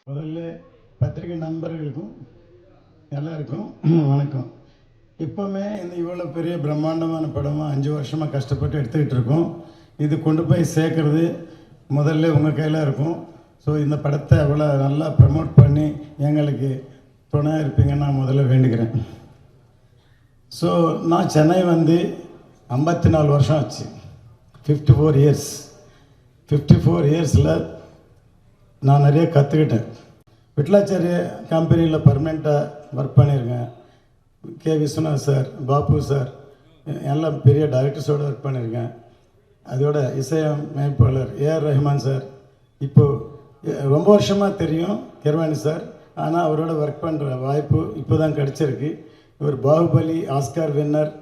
முதல்ல பத்திரிகை நண்பர்களுக்கும் எல்லாருக்கும் வணக்கம். இப்போவுமே இந்த இவ்வளோ பெரிய பிரம்மாண்டமான படமாக 5 வருஷமாக கஷ்டப்பட்டு எடுத்துக்கிட்டு இருக்கோம். இது கொண்டு போய் சேர்க்குறது முதல்ல உங்கள் கையில் இருக்கும். ஸோ இந்த படத்தை அவ்வளோ நல்லா ப்ரமோட் பண்ணி எங்களுக்கு துணையாக இருப்பீங்கன்னு நான் முதல்ல வேண்டுகிறேன். ஸோ நான் சென்னை வந்து 54 வருஷம் ஆச்சு. 54 இயர்ஸ். 54 இயர்ஸில் நான் நிறைய கற்றுக்கிட்டேன். விட்லாச்சாரிய கம்பெனியில் பர்மனெண்ட்டாக ஒர்க் பண்ணியிருக்கேன். K Viswanath sir, Babu sir எல்லாம் பெரிய டைரக்டர்ஸோடு ஒர்க் பண்ணியிருக்கேன். அதோட இசையமைப்பாளர் ஏஆர் ரஹ்மான் சார் இப்போது ரொம்ப வருஷமாக தெரியும் கிரவாணி சார். ஆனால் அவரோட ஒர்க் பண்ணுற வாய்ப்பு இப்போ தான் கிடச்சிருக்கு. இவர் பாகுபலி ஆஸ்கார் வின்னர்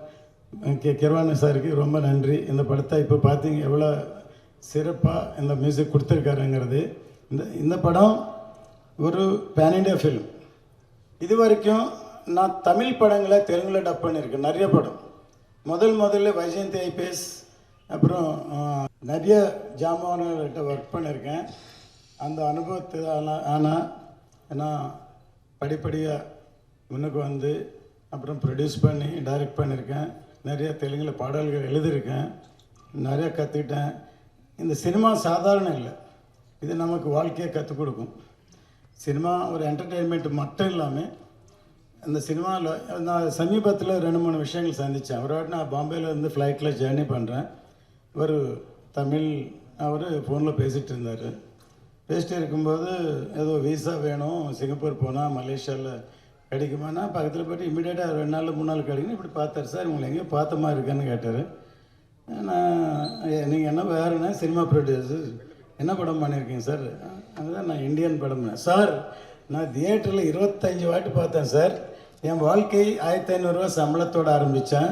கிரவாணி சாருக்கு ரொம்ப நன்றி. இந்த படத்தை இப்போ பார்த்தீங்க எவ்வளோ சிறப்பாக இந்த மியூசிக் கொடுத்துருக்காருங்கிறது. இந்த படம் ஒரு பேன் இண்டியா ஃபிலிம். இது வரைக்கும் நான் தமிழ் படங்களை தெலுங்கில் டப் பண்ணியிருக்கேன் நிறைய படம். முதல்ல வைஜெயந்தி ஐபிஎஸ் அப்புறம் நிறைய ஜாமான்கிட்ட ஒர்க் பண்ணியிருக்கேன். அந்த அனுபவத்தை ஆனால் நான் படிப்படியாக முன்னுக்கு வந்து அப்புறம் ப்ரொடியூஸ் பண்ணி டைரக்ட் பண்ணியிருக்கேன். நிறைய தெலுங்கில் பாடல்கள் எழுதியிருக்கேன். நிறைய கற்றுக்கிட்டேன். இந்த சினிமா சாதாரணம் இல்லை, இது நமக்கு வாழ்க்கையை கற்றுக் கொடுக்கும். சினிமா ஒரு என்டர்டெயின்மெண்ட் மட்டும் இல்லாமல் அந்த சினிமாவில் நான் சமீபத்தில் 2-3 விஷயங்கள் சந்தித்தேன். அவரோட நான் பாம்பேயில் இருந்து ஃப்ளைட்டில் ஜேர்னி பண்ணுறேன். ஒரு தமிழ் அவர் ஃபோனில் பேசிகிட்டு இருந்தார். பேசிட்டு இருக்கும்போது ஏதோ வீசா வேணும், சிங்கப்பூர் போனால் மலேசியாவில் கிடைக்குமானா பக்கத்தில் போய்ட்டு இமீடியட்டாக 2 நாள் 3 நாள் கிடைக்குன்னு இப்படி பார்த்தார். சார் உங்களை எங்கேயோ பார்த்த மாதிரி இருக்கான்னு கேட்டார். நான் நீங்கள் என்ன வேறுனா சினிமா ப்ரொடியூசர் என்ன படம் பண்ணியிருக்கீங்க சார்? அதுதான் நான் இந்தியன் படம். சார் நான் தியேட்டரில் 25 வாட்டி பார்த்தேன் சார். என் வாழ்க்கை 1500 ரூபா சம்பளத்தோடு ஆரம்பித்தேன்.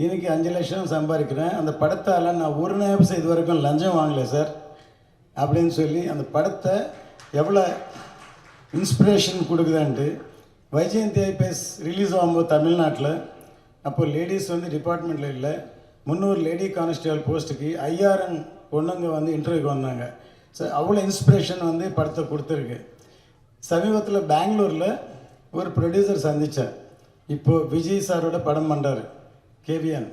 இன்றைக்கி 5 லட்சம் சம்பாதிக்கிறேன். அந்த படத்தால் நான் ஒரு நிமிஷம் இது வரைக்கும் லஞ்சம் வாங்கலை சார் அப்படின்னு சொல்லி அந்த படத்தை எவ்வளோ இன்ஸ்பிரேஷன் கொடுக்குதான்ட்டு. வைஜெயந்தி ஐபிஎஸ் ரிலீஸ் ஆகும்போது தமிழ்நாட்டில் அப்போது லேடிஸ் வந்து டிபார்ட்மெண்ட்டில் இல்லை, 300 லேடி கான்ஸ்டபிள் போஸ்ட்டுக்கு 5000 பொண்ணுங்க வந்து இன்டர்வியூக்கு வந்தாங்க. ஸோ அவ்வளோ இன்ஸ்பிரேஷன் வந்து படத்தை கொடுத்துருக்கு. சமீபத்தில் பெங்களூரில் ஒரு ப்ரொடியூசர் சந்தித்தார். இப்போது விஜய் சாரோட படம் பண்ணுறாரு கேவிஎன்.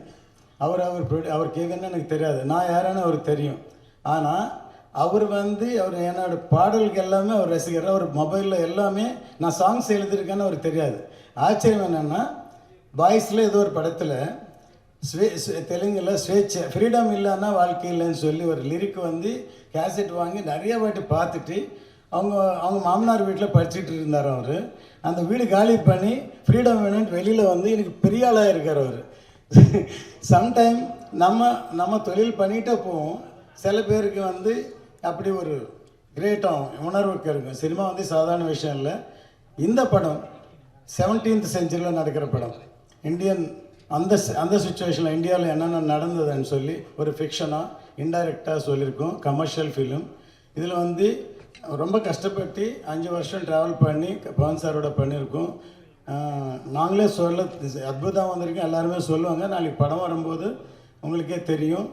அவர் கேவிஎன்னு எனக்கு தெரியாது, நான் யாரானு அவருக்கு தெரியும். ஆனால் அவர் என்னோடய பாடலுக்கு எல்லாமே அவர் ரசிகர். அவர் மொபைலில் எல்லாமே நான் சாங்ஸ் எழுதியிருக்கேன்னு அவருக்கு தெரியாது. ஆச்சரியம் என்னென்னா பாய்ஸில் ஏதோ ஒரு படத்தில் தெலுங்கில் ஸ்வேச்சை ஃப்ரீடம் இல்லைன்னா வாழ்க்கை இல்லைன்னு சொல்லி ஒரு லிரிக் வந்து கேசட் வாங்கி நிறைய வாட்டி பார்த்துட்டு அவங்க மாமனார் வீட்டில் படிச்சுட்டு இருந்தார். அவர் அந்த வீடு காலி பண்ணி ஃப்ரீடம் வேணும்னு வெளியில் வந்து எனக்கு பெரிய ஆளாக இருக்கார் அவர். சம்டைம் நம்ம தொழில் பண்ணிகிட்டே போவோம். சில பேருக்கு வந்து அப்படி ஒரு கிரேட்டாகும் உணர்வுக்கு இருக்கும். சினிமா வந்து சாதாரண விஷயம் இல்லை. இந்த படம் 17th செஞ்சுரியில் நடக்கிற படம். இந்தியன் அந்த சுச்சுவேஷனில் இந்தியாவில் என்னென்ன நடந்ததுன்னு சொல்லி ஒரு ஃபிக்ஷனாக இன்டைரக்டாக சொல்லியிருக்கோம். Commercial film. இதில் வந்து ரொம்ப கஷ்டப்பட்டு 5 வருஷம் ட்ராவல் பண்ணி பவன் சாரோட பண்ணியிருக்கோம். நாங்களே சொல்ல அற்புதம் வந்திருக்கோம். எல்லாருமே சொல்லுவாங்க. நாளைக்கு படம் வரும்போது உங்களுக்கே தெரியும்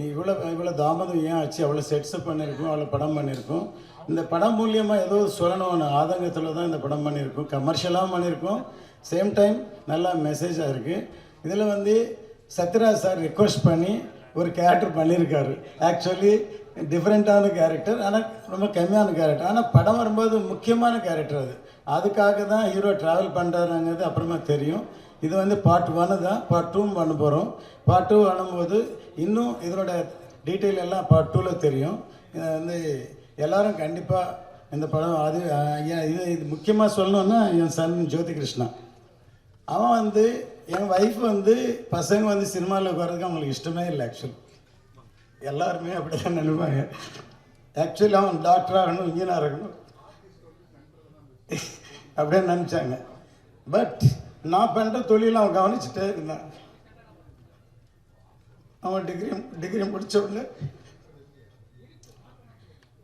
இவ்வளோ தாமதம் ஏன் ஆச்சு, அவ்வளோ செட்ஸப் பண்ணியிருக்கோம், அவ்வளோ படம் பண்ணியிருக்கோம். இந்த படம் மூலியமாக ஏதோ சொல்லணும்னு ஆதங்கத்தில் தான் இந்த படம் பண்ணியிருக்கோம். கமர்ஷியலாகவும் பண்ணியிருக்கோம், சேம் டைம் நல்லா மெசேஜாக இருக்குது. இதில் வந்து சத்யராஜ் சார் ரிக்வெஸ்ட் பண்ணி ஒரு கேரக்டர் பண்ணியிருக்காரு. ஆக்சுவலி டிஃப்ரெண்ட்டான கேரக்டர், ஆனால் ரொம்ப கம்மியான கேரக்டர். ஆனால் படம் வரும்போது முக்கியமான கேரக்டர் அது. அதுக்காக தான் ஹீரோ ட்ராவல் பண்ணுறாருங்கிறது அப்புறமா தெரியும். இது வந்து பார்ட் 1 தான். பார்ட் 2 பண்ண போகிறோம். பார்ட் 2 பண்ணும்போது இன்னும் இதனோட டீட்டெயில் எல்லாம் பார்ட் 2ல் தெரியும். வந்து எல்லோரும் கண்டிப்பாக இந்த படம் இது முக்கியமாக சொல்லணுன்னா என் சன் ஜோதி கிருஷ்ணா. அவன் வந்து என் ஒய்ஃப் வந்து பசங்க வந்து சினிமாவில் வர்றதுக்கு அவங்களுக்கு இஷ்டமே இல்லை. ஆக்சுவலி எல்லாருமே அப்படி தான் நினைப்பாங்க. ஆக்சுவலி அவன் டாக்டர் ஆகணும், இன்ஜினியர் ஆகணும் அப்படின்னு நினச்சாங்க. பட் நான் பண்ணுற தொழில் அவன் கவனிச்சுட்டே இருந்தான். அவன் டிகிரி முடித்த உடனே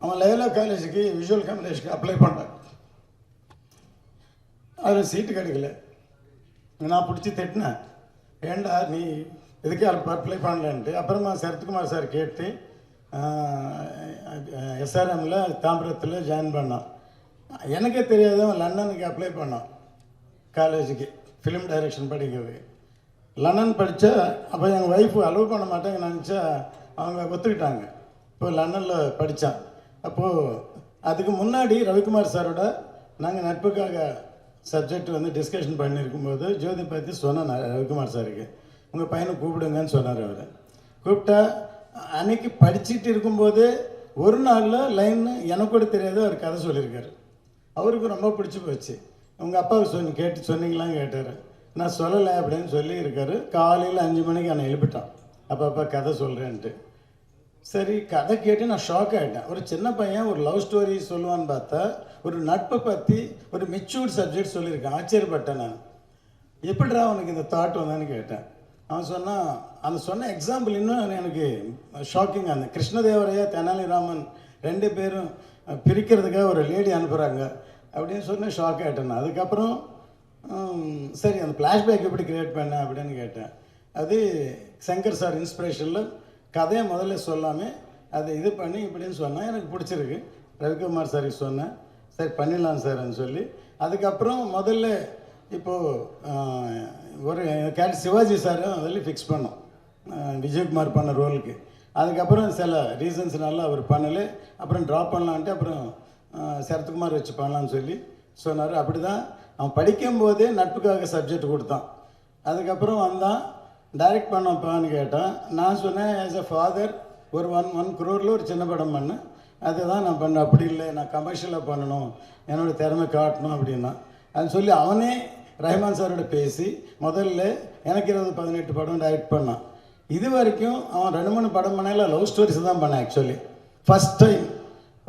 அவன் லைலா காலேஜுக்கு விஷுவல் கம்யூனிகேஷனுக்கு அப்ளை பண்ணான். அதில் சீட்டு கிடைக்கல. நான் பிடிச்சி திட்டினேன், ஏண்டா நீ எதுக்கு அப்ளை பண்ணலன்ட்டு. அப்புறமா சரத்குமார் சார் கேட்டு எஸ்ஆர்எம்மில் தாம்பரத்தில் ஜாயின் பண்ணான். எனக்கே தெரியாதவன் லண்டனுக்கு அப்ளை பண்ணான் காலேஜுக்கு ஃபிலிம் டைரக்ஷன் படிக்கிறதுக்கு. லண்டன் படித்தா அப்போ எங்கள் ஒய்ஃபு அலோவ் பண்ண மாட்டேங்க நினச்சா அவங்க ஒத்துக்கிட்டாங்க. இப்போ லண்டனில் படித்தான். அப்போது அதுக்கு முன்னாடி ரவிக்குமார் சாரோட நாங்கள் நட்புக்காக சப்ஜெக்ட் வந்து டிஸ்கஷன் பண்ணியிருக்கும்போது ஜோதி பற்றி சொன்னேன் ரவிக்குமார் சாருக்கு, உங்கள் பையனை கூப்பிடுங்கன்னு சொன்னார். அவர் கூப்பிட்டா அன்னைக்கு படிச்சுட்டு இருக்கும்போது ஒரு நாளில் லைன்னு எனக்கு கூட தெரியாத ஒரு கதை சொல்லியிருக்காரு. அவருக்கு ரொம்ப பிடிச்சி போச்சு. உங்கள் அப்பாவுக்கு கேட்டு சொன்னீங்களான்னு கேட்டார். நான் சொல்லலை அப்படின்னு சொல்லியிருக்காரு. காலையில் 5 மணிக்கு என்னை எழுப்பிட்டான், அப்பா கதை சொல்கிறேன்ட்டு. சரி, கதை கேட்டு நான் ஷாக் ஆகிட்டேன். ஒரு சின்ன பையன் ஒரு லவ் ஸ்டோரி சொல்லுவான்னு பார்த்தா ஒரு நட்பை பற்றி ஒரு மெச்சூர்ட் சப்ஜெக்ட் சொல்லியிருக்கேன். ஆச்சரியப்பட்டேன் நான். எப்படிடா அவனுக்கு இந்த தாட் வந்தான்னு கேட்டேன். அவன் சொன்னான், அந்த சொன்ன எக்ஸாம்பிள் இன்னும் எனக்கு ஷாக்கிங்காக இருந்தது. கிருஷ்ணதேவரையா தெனாலிராமன் 2 பேரும் பிரிக்கிறதுக்காக ஒரு லேடி அனுப்புகிறாங்க அப்படின்னு சொன்ன ஷாக் ஆகிட்டேன். அதுக்கப்புறம் சரி அந்த ஃப்ளாஷ்பேக் எப்படி க்ரியேட் பண்ணேன் அப்படின்னு கேட்டேன். அது சங்கர் சார் இன்ஸ்பிரேஷனில் கதையை முதல்ல சொல்லாமல் அதை இது பண்ணி இப்படின்னு சொன்னேன். எனக்கு பிடிச்சிருக்கு. ரவிக்குமார் சாருக்கு சொன்னேன், சரி பண்ணிடலாம் சார்ன்னு சொல்லி. அதுக்கப்புறம் முதல்ல இப்போது ஒரு சிவாஜி சாரும் அதில் ஃபிக்ஸ் பண்ணோம் விஜயகுமார் பண்ண ரோலுக்கு. அதுக்கப்புறம் சில ரீசன்ஸ்னால அவர் பண்ணலை. அப்புறம் ட்ராப் பண்ணலான்ட்டு அப்புறம் சரத்குமார் வச்சு பண்ணலான்னு சொல்லி சொன்னார். அப்படி தான் அவன் படிக்கும்போதே நட்புக்காக சப்ஜெக்ட் கொடுத்தான். அதுக்கப்புறம் வந்தான், டைரக்ட் பண்ணப்பான்னு கேட்டான். நான் சொன்னேன், ஆஸ் எ ஃபாதர் ஒரு 1 crore ஒரு சின்ன படம் பண்ணேன், அதுதான் நான் பண்ணேன். அப்படி இல்லை, நான் கமர்ஷியலாக பண்ணணும், என்னோடய திறமை காட்டணும் அப்படின்னா அது சொல்லி அவனே ரஹ்மான் சாரோட பேசி முதல்ல எனக்கு 20-18 படம் டைரக்ட் பண்ணான். இது வரைக்கும் அவன் 2-3 படம் பண்ணல லவ் ஸ்டோரிஸ் தான் பண்ணான். ஆக்சுவலி ஃபஸ்ட் டைம்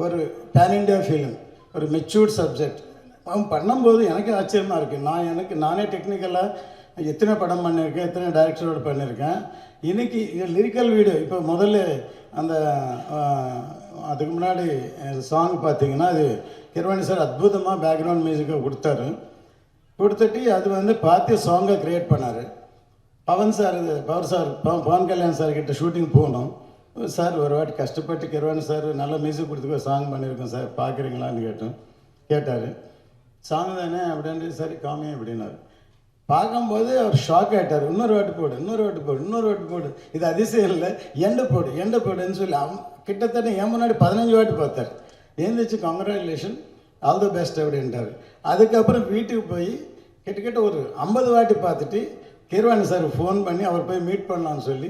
ஒரு பேன் இண்டியா ஃபிலிம், ஒரு மெச்சூர்ட் சப்ஜெக்ட் அவன் பண்ணும்போது எனக்கு ஆச்சரியமாக இருக்குது. நானே டெக்னிக்கலாக எத்தனை படம் பண்ணியிருக்கேன், எத்தனை டைரக்டரோடு பண்ணியிருக்கேன். இன்றைக்கி லிரிக்கல் வீடியோ இப்போ முதல்ல அந்த அதுக்கு முன்னாடி சாங் பார்த்தீங்கன்னா அது கிரவாணி சார் அற்புதமாக பேக்ரவுண்ட் மியூசிக்கை கொடுத்துட்டு அது வந்து பார்த்து சாங்கை க்ரியேட் பண்ணார். பவன் கல்யாண் சார் கிட்ட ஷூட்டிங் போகணும். சார் ஒரு வாட்டி கஷ்டப்பட்டு கிரவாணி சார் நல்ல மியூசிக் கொடுத்துக்கோ சாங் பண்ணியிருக்கோம் சார், பார்க்குறீங்களான்னு கேட்டார். சாங் தானே அப்படின்ட்டு சரி காமியே அப்படின்னாரு. பார்க்கும்போது அவர் ஷாக் ஆகிட்டார். இன்னொரு வாட்டி போடு, இது அதிசயம் இல்லை, எண்டை போடுன்னு சொல்லி அவன் கிட்டத்தட்ட என் முன்னாடி 15 வாட்டி பார்த்தார். எழுந்திரிச்சு கங்க்ராச்சுலேஷன், ஆல் தி பெஸ்ட் அப்படின்ட்டார். அதுக்கப்புறம் வீட்டுக்கு போய் கிட்டத்தட்ட ஒரு 50 வாட்டி பார்த்துட்டு கிரவாணி சார் ஃபோன் பண்ணி அவர் போய் மீட் பண்ணலான்னு சொல்லி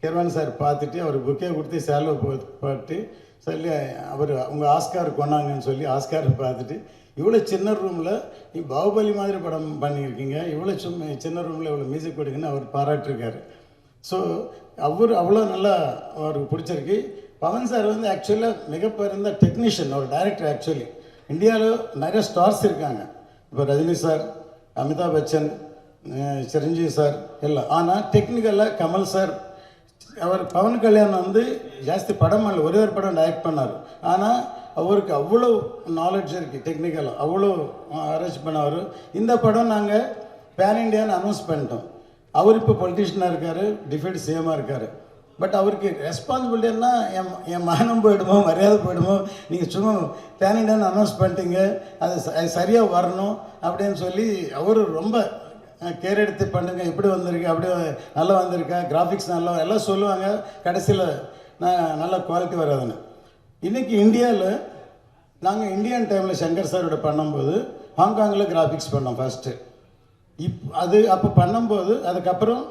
கிரவாணி சார் பார்த்துட்டு அவர் புக்கே கொடுத்து சேலோ போட்டு சொல்லி அவர் உங்கள் ஆஸ்கார் கொண்டாங்கன்னு சொல்லி ஆஸ்காரை பார்த்துட்டு, இவ்வளோ சின்ன ரூமில் நீ பாகுபலி மாதிரி படம் பண்ணியிருக்கீங்க, இவ்வளோ சின்ன ரூமில் இவ்வளோ மியூசிக் கொடுக்குன்னு அவர் பாராட்டிருக்காரு. ஸோ அவர் அவ்வளோ நல்லா அவருக்கு பிடிச்சிருக்கு. பவன் சார் வந்து ஆக்சுவலாக மிகப்பெரிய டெக்னீஷியன், ஒரு டைரக்டர். ஆக்சுவலி இந்தியாவில் நிறைய ஸ்டார்ஸ் இருக்காங்க, இப்போ ரஜினி சார், அமிதாப் பச்சன், சிரஞ்சீவி சார் எல்லாம். ஆனால் டெக்னிக்கலாக கமல் சார், அவர் பவன் கல்யாண் வந்து ஜாஸ்தி படம் இல்லை, ஒரே ஒரு படம் டைரக்ட் பண்ணார். ஆனால் அவருக்கு அவ்வளோ நாலேஜ் இருக்குது, டெக்னிக்கலாக அவ்வளோ அரேஞ்ச் பண்ணவர். இந்த படம் நாங்கள் பேன் இண்டியான்னு அனௌன்ஸ் பண்ணிட்டோம். அவர் இப்போ பொலிட்டிஷியனாக இருக்கார், டிஃபென்ஸ் சிஎம்மாக இருக்கார். பட் அவருக்கு ரெஸ்பான்சிபிலிட்டின்னா என் மானம் போயிடுமோ, மரியாதை போயிடுமோ, நீங்கள் சும்மா பேன் இண்டியான்னு அனௌன்ஸ் பண்ணிட்டீங்க, அது சரியாக வரணும் அப்படின்னு சொல்லி அவர் ரொம்ப கேர் எடுத்து பண்ணுங்க, இப்படி வந்திருக்கு, அப்படி நல்லா வந்திருக்கா, கிராஃபிக்ஸ் நல்லா எல்லாம் சொல்லுவாங்க. கடைசியில் நல்ல குவாலிட்டி வராதுன்னு. இன்றைக்கி இந்தியாவில் நாங்கள் இந்தியன் டைமில் சங்கர் சாரோட பண்ணும்போது ஹாங்காங்கில் கிராஃபிக்ஸ் பண்ணோம் ஃபஸ்ட்டு. அது அப்போ பண்ணும்போது அதுக்கப்புறம்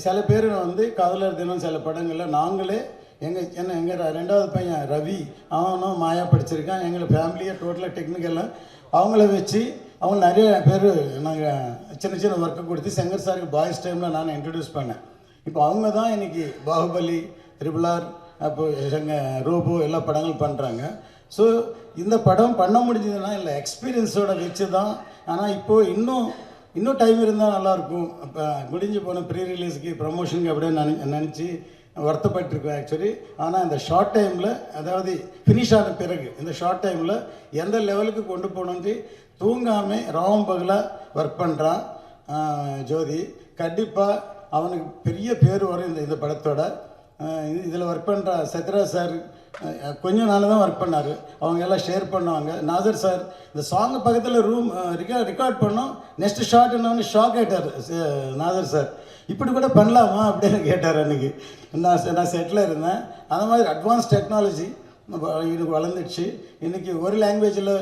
சில பேர் வந்து காதலர் தினம் சில படங்களில் நாங்களே எங்கள் 2வது பையன் ரவி, அவனும் மாயா படிச்சிருக்கான், எங்களை ஃபேமிலியாக டோட்டலாக டெக்னிக்கலாக அவங்கள வச்சு அவங்க நிறைய பேர் நாங்கள் சின்ன ஒர்க்கு கொடுத்து சங்கர் சாருக்கு பாய்ஸ் டைமில் நான் இன்ட்ரடியூஸ் பண்ணேன். இப்போ அவங்க தான் இன்றைக்கி பாகுபலி, RRR, அப்போ ரோபோ எல்லா படங்கள் பண்ணுறாங்க. ஸோ இந்த படம் பண்ண முடிஞ்சதுன்னா இல்லை எக்ஸ்பீரியன்ஸோட வச்சு தான். ஆனால் இப்போது இன்னும் டைம் இருந்தால் நல்லாயிருக்கும். இப்போ முடிஞ்சு போன ப்ரீ ரிலீஸுக்கு ப்ரமோஷனுக்கு அப்படியே நினச்சி வருத்தப்பட்டிருக்கோம் ஆக்சுவலி. ஆனால் இந்த ஷார்ட் டைமில், அதாவது ஃபினிஷ் ஆன பிறகு இந்த ஷார்ட் டைமில் எந்த லெவலுக்கு கொண்டு போகணுன்ட்டு தூங்காமல் ராவம் பகலாக ஒர்க் பண்ணுறான் ஜோதி. கண்டிப்பாக அவனுக்கு பெரிய பேர் வரும் இந்த படத்தோட. இதில் ஒர்க் பண்ணுற சத்யராஜ் சார் கொஞ்சம் நாள் தான் ஒர்க் பண்ணார். அவங்க எல்லாம் ஷேர் பண்ணுவாங்க. நாசர் சார் இந்த சாங்கு பக்கத்தில் ரூம் ரெக்கார்ட் பண்ணோம். நெக்ஸ்ட் ஷார்ட் என்னன்னு ஷாக் ஆகிட்டார் நாசர் சார். இப்படி கூட பண்ணலாமா அப்படின்னு கேட்டார். அன்றைக்கி நான் செட்டில் இருந்தேன். அந்த மாதிரி அட்வான்ஸ் டெக்னாலஜி எனக்கு வளர்ந்துடுச்சு. இன்றைக்கி ஒரு லாங்குவேஜில்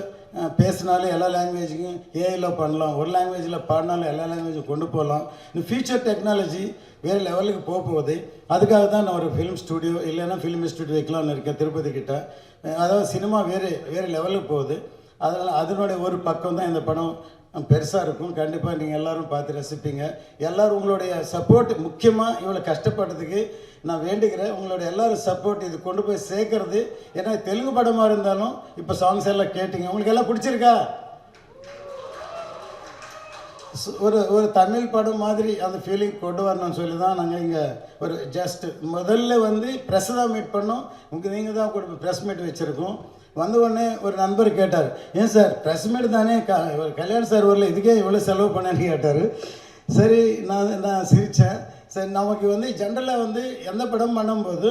பேசினாலே எல்லா லாங்குவேஜுக்கும் ஏஐயில் பண்ணலாம். ஒரு லாங்குவேஜில் பாடினாலும் எல்லா லாங்குவேஜும் கொண்டு போகலாம். இந்த ஃபியூச்சர் டெக்னாலஜி வேறு லெவலுக்கு போகுது. அதுக்காக தான் நான் ஒரு ஃபிலிம் ஸ்டூடியோ இல்லைன்னா ஃபிலிம் இன்ஸ்டியூட் வைக்கலாம்னு இருக்கேன் திருப்பதி கிட்ட. அதாவது சினிமா வேறு லெவலுக்கு போகுது. அதனால் அதனுடைய ஒரு பக்கம் தான் இந்த படம் பெருசாக இருக்கும். கண்டிப்பாக நீங்கள் எல்லோரும் பார்த்து ரசிப்பீங்க. எல்லோரும் உங்களுடைய சப்போர்ட் முக்கியமாக இவ்வளோ கஷ்டப்படுறதுக்கு நான் வேண்டுகிறேன். உங்களுடைய எல்லோரும் சப்போர்ட் இது கொண்டு போய் சேர்க்கறது. ஏன்னா தெலுங்கு படமாக இருந்தாலும் இப்போ சாங்ஸ் எல்லாம் கேட்டிங்க, உங்களுக்கு எல்லாம் பிடிச்சிருக்கா? ஒரு தமிழ் படம் மாதிரி அந்த ஃபீலிங் கொண்டு வரணும்னு சொல்லி தான் நாங்கள் இங்கே ஒரு ஜஸ்ட் முதல்ல ப்ரெஸ்ஸை தான் மீட் பண்ணோம். நீங்கள் தான் ப்ரெஸ் மீட் வச்சுருக்கோம். வந்த உடனே ஒரு நண்பர் கேட்டார், ஏன் சார் ப்ரெஸ் மீட் தானே கல்யாண சார் வரல, இதுக்கே இவ்வளோ செலவு பண்ணேன்னு கேட்டார். சரி, நான் சிரித்தேன். சரி, நமக்கு ஜென்ரலாக எந்த படம் பண்ணும்போது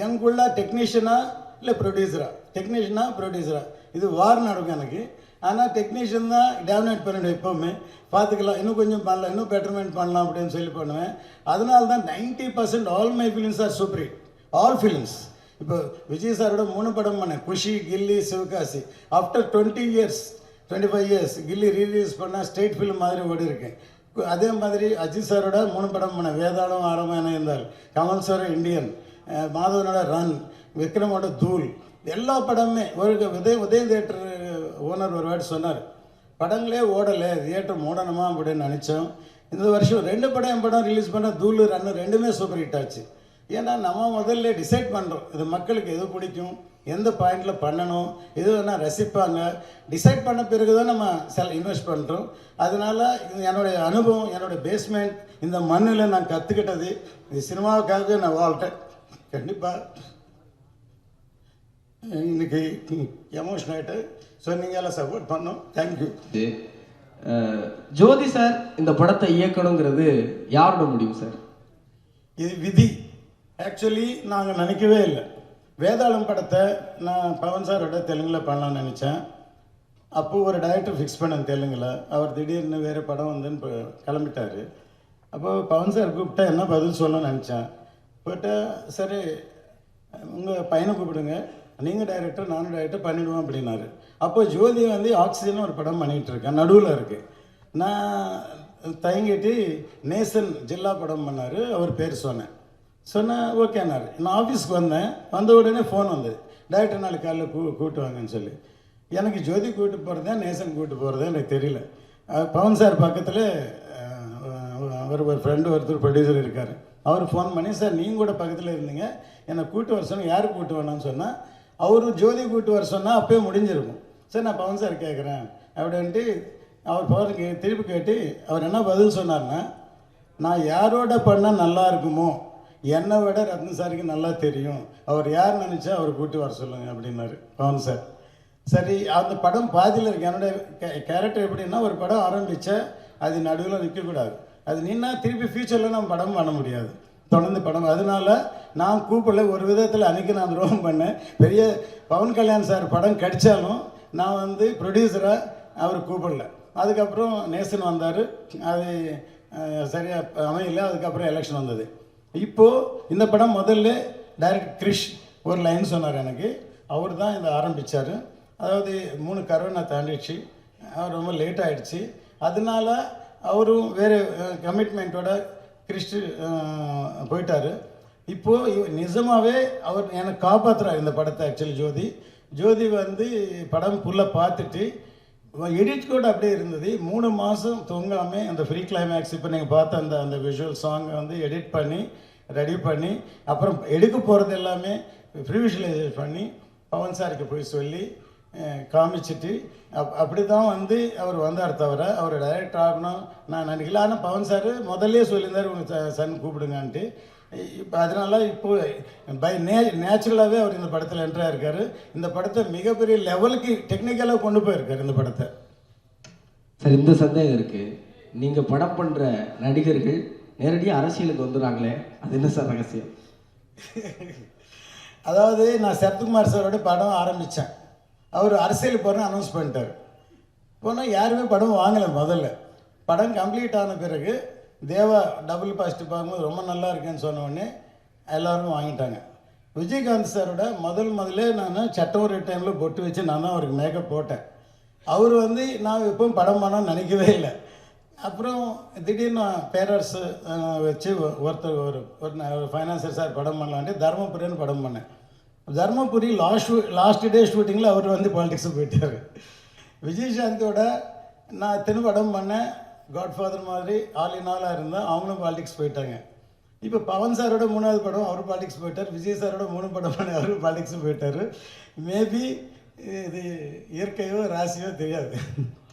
எனக்குள்ள டெக்னீஷியனா இல்லை ப்ரொடியூசரா இது வார் நடக்கும் எனக்கு. ஆனால் டெக்னீஷியன் தான் டாமினேட் பண்ணிவிடுவேன். எப்போவுமே பார்த்துக்கலாம், இன்னும் கொஞ்சம் பண்ணலாம், இன்னும் பெட்டர்மெண்ட் பண்ணலாம் அப்படின்னு சொல்லி பண்ணுவேன். அதனால தான் 90% all my films are super hit. All films. இப்போ விஜய் சாரோட 3 படம் பண்ணேன், Kushi, Ghilli, Sivakasi. After 25 years Ghilli release பண்ணால் ஸ்டேட் ஃபிலிம் மாதிரி ஓடி இருக்கேன். அதே மாதிரி அஜித் சாரோட 3 படம் பண்ணேன், வேதாளம், ஆரம்பம் இருந்தால், கமல் சாரோட இண்டியன், மாதவனோட ரன், விக்ரமோட தூள், எல்லா படமுமே. ஒரு உதயம் தியேட்டர் ஓனர் ஒரு வேர்டு சொன்னார், படங்களே ஓடலை, தியேட்டர் மூடணுமா அப்படின்னு நினச்சோம். இந்த வருஷம் 2 படம் ரிலீஸ் பண்ண, தூள், ரன்னு 2மே சூப்பர் ஹிட் ஆச்சு. ஏன்னா நம்ம முதல்ல டிசைட் பண்ணுறோம், இது மக்களுக்கு எது பிடிக்கும், எந்த பாயிண்டில் பண்ணணும், எது வேணால் ரசிப்பாங்க. டிசைட் பண்ண பிறகு தான் நம்ம இன்வெஸ்ட் பண்ணுறோம். அதனால் என்னுடைய அனுபவம், என்னுடைய பேஸ்மெண்ட், இந்த மண்ணில் நான் கற்றுக்கிட்டது, இது சினிமாவுக்காக நான் வாழ்கிறேன். கண்டிப்பாக இன்னைக்கு எமோஷன் ஆகிட்டு. ஸோ நீங்கள் எல்லாம் சப்போர்ட் பண்ணோம். தேங்க்யூ. ஜோதி சார் இந்த படத்தை இயக்கணுங்கிறது யாரோட முடிவு சார்? இது விதி. ஆக்சுவலி நாங்கள் நினைக்கவே இல்லை. வேதாளம் படத்தை நான் பவன் சாரோட தெலுங்கில் பண்ணலான்னு நினச்சேன். அப்போது ஒரு டைரக்டர் ஃபிக்ஸ் பண்ணேன் தெலுங்கில். அவர் திடீர்னு வேறு படம் இப்போ கிளம்பிட்டார். அப்போது பவன் சார் கூப்பிட்டா என்ன பதில் சொல்லணும்னு நினச்சேன். போய்ட்டு சரி உங்கள் பையனை கூப்பிடுங்க, நீங்கள் டைரக்டர் நானும் டைரக்டர் பண்ணிவிடுவோம் அப்படின்னாரு. அப்போ ஜோதி ஆக்சிஜன் ஒரு படம் பண்ணிகிட்ருக்கேன், நடுவில் இருக்குது. நான் தயங்கிட்டு நேசன் ஜில்லா படம் பண்ணார், அவர் பேர் சொன்னேன். ஓகேனாரு. நான் ஆஃபீஸ்க்கு வந்த உடனே ஃபோன் வந்தது, டைரக்டர் நாளைக்கு காலையில் கூப்பிட்டு வாங்கன்னு சொல்லி. எனக்கு ஜோதி கூப்பிட்டு போகிறதா நேசன் கூப்பிட்டு போகிறதா எனக்கு தெரியல. பவன் சார் பக்கத்தில் ஒரு ஃப்ரெண்டு ஒருத்தர் ப்ரொடியூசர் இருக்கார். அவர் ஃபோன் பண்ணி, சார் நீங்கள் கூட பக்கத்தில் இருந்தீங்க, என்னை கூப்பிட்டு வர சொன்னால் யார் கூப்பிட்டு வேணான்னு சொன்னால், அவரு ஜோதி கூப்பிட்டு வர சொன்னால் அப்போயே முடிஞ்சிருக்கும். சரி நான் பவன் சார் கேட்குறேன் அப்படின்ட்டு அவர் பவருக்கு திருப்பி கேட்டு அவர் என்ன பதில் சொன்னார்னா, நான் யாரோட பண்ணால் நல்லா இருக்குமோ, என்னை விட ரத்ன சாருக்கு நல்லா தெரியும், அவர் யார் நினச்சா அவர் கூப்பிட்டு வர சொல்லுங்கள் அப்படின்னாரு பவன் சார். சரி, அந்த படம் பாதியில் இருக்கு. என்னுடைய கேரக்டர் எப்படின்னா, ஒரு படம் ஆரம்பித்தா அது நடுவில் நிற்கக்கூடாது. அது நின்னா திருப்பி ஃப்யூச்சரில் நம்ம படம் பண்ண முடியாது, தொடர்ந்து படம். அதனால நான் கூப்பிடல. ஒரு விதத்தில் அன்றைக்கி நான் துரோகம் பண்ணேன். பெரிய பவன் கல்யாண் சார் படம் கிடைச்சாலும் நான் ப்ரொடியூசராக அவர் கூப்பிடல. அதுக்கப்புறம் நேசன் வந்தார், அது சரியாக அமையல. அதுக்கப்புறம் எலெக்ஷன் வந்தது. இப்போது இந்த படம் முதல்ல டைரக்டர் கிரிஷ் ஒரு லைன் சொன்னார் எனக்கு. அவர் தான் இதை ஆரம்பித்தார். அதாவது 3 கரோனா தாண்டிடுச்சு, அவர் ரொம்ப லேட் ஆகிடுச்சு. அதனால அவரும் வேறு கமிட்மெண்ட்டோட கிறிஸ்டு போயிட்டார். இப்போது நிஜமாகவே அவர் எனக்கு காப்பாற்றுறார் இந்த படத்தை. ஆக்சுவலி ஜோதி படம் ஃபுல்லாக பார்த்துட்டு எடிட் கூட அப்படியே இருந்தது. 3 மாதம் தூங்காமல் அந்த ஃப்ரீ கிளைமேக்ஸ் இப்போ நீங்கள் பார்த்த அந்த விஷுவல் சாங்கை எடிட் பண்ணி ரெடி பண்ணி அப்புறம் எடுக்க போகிறது எல்லாமே ப்ரீ விஷுவலைசேஷன் பண்ணி பவன் சாருக்கு போய் சொல்லி காமிச்சிட்டு அப்படி தான் அவர் வந்தார். தவிர அவர் டைரக்டர் ஆகணும் நான் நினைக்கல. ஆனால் பவன் சார் முதல்ல சொல்லியிருந்தார், உங்கள் சன் கூப்பிடுங்கன்ட்டு. இப்போ அதனால இப்போது பை நேச்சுரலாகவே அவர் இந்த படத்தில் என்ட்ராக இருக்கார். இந்த படத்தை மிகப்பெரிய லெவலுக்கு டெக்னிக்கலாக கொண்டு போயிருக்கார் இந்த படத்தை. சார், இந்த சந்தேகம் இருக்குது, நீங்கள் படம் பண்ணுற நடிகர்கள் நேரடியாக அரசியலுக்கு வந்துடுறாங்களே, அது என்ன சார் ரகசியம்? அதாவது நான் சரத்குமார் சாரோட படம் ஆரம்பித்தேன். அவர் அரசியல் போகிறேன்னு அனௌன்ஸ் பண்ணிட்டார். போனால் யாருமே படம் வாங்கலை. முதல்ல படம் கம்ப்ளீட் ஆன பிறகு தேவா டபுள் பாசிட்டிவ் பார்க்கும்போது ரொம்ப நல்லா இருக்குன்னு சொன்ன உடனே எல்லோரும் வாங்கிட்டாங்க. விஜயகாந்த் சாரோட முதல்ல நான் சட்டோரி டைமில் பொட்டு வச்சு நான் தான் அவருக்கு மேக்கப் போட்டேன். அவர் வந்து நான் எப்பவும் படம் பண்ணணும்னு நினைக்கவே இல்லை. அப்புறம் திடீர்னு பேரரசு வச்சு ஒருத்தர் ஒரு ஃபைனான்சர் சார் படம் பண்ணலான்ட்டு தர்மபுரின்னு படம் பண்ணேன். தர்மபுரி லாஸ்ட் டே ஷூட்டிங்கில் அவர் வந்து பாலிடிக்ஸுக்கு போயிட்டார். விஜயசாந்தோட நான் படம் பண்ணேன். காட்ஃபாதர் மாதிரி ஆல் இன் ஆலாக இருந்தால் அவங்களும் பாலிடிக்ஸ் போயிட்டாங்க. இப்போ பவன் சாரோட 3வது படம் அவர் பாலிடிக்ஸ் போயிட்டார். விஜய் சாரோட 3 படம் பண்ண அவர் பாலிடிக்ஸும் போயிட்டார். மேபி இது இயற்கையோ ராசியோ தெரியாது.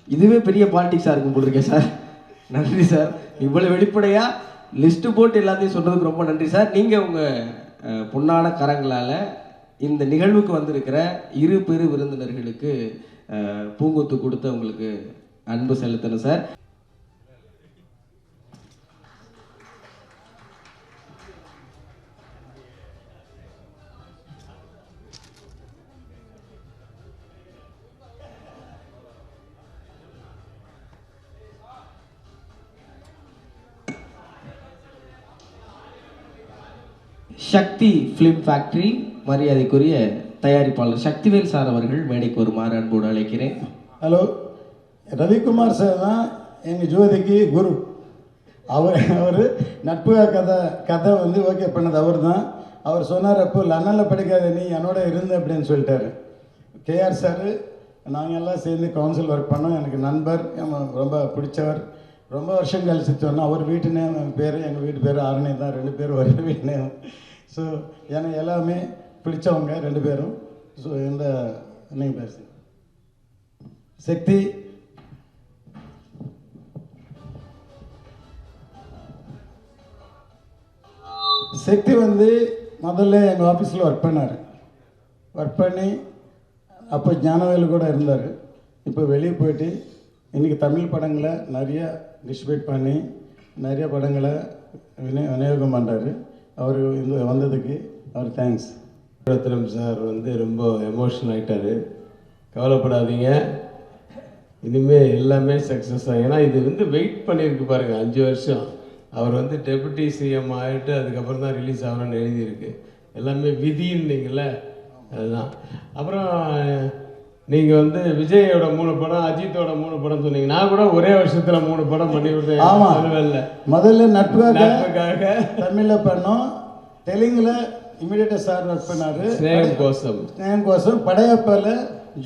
இதுவே பெரிய பாலிடிக்ஸாக இருக்கும் போல் இருக்கேன் சார். நன்றி சார். இவ்வளோ வெளிப்படையாக லிஸ்ட்டு போட்டு எல்லாத்தையும் சொன்னதுக்கு ரொம்ப நன்றி சார். நீங்கள் உங்கள் பொன்னான கரங்களால் இந்த நிகழ்வுக்கு வந்திருக்கிற இரு பெரு விருந்தினர்களுக்கு பூங்கொத்து கொடுத்து உங்களுக்கு அன்பு செலுத்தணும் சார். சக்தி ஃபிலிம் ஃபேக்டரி மரியாதைக்குரிய தயாரிப்பாளர் சக்திவேல் சார் அவர்கள் மேடைக்கு வருமாறு அன்போடு அழைக்கிறேன். ஹலோ, ரவிக்குமார் சார் தான் எங்கள் ஜோதிக்கு குரு. அவர் நட்பு கதை வந்து ஓகே பண்ணது அவர் தான். அவர் சொன்னார், அப்போ லண்டனில் படிக்காத நீ என்னோட இருந்த அப்படின்னு சொல்லிட்டாரு. கேஆர் சார் நாங்கள் எல்லாம் சேர்ந்து கவுன்சில் ஒர்க் பண்ணோம். எனக்கு நண்பர், ரொம்ப பிடிச்சவர். ரொம்ப வருஷம் கழிச்சு சொன்னோம். அவர் வீட்டு நேம் பேர் எங்கள் வீட்டு பேர் ஆரணி தான். 2 பேரும் ஒரே வீட்டு நேம். ஸோ எனக்கு எல்லாமே பிடிச்சவங்க 2 பேரும். ஸோ இந்த நீங்கள் பேசு சக்தி. சக்தி வந்து முதல்ல எங்கள் ஆஃபீஸில் ஒர்க் பண்ணார். ஒர்க் பண்ணி அப்போ ஞானவேலு கூட இருந்தார். இப்போ வெளியே போயிட்டு இன்றைக்கி தமிழ் படங்களை நிறைய டிஸ்ட்ரிபியூட் பண்ணி நிறைய படங்களை விநியோகம் பண்ணுறாரு. அவர் இந்த வந்ததுக்கு அவர் தேங்க்ஸ். ரத்னம் சார் வந்து ரொம்ப எமோஷனல் ஆகிட்டார். கவலைப்படாதீங்க, இனிமேல் எல்லாமே சக்ஸஸ் ஆகும். ஏன்னா இது வந்து வெயிட் பண்ணியிருக்கு பாருங்கள் 5 வருஷம். அவர் வந்து டெபுட்டி சிஎம் ஆகிட்டு அதுக்கப்புறம் தான் ரிலீஸ் ஆகணும்னு எழுதியிருக்கு. எல்லாமே விதின்னீங்கள, அதுதான். அப்புறம் நீங்கள் வந்து விஜயோட 3 படம், அஜித்தோட 3 படம் சொன்னீங்க. நான் கூட ஒரே வருஷத்தில் 3 படம் பண்ணி விட்டேன். ஆமாம், முதல்ல நட்புக்காக தமிழில் பண்ணோம். தெலுங்குல இமீடியட்டாக சார் ஒர்க் பண்ணார். ஸ்நேகம் கோசம் படையப்பால்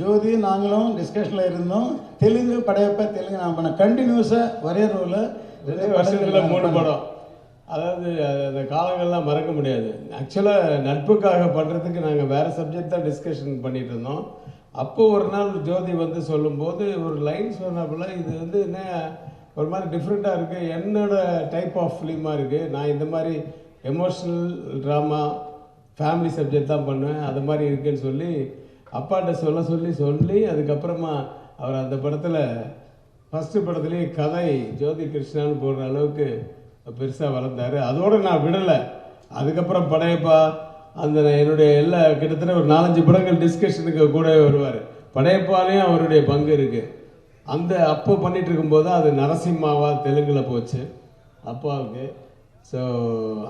ஜோதி நாங்களும் டிஸ்கஷனில் இருந்தோம். தெலுங்கு படையப்பா தெலுங்கு நான் பண்ணேன். கண்டினியூஸாக ஒரே ரோவில் 2 வருஷத்தில் 3 படம். அதாவது அந்த காலங்கள்லாம் மறக்க முடியாது. ஆக்சுவலாக நட்புக்காக பண்ணுறதுக்கு நாங்கள் வேறு சப்ஜெக்ட் தான் டிஸ்கஷன் பண்ணிகிட்டு இருந்தோம். அப்போ ஒரு நாள் ஜோதி வந்து சொல்லும்போது ஒரு லைன் சொன்னப்பல, இது வந்து என்ன ஒரு மாதிரி டிஃப்ரெண்ட்டாக இருக்குது, என்னோட டைப் ஆஃப் ஃபிலிமாக இருக்குது. நான் இந்த மாதிரி எமோஷ்னல் ட்ராமா ஃபேமிலி சப்ஜெக்ட் தான் பண்ணுவேன், அது மாதிரி இருக்குதுன்னு சொல்லி அப்பாட்ட சொல்லி அதுக்கப்புறமா அவர் அந்த படத்தில் ஃபஸ்ட்டு படத்துலேயே கதை ஜோதி கிருஷ்ணான்னு போடுற அளவுக்கு பெருசாக வளர்ந்தார். அதோடு நான் விடலை. அதுக்கப்புறம் படையப்பா அந்த என்னுடைய எல்லா கிட்டத்தட்ட ஒரு 4-5 படங்கள் டிஸ்கஷனுக்கு கூடவே வருவார். படையப்பாலையும் அவருடைய பங்கு இருக்குது. அந்த அப்போ பண்ணிகிட்டு இருக்கும்போது அது நரசிம்மாவா தெலுங்கில் போச்சு அப்பாவுக்கு. ஸோ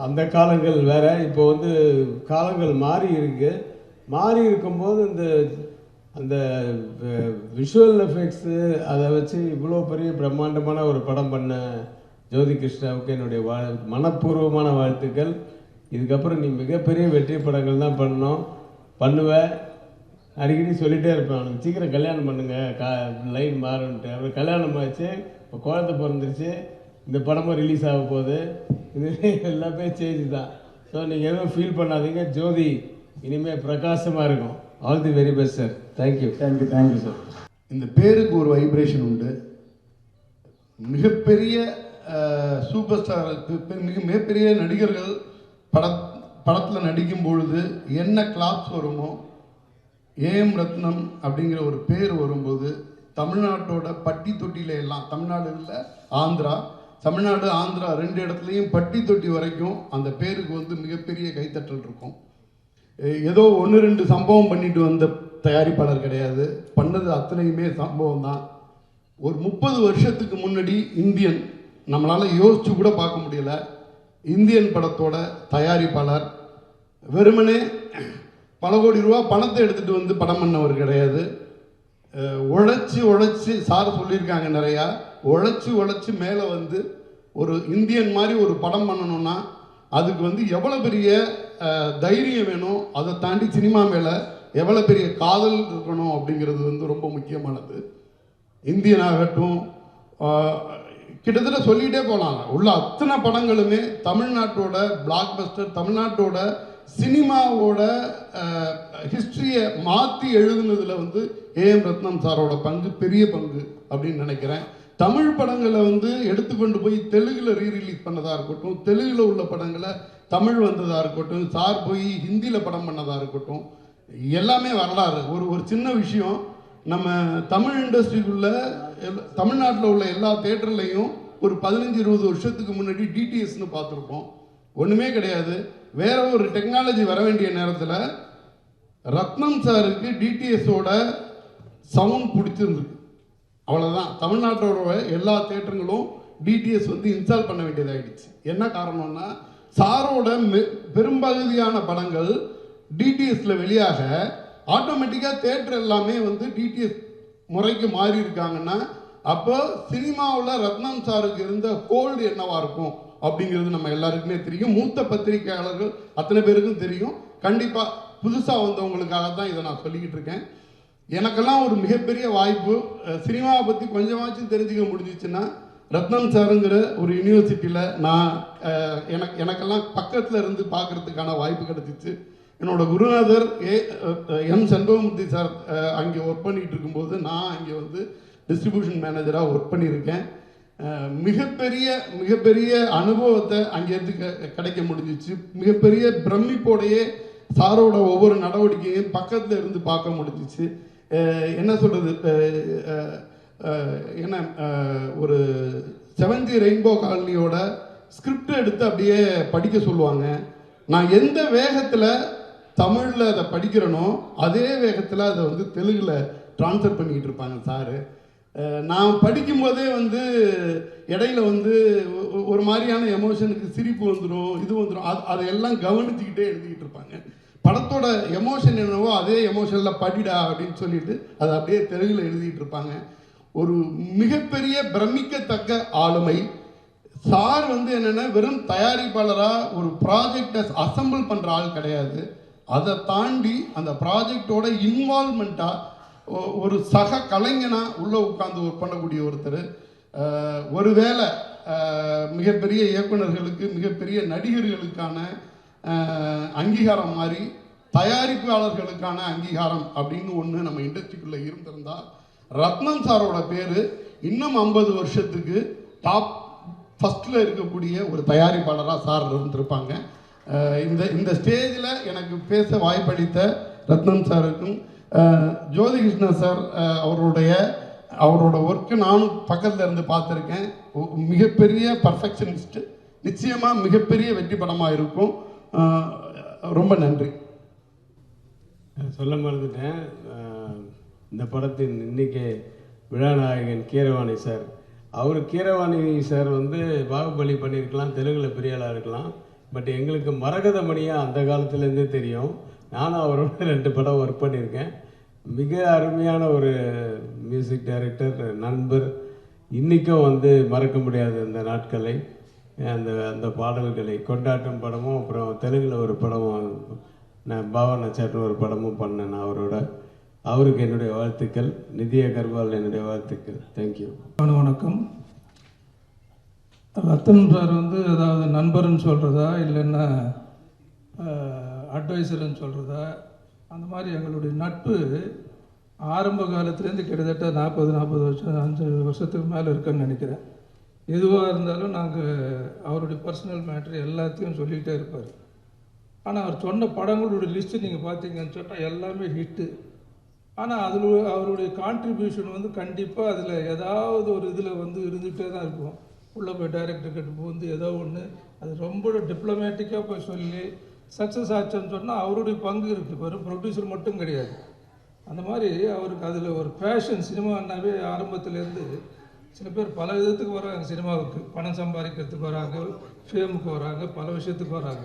அந்த காலங்கள் வேறு. இப்போ வந்து காலங்கள் மாறி இருக்கும்போது அந்த விஷுவல் எஃபெக்ட்ஸு அதை வச்சு இவ்வளோ பெரிய பிரம்மாண்டமான ஒரு படம் பண்ண ஜோதி கிருஷ்ணாவுக்கு என்னுடைய மனப்பூர்வமான வாழ்த்துக்கள். இதுக்கப்புறம் நீ மிகப்பெரிய வெற்றி படங்கள் தான் பண்ணுவேன். அடிக்கடி சொல்லிகிட்டே இருப்பேன், அவனுக்கு சீக்கிரம் கல்யாணம் பண்ணுங்க, லைன் மாறுன்ட்டு. அப்புறம் கல்யாணம் ஆச்சு, இப்போ குழந்தை பிறந்துருச்சு, இந்த படமும் ரிலீஸ் ஆக போகுது. இது எல்லாமே சேஞ்ச் தான். ஸோ நீங்கள் எதுவும் ஃபீல் பண்ணாதீங்க. ஜோதி இனிமேல் பிரகாசமாக இருக்கும். All the very best sir. Thank you sir. இந்த பேருக்கு ஒரு வைப்ரேஷன் உண்டு. மிகப்பெரிய சூப்பர் ஸ்டாருக்கு மிகப்பெரிய நடிகர்கள் படத்தில் நடிக்கும் பொழுது என்ன கிளாப்ஸ் வருமோ, ஏஎம் ரத்னம் அப்படிங்கிற ஒரு பேர் வரும்போது தமிழ்நாட்டோட பட்டி தொட்டியில எல்லாம், தமிழ்நாடு இல்லை ஆந்திரா, தமிழ்நாடு ஆந்திரா 2 இடத்துலையும் பட்டி தொட்டி வரைக்கும் அந்த பேருக்கு வந்து மிகப்பெரிய கைத்தட்டல் இருக்கும். ஏதோ 1-2 சம்பவம் பண்ணிட்டு வந்த தயாரிப்பாளர் கிடையாது. பண்ணது அத்தனையுமே சம்பவம் தான். ஒரு 30 வருஷத்துக்கு முன்னாடி இந்தியன், நம்மளால் யோசிச்சு கூட பார்க்க முடியல, இந்தியன் படத்தோட தயாரிப்பாளர் வெறுமனே பல கோடி ரூபா பணத்தை எடுத்துகிட்டு வந்து படம் பண்ணவர் கிடையாது. உழைச்சி சார் சொல்லியிருக்காங்க நிறையா, உழைச்சி மேலே வந்து ஒரு இந்தியன் மாதிரி ஒரு படம் பண்ணணும்னா அதுக்கு வந்து எவ்வளோ பெரிய தைரியம் வேணும், அதை தாண்டி சினிமா மேலே எவ்வளோ பெரிய காதல் இருக்கணும் அப்படிங்கிறது வந்து ரொம்ப முக்கியமானது. இந்தியன் ஆகட்டும், கிட்டத்தட்ட சொல்லிகிட்டே போகலாம், உள்ள அத்தனை படங்களுமே தமிழ்நாட்டோட பிளாக் பஸ்டர், தமிழ்நாட்டோட சினிமாவோட ஹிஸ்ட்ரியை மாற்றி எழுதுனதில் வந்து ஏஎம் ரத்னம் சாரோட பங்கு பெரிய பங்கு அப்படின்னு நினைக்கிறேன். தமிழ் படங்களை வந்து எடுத்துக்கொண்டு போய் தெலுங்கில் ரீரிலீஸ் பண்ணதாக இருக்கட்டும், தெலுங்கில் உள்ள படங்களை தமிழ் வந்ததாக இருக்கட்டும், சார் போய் ஹிந்தியில் படம் பண்ணதாக இருக்கட்டும், எல்லாமே வரலாறு. ஒரு சின்ன விஷயம், நம்ம தமிழ் இண்டஸ்ட்ரிக்குள்ள தமிழ்நாட்டில் உள்ள எல்லா தேட்டர்லையும் ஒரு 15-20 வருஷத்துக்கு முன்னாடி டிடிஎஸ்னு பார்த்துருப்போம். ஒன்றுமே கிடையாது. வேற ஒரு டெக்னாலஜி வர வேண்டிய நேரத்தில் ரத்னம் சாருக்கு டிடிஎஸோட சவுண்ட் பிடிச்சிருந்துருக்கு, அவ்வளோதான். தமிழ்நாட்டோட எல்லா தேட்டருங்களும் டிடிஎஸ் வந்து இன்ஸ்டால் பண்ண வேண்டியதாகிடுச்சு. என்ன காரணம்னா, சாரோட பெரும்பகுதியான படங்கள் டிடிஎஸ்ல வெளியாக ஆட்டோமேட்டிக்காக தேட்டர் எல்லாமே வந்து டிடிஎஸ் முறைக்கு மாறி இருக்காங்கன்னா, அப்போ சினிமாவில் ரத்னம் சாருக்கு இருந்த ஹோல்டு என்னவா இருக்கும் அப்படிங்கிறது நம்ம எல்லாருக்குமே தெரியும். மூத்த பத்திரிகையாளர்கள் அத்தனை பேருக்கும் தெரியும். கண்டிப்பாக புதுசாக வந்தவங்களுக்காக தான் இதை நான் சொல்லிக்கிட்டு இருக்கேன். எனக்கெல்லாம் ஒரு மிகப்பெரிய வாய்ப்பு, சினிமாவை பற்றி கொஞ்சமாச்சும் தெரிஞ்சுக்க முடிஞ்சிச்சுன்னா ரத்னம் சாருங்கிற ஒரு யூனிவர்சிட்டியில் நான் எனக்கெல்லாம் பக்கத்தில் இருந்து பார்க்குறதுக்கான வாய்ப்பு கிடச்சிச்சு. என்னோட குருநாதர் எம் செண்பகமூர்த்தி சார் அங்கே ஒர்க் பண்ணிகிட்டு இருக்கும்போது நான் அங்கே வந்து டிஸ்ட்ரிபியூஷன் மேனேஜராக ஒர்க் பண்ணியிருக்கேன். மிகப்பெரிய அனுபவத்தை அங்கேருந்து கிடைக்க முடிஞ்சிச்சு. மிகப்பெரிய பிரமிப்போடையே சாரோட ஒவ்வொரு நடவடிக்கையும் பக்கத்தில் இருந்து பார்க்க முடிஞ்சிச்சு. என்ன சொல்கிறது, என்ன ஒரு 7G ரெயின்போ காலனியோட ஸ்கிரிப்ட் எடுத்து அப்படியே படிக்க சொல்லுவாங்க. நான் எந்த வேகத்தில் தமிழில் அதை படிக்கிறேனோ அதே வேகத்தில் அதை வந்து தெலுங்கில் ட்ரான்ஸ்ஃபர் பண்ணிக்கிட்டு இருப்பாங்க சாரு. நான் படிக்கும்போதே வந்து இடையில வந்து ஒரு மாதிரியான எமோஷனுக்கு சிரிப்பு வந்துடும், இது வந்துடும், அதையெல்லாம் கவனிச்சுக்கிட்டே எழுதிக்கிட்டு இருப்பாங்க. படத்தோட எமோஷன் என்னவோ அதே எமோஷனில் படிடா அப்படின்னு சொல்லிட்டு அதை அப்படியே தெலுங்கில் எழுதிட்டு இருப்பாங்க. ஒரு மிகப்பெரிய பிரமிக்கத்தக்க ஆளுமை சார். வந்து என்னென்னா, வெறும் தயாரிப்பாளராக ஒரு ப்ராஜெக்டை அசம்பிள் பண்ணுற ஆள் கிடையாது. அதை தாண்டி அந்த ப்ராஜெக்டோட இன்வால்மெண்ட்டாக ஒரு சக கலைஞனாக உள்ளே உட்காந்து ஒர்க் பண்ணக்கூடிய ஒருத்தர். ஒருவேளை மிகப்பெரிய இயக்குநர்களுக்கு, மிகப்பெரிய நடிகர்களுக்கான அங்கீகாரம் மாதிரி தயாரிப்பாளர்களுக்கான அங்கீகாரம் அப்படின்னு ஒன்று நம்ம இண்டஸ்ட்ரிக்குள்ளே இருந்திருந்தால் ரத்னம் சாரோட பேர் இன்னும் 50 வருஷத்துக்கு டாப் ஃபஸ்ட்டில் இருக்கக்கூடிய ஒரு தயாரிப்பாளராக சார் இருந்திருப்பாங்க. இந்த ஸ்டேஜில் எனக்கு பேச வாய்ப்பளித்த ரத்னம் சாருக்கும், ஜோதி கிருஷ்ணா சார் அவரோட ஒர்க்கு நானும் பக்கத்தில் இருந்து பார்த்துருக்கேன். மிகப்பெரிய பர்ஃபெக்ஷனிஸ்ட். நிச்சயமாக மிகப்பெரிய வெற்றி படமாக இருக்கும். ரொம்ப நன்றி. சொல்ல மறந்துட்டேன், இந்த படத்தின் இன்னைக்கு விழாநாயகன் கீரவாணி சார். கீரவாணி சார் வந்து பாகுபலி பண்ணியிருக்கலாம், தெலுங்கில் பெரிய ஆளாக இருக்கலாம். பட் எங்களுக்கு மரகத மணியாக அந்த காலத்துலேருந்தே தெரியும். நானும் அவரோட 2 படம் ஒர்க் பண்ணியிருக்கேன். மிக அருமையான ஒரு மியூசிக் டைரக்டர், நண்பர். இன்றைக்கும் வந்து மறக்க முடியாது அந்த நாட்களை, அந்த பாடல்களை. கொண்டாட்டம் படமும், அப்புறம் தெலுங்கில் ஒரு படமும், நான் பாவனா சாட்னு ஒரு படமும் பண்ணேன் அவரோட. அவருக்கு என்னுடைய வாழ்த்துக்கள். நிதி அகர்வால் என்னுடைய வாழ்த்துக்கள். தேங்க்யூ. வணக்கம். ரத்தன் சார் வந்து அதாவது நண்பர்னு சொல்கிறதா இல்லைன்னா அட்வைசர்னு சொல்கிறதா, அந்த மாதிரி எங்களுடைய நட்பு ஆரம்ப காலத்துலேருந்து கிட்டத்தட்ட 40 வருஷம் 5 வருஷத்துக்கு மேலே இருக்குன்னு நினைக்கிறேன். எதுவாக இருந்தாலும் நாங்கள் அவருடைய பர்சனல் மேட்ரு எல்லாத்தையும் சொல்லிகிட்டே இருப்பார். ஆனால் அவர் சொன்ன படங்களுடைய லிஸ்ட்டு நீங்கள் பார்த்தீங்கன்னு சொன்னால் எல்லாமே ஹிட்டு. ஆனால் அதில் அவருடைய கான்ட்ரிபியூஷன் வந்து கண்டிப்பாக அதில் ஏதாவது ஒரு இதில் வந்து இருந்துகிட்டே தான் இருக்கும். உள்ளே போய் டைரக்டர் கிட்ட வந்து ஏதோ ஒன்று அது ரொம்ப டிப்ளமேட்டிக்காக போய் சொல்லி சக்ஸஸ் ஆச்சுன்னு சொன்னால் அவருடைய பங்கு இருக்குது, வெறும் ப்ரொடியூசர் மட்டும் கிடையாது. அந்த மாதிரி அவருக்கு அதில் ஒரு பேஷன். சினிமானாவே ஆரம்பத்துலேருந்து சில பேர் பல விதத்துக்கு வராங்க சினிமாவுக்கு, பணம் சம்பாதிக்கிறதுக்கு வராங்க, ஃபேமுக்கு வராங்க, பல விஷயத்துக்கு வராங்க.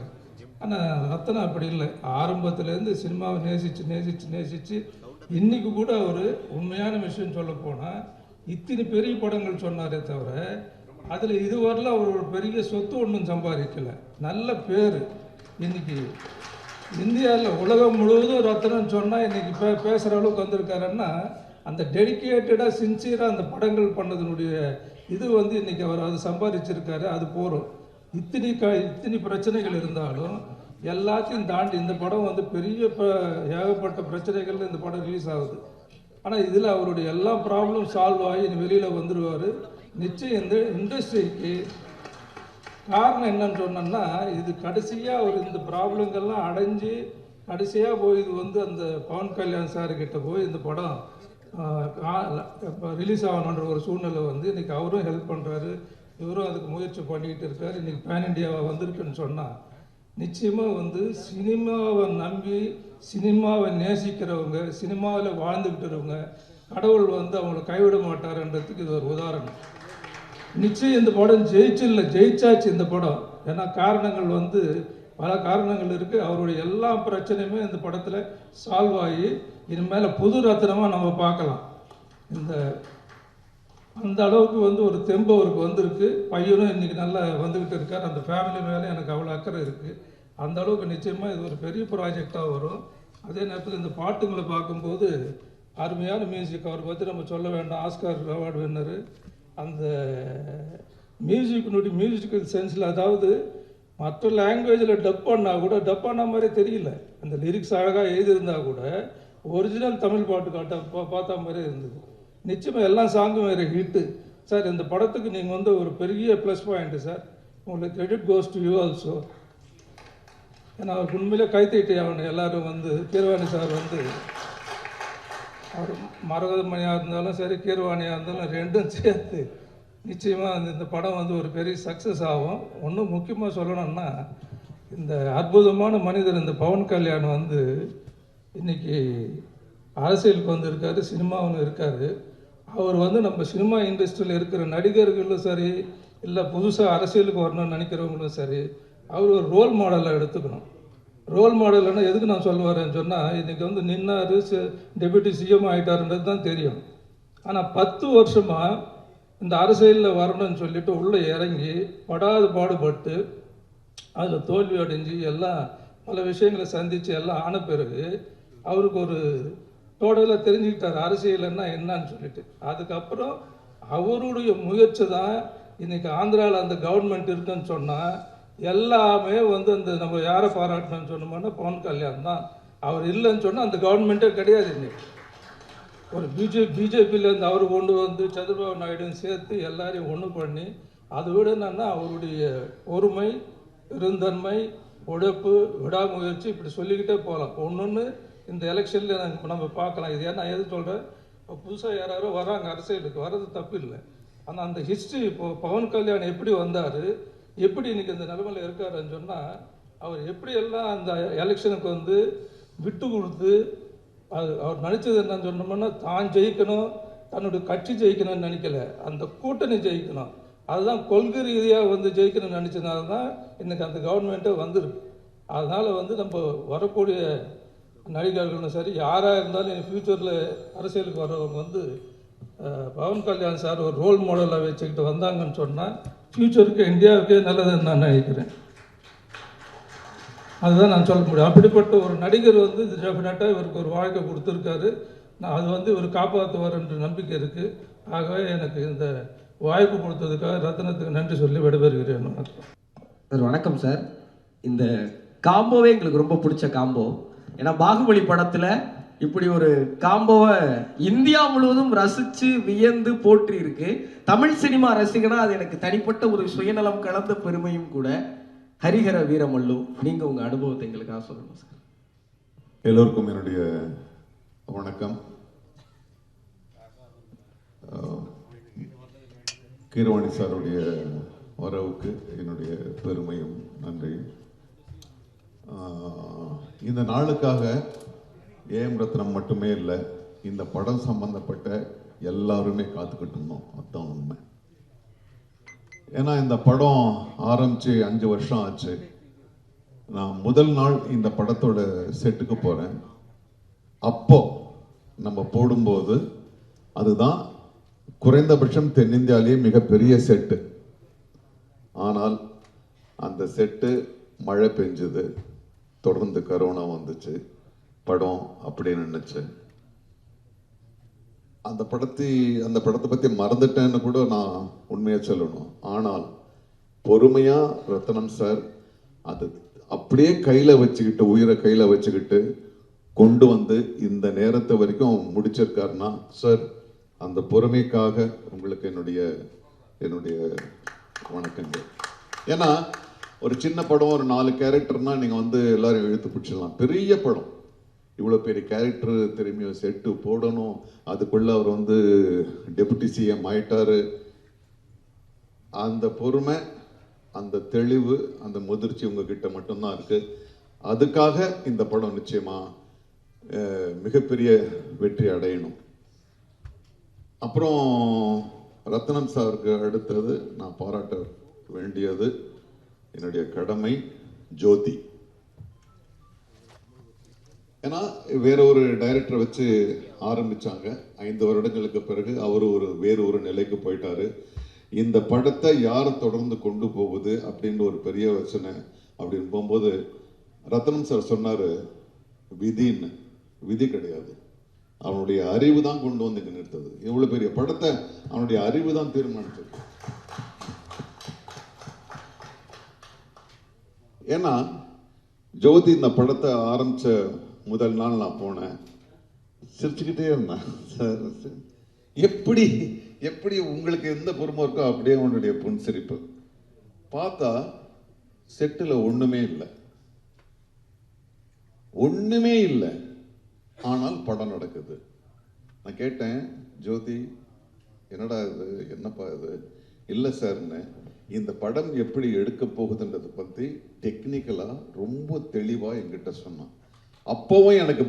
ஆனால் ரத்தனம் அப்படி இல்லை. ஆரம்பத்துலேருந்து சினிமாவை நேசித்து இன்றைக்கி கூட அவர் உண்மையான விஷயம் சொல்ல போனால் இத்தனை பெரிய படங்கள் சொன்னாரே தவிர அதில் இதுவரையில் அவர் ஒரு பெரிய சொத்து ஒன்றும் சம்பாதிக்கலை. நல்ல பேர் இன்றைக்கி இந்தியாவில் உலகம் முழுவதும் ரத்தனம் சொன்னால் இன்றைக்கி பேசுகிற அளவுக்கு வந்திருக்காருன்னா அந்த டெடிக்கேட்டடாக சின்சியராக அந்த படங்கள் பண்ணதனுடைய இது இன்றைக்கி அவர் அது சம்பாதிச்சிருக்காரு. அது போகிறோம். இத்தனை பிரச்சனைகள் இருந்தாலும் எல்லாத்தையும் தாண்டி இந்த படம் பெரிய ஏகப்பட்ட பிரச்சனைகள் இந்த படம் ரிலீஸ் ஆகுது. ஆனால் இதில் அவருடைய எல்லா ப்ராப்ளம் சால்வ் ஆகி வெளியில் வந்துடுவார். நிச்சயம் இந்த இண்டஸ்ட்ரிக்கு காரணம் என்னன்னு சொன்னோன்னா இது கடைசியாக அவர் இந்த ப்ராப்ளங்கள்லாம் அடைஞ்சு கடைசியாக போய் இது அந்த பவன் கல்யாண் சார்கிட்ட போய் இந்த படம் ரிலீஸ் ஆகணுன்ற ஒரு சூழ்நிலை இன்றைக்கி அவரும் ஹெல்ப் பண்ணுறாரு, இவரும் அதுக்கு முயற்சி பண்ணிக்கிட்டு இருக்காரு. இன்றைக்கி பேன் இண்டியாவாக வந்திருக்குன்னு சொன்னால் நிச்சயமாக சினிமாவை நம்பி சினிமாவை நேசிக்கிறவங்க, சினிமாவில் வாழ்ந்துக்கிட்டுறவங்க கடவுள் அவங்கள கைவிட மாட்டாருன்றதுக்கு இது ஒரு உதாரணம். நிச்சயம் இந்த படம் ஜெயிச்சாச்சு இந்த படம். ஏன்னா காரணங்கள் பல காரணங்கள் இருக்குது. அவருடைய எல்லா பிரச்சனையுமே இந்த படத்தில் சால்வ் ஆகி இனிமேல் புது ரத்னமாக நம்ம பார்க்கலாம். அந்த அளவுக்கு ஒரு தெம்பு அவருக்கு வந்திருக்கு. பையனும் இன்றைக்கி நல்லா வந்துக்கிட்டு இருக்கார். அந்த ஃபேமிலி மேலே எனக்கு அவ்வளோ அக்கறை இருக்குது. அந்த அளவுக்கு நிச்சயமாக இது ஒரு பெரிய ப்ராஜெக்டாக வரும். அதே நேரத்தில் இந்த பாட்டுங்களை பார்க்கும்போது அருமையான மியூசிக். அவர் பற்றி நம்ம சொல்ல வேண்டாம், ஆஸ்கார் அவார்டு வின்னரு. அந்த மியூசிக்கல் சென்ஸில், அதாவது மற்ற லாங்குவேஜில் டப் பண்ணால் கூட டப் பண்ண மாதிரி தெரியல. அந்த லிரிக்ஸ் அழகாக எழுதியிருந்தால் கூட ஒரிஜினல் தமிழ் பாட்டு பார்த்தா மாதிரி இருந்தது. நிச்சயமாக எல்லா சாங்கும் வேறு ஹிட்டு சார். இந்த படத்துக்கு நீங்கள் ஒரு பெரிய ப்ளஸ் பாயிண்ட்டு சார். உங்களுக்கு credit goes to you also. ஏன்னா அவருக்கு உண்மையிலே கைத்தட்டி ஆகணும் எல்லோரும். கீரவாணி சார் அவர் மரகதமணியாக இருந்தாலும் சரி, கீரவாணியாக இருந்தாலும் ரெண்டும் சேர்த்து நிச்சயமாக இந்த படம் ஒரு பெரிய சக்ஸஸ் ஆகும். ஒன்றும் முக்கியமாக சொல்லணும்னா இந்த அற்புதமான மனிதர் இந்த பவன் கல்யாண் இன்றைக்கி அரசியலுக்கு வந்திருக்காரு, சினிமாவில் இருக்கார். அவர் நம்ம சினிமா இண்டஸ்ட்ரியில் இருக்கிற நடிகர்களும் சரி, இல்லை புதுசாக அரசியலுக்கு வரணும்னு நினைக்கிறவங்களும் சரி, அவர் ஒரு ரோல் மாடலாக எடுத்துக்கணும். ரோல் மாடல்னா எதுக்கு நான் சொல்ல வரேன்னு சொன்னால், இன்றைக்கி நின்னார், டெப்யூட்டி சிஎம் ஆகிட்டாருன்றது தான் தெரியும். ஆனால் 10 வருஷமாக இந்த அரசியலில் வரணும்னு சொல்லிட்டு உள்ளே இறங்கி பாடுபட்டு அதில் தோல்வி அடைஞ்சு எல்லாம் பல விஷயங்களை சந்தித்து எல்லாம் ஆன பிறகு அவருக்கு ஒரு டோட்டலாக தெரிஞ்சுக்கிட்டார் அரசியல்னா என்னன்னு சொல்லிட்டு. அதுக்கப்புறம் அவருடைய முயற்சி தான் இன்றைக்கி ஆந்திராவில் அந்த கவர்மெண்ட் இருக்குன்னு சொன்னால் எல்லாமே அந்த நம்ம யாரை பாராட்டணும்னு சொன்னோம்னா பவன் கல்யாண் தான். அவர் இல்லைன்னு சொன்னால் அந்த கவர்மெண்ட்டே கிடையாது. இன்னைக்கு ஒரு பிஜேபியிலேருந்து அவர் கொண்டு சந்திரபாபு நாயுடுன்னு சேர்த்து எல்லாரையும் ஒன்று பண்ணி, அதை விட என்னன்னா அவருடைய பொறுமை, பெருந்தன்மை, உழைப்பு, விடாமுயற்சி, இப்படி சொல்லிக்கிட்டே போகலாம். ஒன்று இந்த எலெக்ஷனில் நம்ம பார்க்கலாம். இது ஏன்னா எது சொல்கிறேன், இப்போ புதுசாக யாரோ வராங்க அரசியலுக்கு, வர்றது தப்பு இல்லை. ஆனால் அந்த ஹிஸ்ட்ரி இப்போ பவன் கல்யாண் எப்படி வந்தார், எப்படி இன்றைக்கி இந்த நிலைமையில் இருக்காருன்னு சொன்னால், அவர் எப்படியெல்லாம் அந்த எலெக்ஷனுக்கு விட்டு கொடுத்து அவர் நினச்சது என்னன்னு சொன்னோம்னா, தான் ஜெயிக்கணும், தன்னுடைய கட்சி ஜெயிக்கணும்னு நினைக்கல, அந்த கூட்டணி ஜெயிக்கணும். அதுதான் கொள்கை ரீதியாக ஜெயிக்கணும்னு நினச்சதுனால தான் இன்றைக்கி அந்த கவர்மெண்ட்டே வந்திருக்கு. அதனால் நம்ம வரக்கூடிய நடிகர்களும் சரி, யாராக இருந்தாலும் ஃப்யூச்சரில் அரசியலுக்கு வர்றவங்க பவன் கல்யாண் சார் ஒரு ரோல் மாடலாக வச்சுக்கிட்டு வந்தாங்கன்னு சொன்னால் ஃப்யூச்சருக்கு இந்தியாவுக்கே நல்லதுன்னு நான் நினைக்கிறேன். அதுதான் நான் சொல்ல முடியும். அப்படிப்பட்ட ஒரு நடிகர் டெஃபினட்டாக இவருக்கு ஒரு வாழ்க்கை கொடுத்துருக்காரு. நான் அது இவர் காப்பாற்றுவார் என்ற நம்பிக்கை இருக்குது. ஆகவே எனக்கு இந்த வாய்ப்பு கொடுத்ததுக்காக ரத்னத்துக்கு நன்றி சொல்லி விடைபெறுகிறேன். சார் வணக்கம் சார். இந்த காம்போவே எங்களுக்கு ரொம்ப பிடிச்ச காம்போ. ஏன்னா பாகுபலி படத்தில் இப்படி ஒரு காம்போவை இந்தியா முழுவதும் ரசித்து வியந்து போற்றி இருக்கு. தமிழ் சினிமா ரசிகனா அது எனக்கு தனிப்பட்ட ஒரு சுயநலம் கலந்த பெருமையும் கூட. ஹரிஹர வீரமல்லு, நீங்க உங்க அனுபவத்தை எங்களுக்காக சொல்லணும் சார். எல்லோருக்கும் என்னுடைய வணக்கம். கீரவாணி சாருடைய வரவுக்கு என்னுடைய பெருமையும் நன்றியும். இந்த நாளுக்காக ஏஎம் ரத்னம் மட்டுமே இல்லை, இந்த படம் சம்பந்தப்பட்ட எல்லாருமே காத்துக்கிட்டு இருந்தோம். அதுதான் உண்மை. ஏன்னா இந்த படம் ஆரம்பிச்சு 5 வருஷம் ஆச்சு. நான் முதல் நாள் இந்த படத்தோட செட்டுக்கு போறேன். அப்போ நம்ம போடும்போது அதுதான் குறைந்தபட்சம் தென்னிந்தியாவிலேயே மிகப்பெரிய செட்டு. ஆனால் அந்த செட்டு மழை பெஞ்சுது, தொடர்ந்து கரோனா வந்துச்சு, படம் அப்படியே நின்றுச்சு. அந்த படத்தை பற்றி மறந்துட்டேன்னு கூட நான் உண்மையாக சொல்லணும். ஆனால் பொறுமையா ரத்னம் சார் அது அப்படியே கையில் வச்சுக்கிட்டு, உயிரை கையில் வச்சுக்கிட்டு கொண்டு வந்து இந்த நேரத்தை வரைக்கும் முடிச்சிருக்காருன்னா சார், அந்த பொறுமைக்காக உங்களுக்கு என்னுடைய வணக்கங்கள். ஏன்னா ஒரு சின்ன படம், ஒரு 4 கேரக்டர்னா நீங்கள் வந்து எல்லாரும் இழுத்து பிடிச்சிடலாம். பெரிய படம், இவ்வளோ பெரிய கேரக்டர் திரும்பி செட்டு போடணும், அதுக்குள்ள அவர் வந்து டெபுட்டி சிஎம் ஆயிட்டாரு. அந்த பொறுமை, அந்த தெளிவு, அந்த முதிர்ச்சி உங்ககிட்ட மட்டும்தான் இருக்கு. அதுக்காக இந்த படம் நிச்சயமா மிகப்பெரிய வெற்றி அடையணும். அப்புறம் ரத்னம் சாருக்கு அடுத்தது நான் பாராட்ட வேண்டியது என்னுடைய கடமை ஜோதி. ஏன்னா வேற ஒரு டைரக்டரை வச்சு ஆரம்பிச்சாங்க. 5 வருடங்களுக்கு பிறகு அவர் வேறு ஒரு நிலைக்கு போயிட்டாரு. இந்த படத்தை யார் தொடர்ந்து கொண்டு போகுது அப்படின்ற ஒரு பெரிய யோசனை. அப்படின்னு போகும்போது ரத்னம் சார் சொன்னாரு, விதின்னு. விதி கிடையாது, அவனுடைய அறிவு தான் கொண்டு வந்து நிறுத்தது. இவ்வளவு பெரிய படத்தை அவனுடைய அறிவு தான் தீர்மானிச்சது. ஏன்னா ஜோதி இந்த படத்தை ஆரம்பிச்ச முதல் நாள் நான் போனேன், சிரிச்சுக்கிட்டே இருந்தேன். சார் எப்படி உங்களுக்கு எந்த பொறுமை இருக்கோ அப்படியே உன்னுடைய புன்சிரிப்பு. பார்த்தா செட்டில் ஒண்ணுமே இல்லை, ஆனால் படம் நடக்குது. நான் கேட்டேன், ஜோதி என்னடா இது, என்னப்பா இது? இல்லை சார்ன்னு, இந்த படம் எப்படி எடுக்க போகுதுன்றதை பற்றி டெக்னிக்கலா ரொம்ப தெளிவா என்கிட்ட சொன்னான். அப்பவும் எனக்கு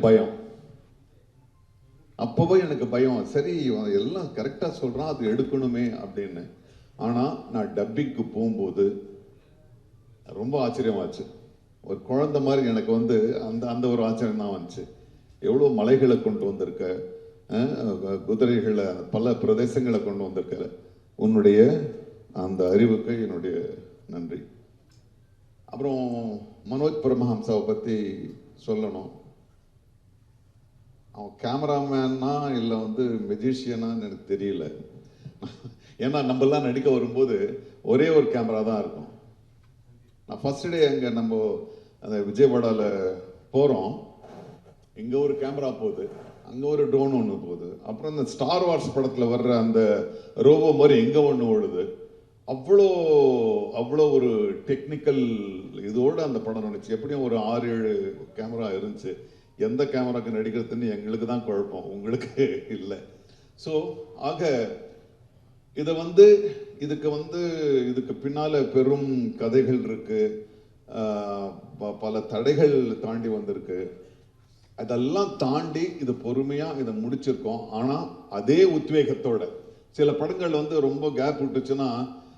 பயம், சரி எல்லாம் கரெக்டா சொல்றான், அது எடுக்கணுமே அப்படின்னு. ஆனா நான் டப்பிங்க்கு போகும்போது ரொம்ப ஆச்சரியமாச்சு. ஒரு குழந்தை மாதிரி எனக்கு வந்து அந்த ஒரு ஆச்சரியம் தான் வந்துச்சு. எவ்வளோ மலைகளை கொண்டு வந்திருக்க, குதிரைகளை பல பிரதேசங்களை கொண்டு வந்திருக்க, உன்னுடைய அந்த அறிவுக்கு என்னுடைய நன்றி. அப்புறம் மனோஜ் பரமஹம்சாவை பற்றி சொல்லணும். அவன் கேமராமேனா இல்லை வந்து மெஜிஷியனான்னு எனக்கு தெரியல. ஏன்னா நம்மெல்லாம் நடிக்க வரும்போது ஒரே ஒரு கேமரா தான் இருக்கும். நான் ஃபர்ஸ்ட் டே அங்கே நம்ம அந்த விஜயவாடாவில் போகிறோம், இங்கே ஒரு கேமரா போகுது, அங்கே ஒரு ட்ரோன் ஒன்று போகுது, அப்புறம் இந்த ஸ்டார் வார்ஸ் படத்தில் வர்ற அந்த ரோபோ மாதிரி எங்கே ஒன்று ஓடுது. அவ்வளோ ஒரு டெக்னிக்கல் இதோடு அந்த படம் நினைச்சு. எப்படியும் ஒரு 6-7 கேமரா இருந்துச்சு. எந்த கேமராக்கு நடிக்கிறதுன்னு எங்களுக்கு தான் குழப்பம், உங்களுக்கு இல்லை. ஸோ ஆக இதுக்கு பின்னால பெரும் கதைகள் இருக்கு, பல தடைகள் தாண்டி வந்திருக்கு. அதெல்லாம் தாண்டி இது பொறுமையா இதை முடிச்சிருக்கோம். ஆனா அதே உத்வேகத்தோட சில படங்கள் வந்து ரொம்ப கேப் விட்டுச்சுன்னா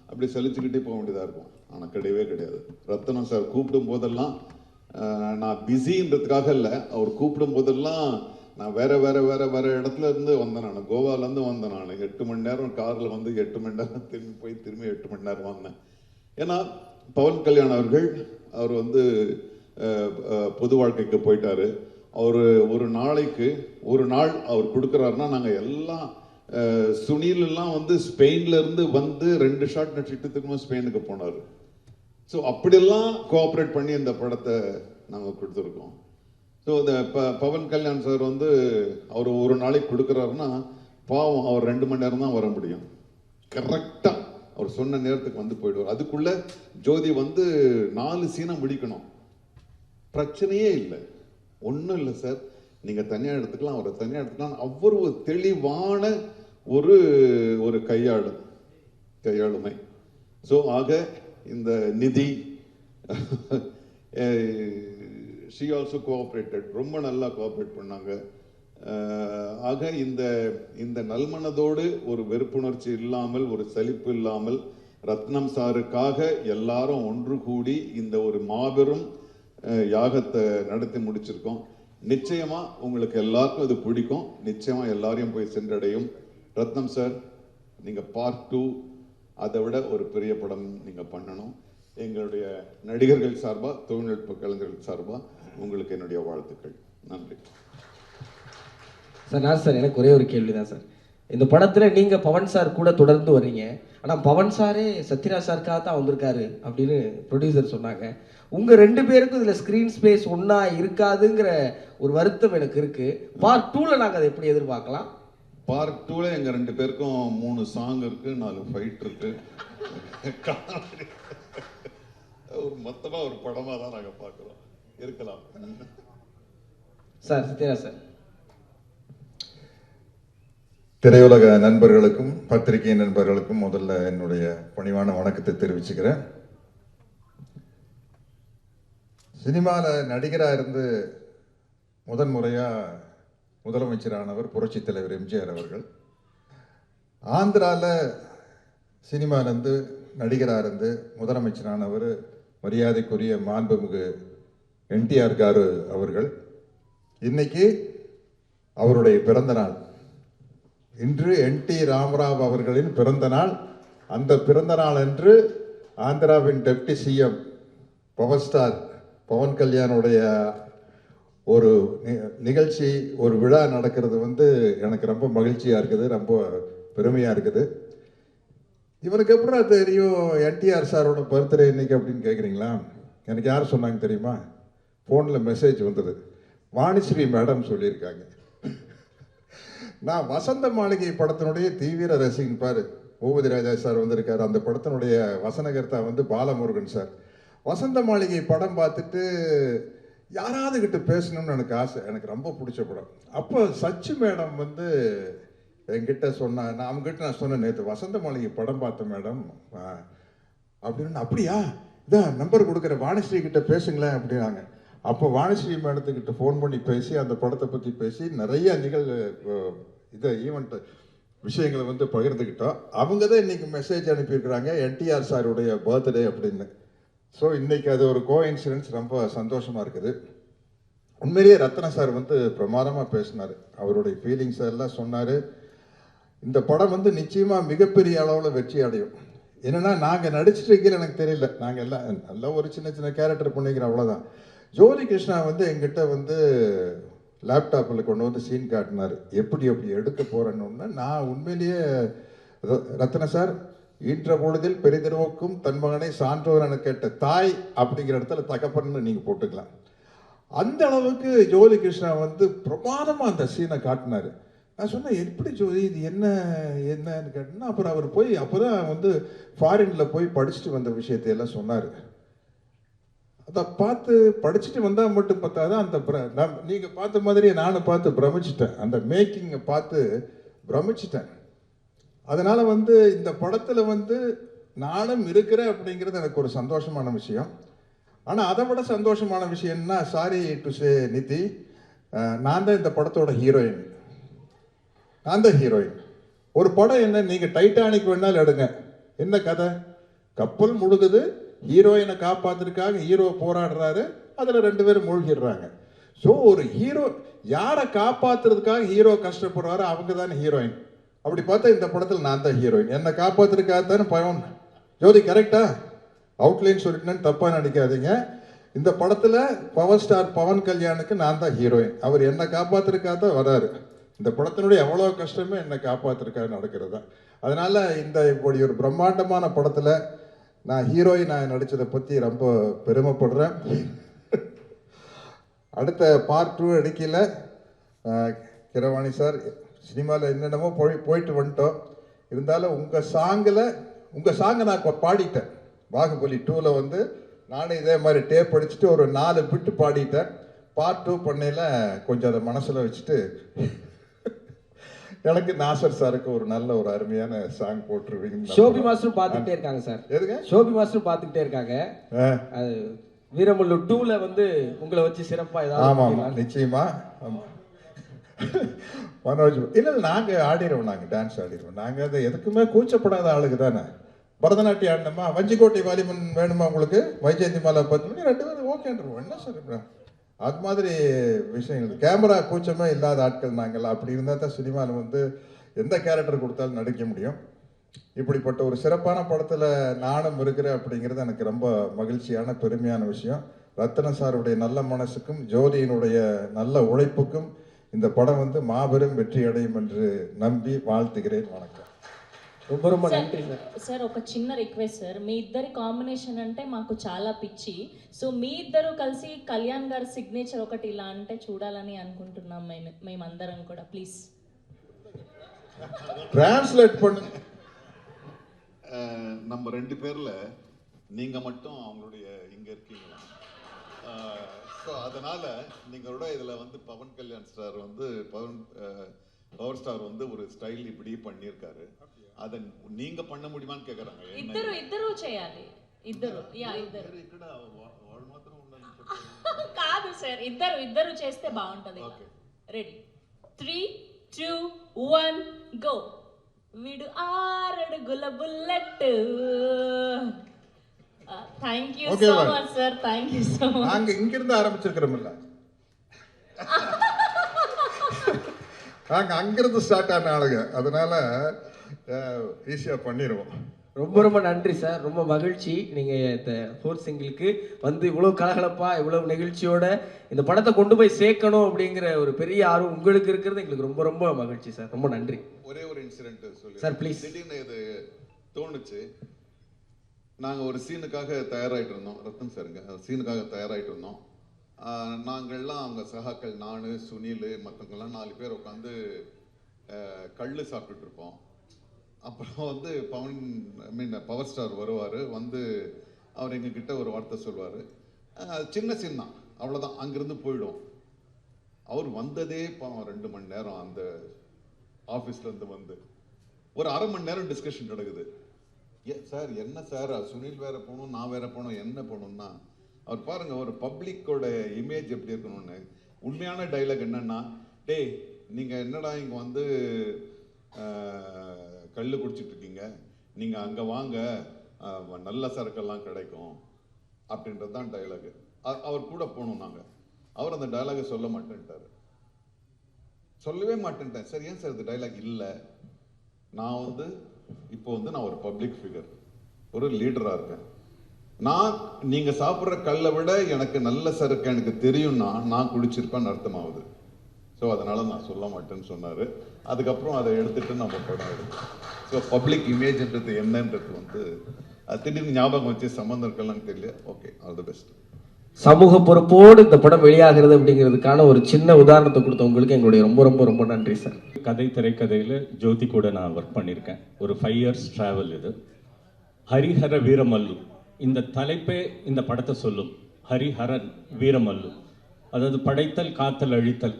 அப்படி சலிச்சுக்கிட்டே போக வேண்டியதா இருக்கும். ஆனா கிடையாது. ரத்னம் சார் கூப்பிடும் போதெல்லாம் நான் பிஸின்றதுக்காக இல்லை, அவர் கூப்பிடும் போதெல்லாம் நான் வேற இடத்துல இருந்து வந்தேன். நான் கோவால இருந்து வந்தேன். நான் 8 மணி நேரம் கார்ல வந்து 8 மணி நேரம் திரும்பி 8 மணி நேரம் வந்தேன். ஏன்னா பவன் கல்யாண் அவர்கள் அவர் வந்து பொது வாழ்க்கைக்கு போயிட்டாரு. அவர் ஒரு நாளைக்கு ஒரு நாள் அவர் கொடுக்குறாருன்னா நாங்கள் எல்லாம் சுனில் எல்லாம் வந்து ஸ்பெயின்ல இருந்து வந்து 2 ஷாட் நடிச்சுட்டு திரும்ப ஸ்பெயினுக்கு போனார். ஸோ அப்படியெல்லாம் கோஆப்ரேட் பண்ணி இந்த படத்தை நாங்கள் கொடுத்துருக்கோம். ஸோ இந்த பவன் கல்யாண் சார் வந்து அவர் ஒரு நாளைக்கு கொடுக்குறாருன்னா பாவம் அவர் 2 மணி நேரம் தான் வர முடியும். கரெக்டாக அவர் சொன்ன நேரத்துக்கு வந்து போயிடுவார். அதுக்குள்ள ஜோதி வந்து 4 சீனை முடிக்கணும், பிரச்சனையே இல்லை, ஒன்றும் இல்லை சார், நீங்கள் தனியாக எடுத்துக்கலாம், அவரை தனியாக எடுத்துக்கலாம். அவ்வளவு தெளிவான ஒரு கையாளுமை. ஸோ ஆக இந்த நிதி ஷீ ஆல்சோ கோஆப்ரேட்டட், ரொம்ப நல்லா கோஆப்ரேட் பண்ணாங்க. ஆக இந்த நல்மனதோடு ஒரு வெறுப்புணர்ச்சி இல்லாமல், ஒரு சலிப்பு இல்லாமல் ரத்னம் சாருக்காக எல்லாரும் ஒன்று கூடி இந்த ஒரு மாபெரும் யாகத்தை நடத்தி முடிச்சிருக்கோம். நிச்சயமா உங்களுக்கு எல்லாருக்கும் இது பிடிக்கும், நிச்சயமா எல்லாரையும் போய் சென்றடையும். ரத்னம் சார், நீங்க பார்ட் 2 அதை விட ஒரு பெரிய படம் நீங்க பண்ணணும். எங்களுடைய நடிகர்கள் சார்பா, தொழில்நுட்ப கலைஞர்கள் சார்பா உங்களுக்கு என்னுடைய வாழ்த்துக்கள். நன்றி சார். நான் சார் எனக்கு ஒரே ஒரு கேள்வி தான் சார். இந்த படத்தில் நீங்கள் பவன் சார் கூட தொடர்ந்து வர்றீங்க, ஆனால் பவன் சாரே சத்யராஜ் சாருக்காக தான் வந்திருக்காரு அப்படின்னு ப்ரொடியூசர் சொன்னாங்க. உங்கள் 2 பேருக்கும் இதில் ஸ்க்ரீன் ஸ்பேஸ் ஒன்றா இருக்காதுங்கிற ஒரு வருத்தம் எனக்கு இருக்குது. பார்ட் 2ல் நாங்கள் அதை எப்படி எதிர்பார்க்கலாம்? பார்ட் 2ல எங்கள் 2 பேருக்கும் 3 சாங் இருக்குது, 4 ஃபைட் இருக்குது. ஒரு மொத்தமாக ஒரு படமாக தான் நாங்கள் பார்க்குறோம். இருக்கலாம் சார். சத்யராஜ் சார். திரையுலக நண்பர்களுக்கும் பத்திரிகை நண்பர்களுக்கும் முதல்ல என்னுடைய பணிவான வணக்கத்தை தெரிவிச்சுக்கிறேன். சினிமாவில் நடிகராக இருந்து முதன்முறையாக முதலமைச்சரானவர் புரட்சி தலைவர் எம்ஜிஆர் அவர்கள். ஆந்திராவில் சினிமாவிலேருந்து நடிகராக இருந்து முதலமைச்சரானவர் மரியாதைக்குரிய மாண்புமிகு என்டிஆர் காரு அவர்கள். இன்னைக்கு அவருடைய பிறந்த நாள். இன்று என்டி ராமராவ் அவர்களின் பிறந்த நாள். அந்த பிறந்த நாள் அன்று ஆந்திராவின் deputy CM power star Pawan கல்யாணுடைய ஒரு நிகழ்ச்சி, ஒரு விழா நடக்கிறது எனக்கு ரொம்ப மகிழ்ச்சியாக இருக்குது, ரொம்ப பெருமையாக இருக்குது. இவனுக்கு எப்படி தெரியும் என்டிஆர் சாரோட பர்த்டே இன்னைக்கு அப்படின்னு கேட்குறீங்களா? எனக்கு யார் சொன்னாங்க தெரியுமா? ஃபோனில் மெசேஜ் வந்தது. வாணிஸ்ரீ மேடம் சொல்லியிருக்காங்க. நான் வசந்த மாளிகை படத்தினுடைய தீவிர ரசிகன். பாரு, பூபதி ராஜா சார் வந்திருக்காரு. அந்த படத்தினுடைய வசனகர்த்தா பாலமுருகன் சார். வசந்த மாளிகை படம் பார்த்துட்டு யாராவது கிட்ட பேசணும்னு எனக்கு ஆசை. எனக்கு ரொம்ப பிடிச்ச படம். அப்போ சச்சு மேடம் என்கிட்ட சொன்னா, நான் சொன்னேன், நேற்று வசந்த மாளிகை படம் பார்த்தேன் மேடம் அப்படின்னு. அப்படியா, இதான் நம்பர் கொடுக்குற, வாணிஸ்ரீ கிட்ட பேசுங்களேன் அப்படின்னாங்க. அப்போ வாணிஸ்ரீ மேடத்துக்கிட்ட ஃபோன் பண்ணி பேசி அந்த படத்தை பற்றி பேசி நிறைய ஈவெண்ட் விஷயங்களை பகிர்ந்துக்கிட்டோம். அவங்க தான் இன்னைக்கு மெசேஜ் அனுப்பியிருக்கிறாங்க, என்டிஆர் சாருடைய பர்த்டே அப்படின்னு. ஸோ இன்னைக்கு அது ஒரு கோஇன்சிடென்ஸ், ரொம்ப சந்தோஷமாக இருக்குது. உண்மையிலேயே ரத்ன சார் பிரமாதமாக பேசினார். அவருடைய ஃபீலிங்ஸ் எல்லாம் சொன்னார். இந்த படம் நிச்சயமாக மிகப்பெரிய அளவில் வெற்றி அடையும். என்னென்னா, நாங்கள் நடிச்சிட்டு இருக்கையில் எனக்கு தெரியல, நாங்கள் எல்லாம் நல்லா ஒரு சின்ன சின்ன கேரக்டர் பண்ணிக்கிறோம், அவ்வளோதான். ஜோதி கிருஷ்ணா எங்கிட்ட லேப்டாப்பில் கொண்டு சீன் காட்டினார். எப்படி எடுக்க போகிறேன்னு. நான் உண்மையிலேயே ரத்ன சார், ஈன்ற பொழுதில் பெரிதிருவுக்கும் தன் மகனை சான்றோர் என கேட்ட தாய் அப்படிங்கிற இடத்துல தகப்பன்னு நீங்கள் போட்டுக்கலாம். அந்த அளவுக்கு ஜோதி கிருஷ்ணா பிரமாதமாக அந்த சீனை காட்டினார். நான் சொன்னேன், எப்படி ஜோதி இது என்னன்னு கேட்டேன்னா, அப்புறம் அவர் போய் அப்போதான் ஃபாரினில் போய் படிச்சுட்டு வந்த விஷயத்தையெல்லாம் சொன்னார். அதை பார்த்து படிச்சுட்டு வந்தால் மட்டும் பார்த்தாதான் அந்த நீங்கள் பார்த்த மாதிரியே நானும் பார்த்து பிரமிச்சிட்டேன். அந்த மேக்கிங்கை பார்த்து பிரமிச்சிட்டேன். அதனால் இந்த படத்தில் நானும் இருக்கிறேன் அப்படிங்கிறது எனக்கு ஒரு சந்தோஷமான விஷயம். ஆனால் அதை விட சந்தோஷமான விஷயம்னா, சாரி டு சே நிதி, நான் தான் இந்த படத்தோட ஹீரோயின். நான் தான் ஹீரோயின். ஒரு படம் என்ன, நீங்கள் டைட்டானிக் வேணாலும் எடுங்க, என்ன கதை? கப்பல் முழுகுது, ஹீரோயினை காப்பாத்துறதுக்காக ஹீரோ போராடுறாரு, அதில் 2 பேரும் மூழ்கிடுறாங்க. ஸோ ஒரு ஹீரோ யாரை காப்பாத்துறதுக்காக ஹீரோ கஷ்டப்படுறாரோ அவங்க தானே ஹீரோயின். அப்படி பார்த்தா இந்த படத்தில் நான் தான் ஹீரோயின். என்னை காப்பாத்துறதுக்காக தானே பவன். ஜோதி கரெக்டா? அவுட்லைன் சொல்லிட்டேன்னு தப்பாக நடிக்காதீங்க. இந்த படத்தில் பவர் ஸ்டார் பவன் கல்யாணுக்கு நான் தான் ஹீரோயின். அவர் என்னை காப்பாத்துறதுக்காக தான் வராரு. இந்த படத்தினுடைய எவ்வளோ கஷ்டமே என்னை காப்பாத்துறதுக்காக நடக்கிறது தான். அதனால இப்படி ஒரு பிரம்மாண்டமான படத்தில் நான் ஹீரோயின் நடித்ததை பற்றி ரொம்ப பெருமைப்படுறேன். அடுத்த பார்ட் 2 எடுக்கல. கிரவாணி சார், சினிமாவில் என்னென்னமோ போயிட்டு வந்துட்டோம். இருந்தாலும் உங்கள் சாங்கை நான் பாடிட்டேன். பாகுபலி 2ல் நானும் இதே மாதிரி டேப் அடிச்சுட்டு ஒரு 4 பிட்டு பாடிட்டேன். பார்ட் 2 பண்ணையில் கொஞ்சம் அதை மனசில் வச்சுட்டு எனக்கு நாசர் சாருக்கு ஒரு நல்ல ஒரு அருமையான சாங் போட்டுருவீங்க. ஷோபி மாஸ்டர் பார்த்துக்கிட்டே இருக்காங்க சார். எதுங்க? ஷோபி மாஸ்டர் பார்த்துக்கிட்டே இருக்காங்க. அது வீரமல்லு 2ல வந்து உங்களை வச்சு சிறப்பா ஆமா ஆமா ஏதாவது நிச்சயமா ஆமா. மனோஜ் இல்லை நாங்கள் ஆடிடுவோம், நாங்கள் டான்ஸ் ஆடிடுவோம். நாங்கள் அது எதுக்குமே கூச்சப்படாத ஆளுக்கு தானே. பரதநாட்டியம் ஆடினோமா, வஞ்சிக்கோட்டை வாலிபன் வேணுமா உங்களுக்கு, வைஜெயந்தி மாலா 10 மணி 2 பேரும் ஓகேன்றோம். என்ன சார் அது மாதிரி விஷயங்கள். கேமரா கூச்சமே இல்லாத ஆட்கள் நாங்கள். அப்படி இருந்தால் தான் சினிமாவில் வந்து எந்த கேரக்டர் கொடுத்தாலும் நடிக்க முடியும். இப்படிப்பட்ட ஒரு சிறப்பான படத்தில் நானும் இருக்கிறேன் அப்படிங்கிறது எனக்கு ரொம்ப மகிழ்ச்சியான பெருமையான விஷயம். ரத்ன சாருடைய நல்ல மனசுக்கும் ஜோதியினுடைய நல்ல உழைப்புக்கும் இந்த படம் வந்து மாபெரும் வெற்றி அடையும் என்று நம்பி வாழ்த்துகிறேன். வணக்கம். ரொம்ப ரொம்ப நன்றி சார். సార్ ఒక చిన్న రిక్వెస్ట్ సార్, మీ ఇద్దరి కాంబినేషన్ అంటే మాకు చాలా పిచ్చి. సో మీ ఇద్దరు కలిసి కళ్యాణ్ గారి సిగ్నేచర్ ఒకటి ఇలా అంటే చూడాలని అనుకుంటున్నాం మేమందరం కూడా. ప్లీజ్ டிரான்ஸ்லேட் பண்ணு. நம்ம 2 பேர்ல நீங்க மட்டும் அவங்களுடைய இங்க இருக்கீங்களா? ஸோ அதனால நீங்களோட இதுல வந்து பவன் கல்யாண் ஸ்டார் வந்து பவர் ஸ்டார் வந்து ஒரு ஸ்டைல் இப்படி பண்ணியிருக்காரு. அதை நீங்க பண்ண முடியுமான்னு கேக்குறாங்க. ఇద్దరు చేయాలి. ఇద్దరు ఇక్కడ వాళ్ళు మాత్రం ఉండాలని కాదు సార్, ఇద్దరు చేస్తే బాగుంటది. Ready 3 2 1 go. వీడు 6 అడుగుల bullet. Thank you so much sir, thank you so much. நாங்க இங்கிருந்து ஆரம்பிச்சிருக்கிறோம்ல, நாங்க அங்கிருந்து ஸ்டார்ட் ஆன ஆளுங்க, அதனால ஈஸியா பண்ணிடுவோம். ரொம்ப ரொம்ப நன்றி சார். ரொம்ப மகிழ்ச்சி நீங்க இந்த 4th சிங்கிளுக்கு வந்து இவ்வளவு கலகலப்பா இவ்வளவு நெகிழ்ச்சியோட இந்த படத்தை கொண்டு போய் சேர்க்கணும் அப்படிங்கிற ஒரு பெரிய ஆர்வம் உங்களுக்கு இருக்கிறது எங்களுக்கு ரொம்ப ரொம்ப மகிழ்ச்சி சார். ரொம்ப நன்றி. ஒரே ஒரு இன்சிடென்ட் சொல்லி சார் ப்ளீஸ். திடீர்னு இது தோணுச்சு. நாங்கள் ஒரு சீனுக்காக தயாராகிட்டு இருந்தோம். ரத்தன் சாருங்க சீனுக்காக தயாராகிட்டு இருந்தோம். நாங்கள்லாம் அவங்க சகாக்கள், நான், சுனில், மற்றவங்கெல்லாம் 4 பேர் உட்காந்து கல் சாப்பிட்டுட்டு இருப்போம். அப்புறம் வந்து பவர் ஸ்டார் வருவார். வந்து அவர் எங்ககிட்ட ஒரு வார்த்தை சொல்வார். சின்ன சீன் தான், அவ்வளோதான், அங்கேருந்து போயிடும். அவர் வந்ததே 2 மணி நேரம் அந்த ஆஃபீஸ்லேருந்து வந்து ஒரு அரை மணி நேரம் டிஸ்கஷன் நடக்குது. சார் என்ன சார், சுனில் வேற போகணும், நான் வேற போகணும், என்ன போகணும்னா அவர் பாருங்க ஒரு பப்ளிக்கோட இமேஜ் எப்படி இருக்கணும்னு. உண்மையான டைலாக் என்னன்னா, டேய் நீங்கள் என்னடா இங்கே வந்து கல் குடிச்சிட்டு இருக்கீங்க, நீங்கள் அங்கே வாங்க, நல்ல சரக்கெல்லாம் கிடைக்கும் அப்படின்றது தான் டைலாகு. அவர் கூட போகணும் நாங்கள். அவர் அந்த டைலாகை சொல்ல மாட்டேன்ட்டார். சொல்லவே மாட்டேன்ட்டேன். சார் ஏன் சார் இந்த டைலாக் இல்லை, நான் வந்து இப்போ வந்து நான் ஒரு பப்ளிக் ஃபிகர், ஒரு லீடராக இருக்கேன். நான் நீங்கள் சாப்பிட்ற கல்லை விட எனக்கு நல்ல சரக்கு எனக்கு தெரியும்னா நான் குடிச்சிருப்பேன்னு அர்த்தமாகுது. ஸோ அதனால் நான் சொல்ல மாட்டேன்னு சொன்னார். அதுக்கப்புறம் அதை எடுத்துகிட்டு நம்ம படம் எடுத்தோம். ஸோ பப்ளிக் இமேஜ்ன்றது என்னன்றது வந்து திடீர்னு ஞாபகம் வச்சு சம்மந்தம் இருக்கலாம் தெரியல. Okay, all the best. சமூக பொறுப்போடு இந்த படம் வெளியாகிறது அப்படிங்கிறதுக்கான ஒரு சின்ன உதாரணத்தை கொடுத்தவங்களுக்கு எங்களுடைய ரொம்ப ரொம்ப ரொம்ப நன்றி சார். கதை திரைக்கதையில் ஜோதி கூட நான் ஒர்க் பண்ணியிருக்கேன். ஒரு 5 years ட்ராவல் இது. ஹரிஹர வீரமல்லு இந்த தலைப்பே இந்த படத்தை சொல்லும். ஹரிஹரன் வீரமல்லு, அதாவது படைத்தல், காத்தல், அழித்தல்.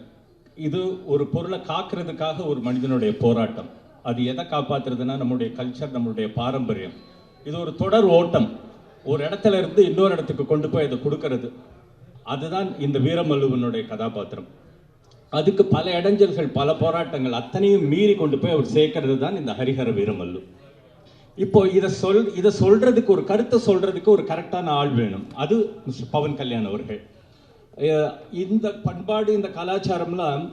இது ஒரு பொருளை காக்கிறதுக்காக ஒரு மனிதனுடைய போராட்டம். அது எதை காப்பாற்றுறதுன்னா நம்முடைய கல்ச்சர், நம்மளுடைய பாரம்பரியம். இது ஒரு தொடர் ஓட்டம். ஒரு இடத்துல இருந்து இன்னொரு இடத்துக்கு கொண்டு போய் அதை கொடுக்கறது. அதுதான் இந்த வீரமல்லுவனுடைய கதாபாத்திரம். அதுக்கு பல இடைஞ்சல்கள், பல போராட்டங்கள் அத்தனையும் மீறி கொண்டு போய் அவர் சேர்க்கறது தான் இந்த ஹரிஹர வீரமல்லு. இப்போ இதை சொல்றதுக்கு, ஒரு கருத்தை சொல்றதுக்கு ஒரு கரெக்டான ஆள் வேணும். அது மிஸ்டர் பவன் கல்யாண் அவர்கள். இந்த பண்பாடு, இந்த கலாச்சாரம்லாம்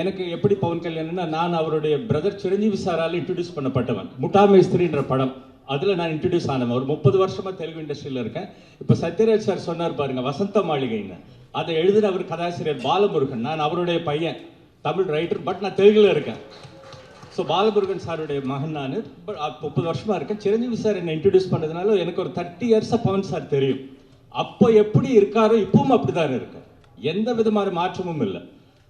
எனக்கு எப்படி பவன் கல்யாண்னா, நான் அவருடைய பிரதர் சிரஞ்சீவி சாரால் இன்ட்ரடியூஸ் பண்ணப்பட்டவன். முட்டா மேஸ்திரின்ற படம், அதில் நான் இன்ட்ரடியூஸ் ஆனவன். ஒரு 30 வருஷமாக தெலுங்கு இண்டஸ்ட்ரியில் இருக்கேன். இப்போ சத்யராஜ் சார் சொன்னார் பாருங்க, வசந்த மாளிகைன்னு, அதை எழுதின அவர் கதாசிரியர் பாலமுருகன். நான் அவருடைய பையன், தமிழ் ரைட்டர், பட் நான் தெலுங்கில் இருக்கேன். ஸோ பாலமுருகன் சாருடைய மகன் நான். 30 வருஷமாக இருக்கேன். சிரஞ்சீவி சார் என்னை இன்ட்ரடியூஸ் பண்ணதுனால எனக்கு ஒரு 30 years பவன் சார் தெரியும். அப்போ எப்படி இருக்காரோ இப்பவும் அப்படிதான் இருக்கார். எந்த விதமான மாற்றமும் இல்லை.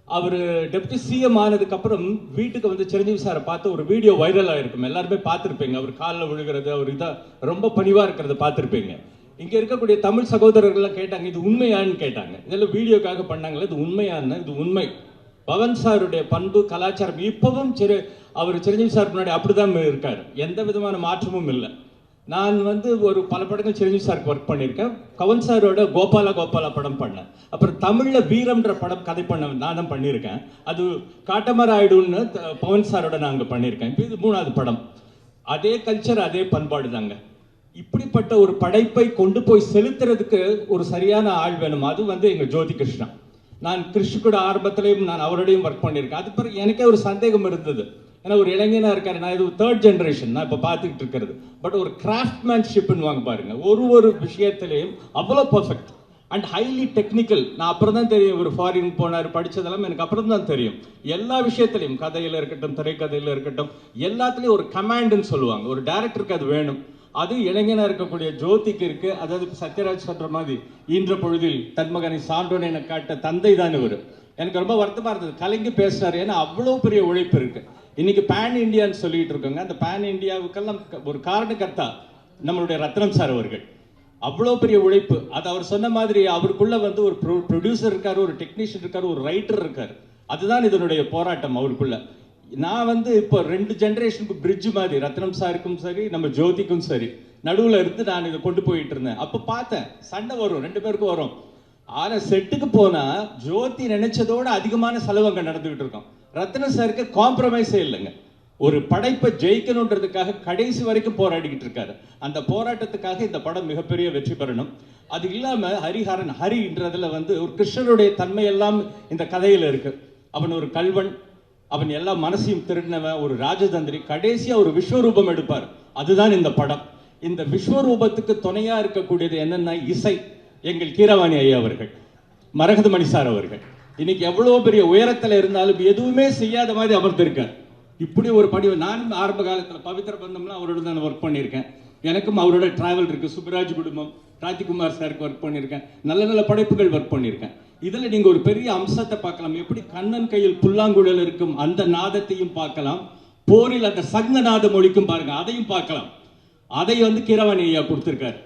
அவர் டெப்டி சிஎம் ஆனதுக்கப்புறம் வீட்டுக்கு வந்து சிரஞ்சீவி சாரை பார்த்து ஒரு வீடியோ வைரலாக இருக்கும், எல்லாருமே பார்த்துருப்பீங்க. அவர் காலில் விழுகிறது, அவர் இதாக ரொம்ப பணிவாக இருக்கிறத பார்த்துருப்பீங்க. இங்கே இருக்கக்கூடிய தமிழ் சகோதரர்கள்லாம் கேட்டாங்க, இது உண்மையான்னு கேட்டாங்க. இதெல்லாம் வீடியோக்காக பண்ணாங்களே, இது உண்மையான்னு. இது உண்மை. பவன் சாருடைய பண்பு, கலாச்சாரம் இப்பவும் அவர் சிரஞ்சீவி சார் முன்னாடி அப்படிதான் இருக்கார். எந்த விதமான மாற்றமும் இல்லை. நான் வந்து ஒரு பல படங்கள் சிரஞ்சீவி சாருக்கு ஒர்க் பண்ணியிருக்கேன். கவன் சாரோட கோபாலா படம் பண்ணேன். அப்புறம் தமிழில் வீரம்ன்ற படம் கதை பண்ண நான் தான் பண்ணியிருக்கேன். அது காட்டமராயிடுன்னு பவன் சாரோட நான் அங்கே பண்ணியிருக்கேன். இப்போ இது 3வது படம். அதே கல்ச்சர், அதே பண்பாடு தாங்க. இப்படிப்பட்ட ஒரு படைப்பை கொண்டு போய் செலுத்துறதுக்கு ஒரு சரியான ஆள் வேணும். அது வந்து எங்கள் ஜோதி கிருஷ்ணா. நான் கிருஷ்ண கூட ஆரம்பத்திலையும் நான் அவரோடையும் ஒர்க் பண்ணியிருக்கேன். அது பிறகு எனக்கே ஒரு சந்தேகம் இருந்தது. ஏன்னா ஒரு இளைஞனாக இருக்காரு, நான் இது 3rd ஜென்ரேஷன் நான் இப்போ பார்த்துக்கிட்டு இருக்கிறது. பட் ஒரு கிராஃப்ட்மேன்ஷிப்னு வாங்க பாருங்க, ஒரு விஷயத்திலையும் அவ்வளோ பர்ஃபெக்ட் அண்ட் ஹைலி டெக்னிக்கல். நான் அப்புறம் தான் தெரியும் ஒரு ஃபாரின் போனார், படித்ததெல்லாம் எனக்கு அப்புறம் தான் தெரியும். எல்லா விஷயத்திலையும், கதையில் இருக்கட்டும், திரைக்கதையில் இருக்கட்டும், எல்லாத்துலேயும் ஒரு கமாண்டுன்னு சொல்லுவாங்க. ஒரு டேரக்டருக்கு அது வேணும். அது இளைஞனாக இருக்கக்கூடிய ஜோதிக்கு இருக்கு. அதாவது சத்யராஜ் சொல்ற மாதிரி ஈன்ற பொழுதில் தன்மகனை சான்றோன் என காட்ட தந்தை தான் இவர். எனக்கு ரொம்ப வருத்தமா இருந்தது, கலைஞி பேசுறாரு. ஏன்னா அவ்வளோ பெரிய உழைப்பு இருக்கு. இன்னைக்கு பேன் இண்டியான்னு சொல்லிட்டு இருக்காங்க. அந்த பேன் இண்டியாவுக்கெல்லாம் ஒரு காரணக்கர்த்தா நம்மளுடைய ரத்னம் சார் அவர்கள். அவ்வளோ பெரிய உழைப்பு. அது அவர் சொன்ன மாதிரி அவருக்குள்ள வந்து ஒரு ப்ரொடியூசர் இருக்காரு, ஒரு டெக்னீஷியன் இருக்காரு, ஒரு ரைட்டர் இருக்காரு. அதுதான் இதனுடைய போராட்டம் அவருக்குள்ள. நான் வந்து இப்போ 2 ஜென்ரேஷனுக்கு பிரிட்ஜ் மாதிரி, ரத்னம் சாருக்கும் சரி, நம்ம ஜோதிக்கும் சரி, நடுவில் இருந்து நான் இதை கொண்டு போயிட்டு இருந்தேன். அப்போ பார்த்தேன் சண்டை வரும், 2 பேருக்கும் வரும். ஆனால் செட்டுக்கு போனால் ஜோதி நினைச்சதோட அதிகமான செலவு அங்கே நடந்துகிட்டு இருக்கோம். ரத்னம் சாருக்கு காம்ப்ரமைஸே இல்லைங்க. ஒரு படைப்பை ஜெயிக்கணுன்றதுக்காக கடைசி வரைக்கும் போராடிக்கிட்டு இருக்காரு. அந்த போராட்டத்துக்காக இந்த படம் மிகப்பெரிய வெற்றி பெறணும். அது இல்லாமல் ஹரின்றதுல வந்து ஒரு கிருஷ்ணனுடைய தன்மையெல்லாம் இந்த கதையில் இருக்கு. அவன் ஒரு கல்வன், அவன் எல்லா மனசையும் திருடினவன், ஒரு ராஜதந்திரி. கடைசியா ஒரு விஸ்வரூபம் எடுப்பார். அதுதான் இந்த படம். இந்த விஸ்வரூபத்துக்கு துணையா இருக்கக்கூடியது என்னன்னா இசை. எங்கள் கீரவாணி ஐயா அவர்கள், மரகதமணி சார் அவர்கள் இன்னைக்கு எவ்வளவு பெரிய உயரத்துல இருந்தாலும் எதுவுமே செய்யாத மாதிரி அமர்ந்திருக்கார். இப்படி ஒரு படிவு. நான் ஆரம்ப காலத்தில் பவித்ர பந்தம்லாம் அவரோட தான் ஒர்க் பண்ணியிருக்கேன். எனக்கும் அவரோட டிராவல் இருக்கு. சுப்ராஜ் குடும்பம், ராஜ்குமார் சாருக்கு ஒர்க் பண்ணியிருக்கேன். நல்ல நல்ல படைப்புகள் ஒர்க் பண்ணியிருக்கேன். இதுல நீங்க ஒரு பெரிய அம்சத்தை பார்க்கலாம். எப்படி கண்ணன் கையில் புல்லாங்குழல் இருக்கும் அந்த நாதத்தையும் பார்க்கலாம். போரில் அந்த சங்க நாதம் ஒழிக்கும் பாருங்க, அதையும் பார்க்கலாம். அதை வந்து கீரவாணி ஐயா கொடுத்திருக்காரு.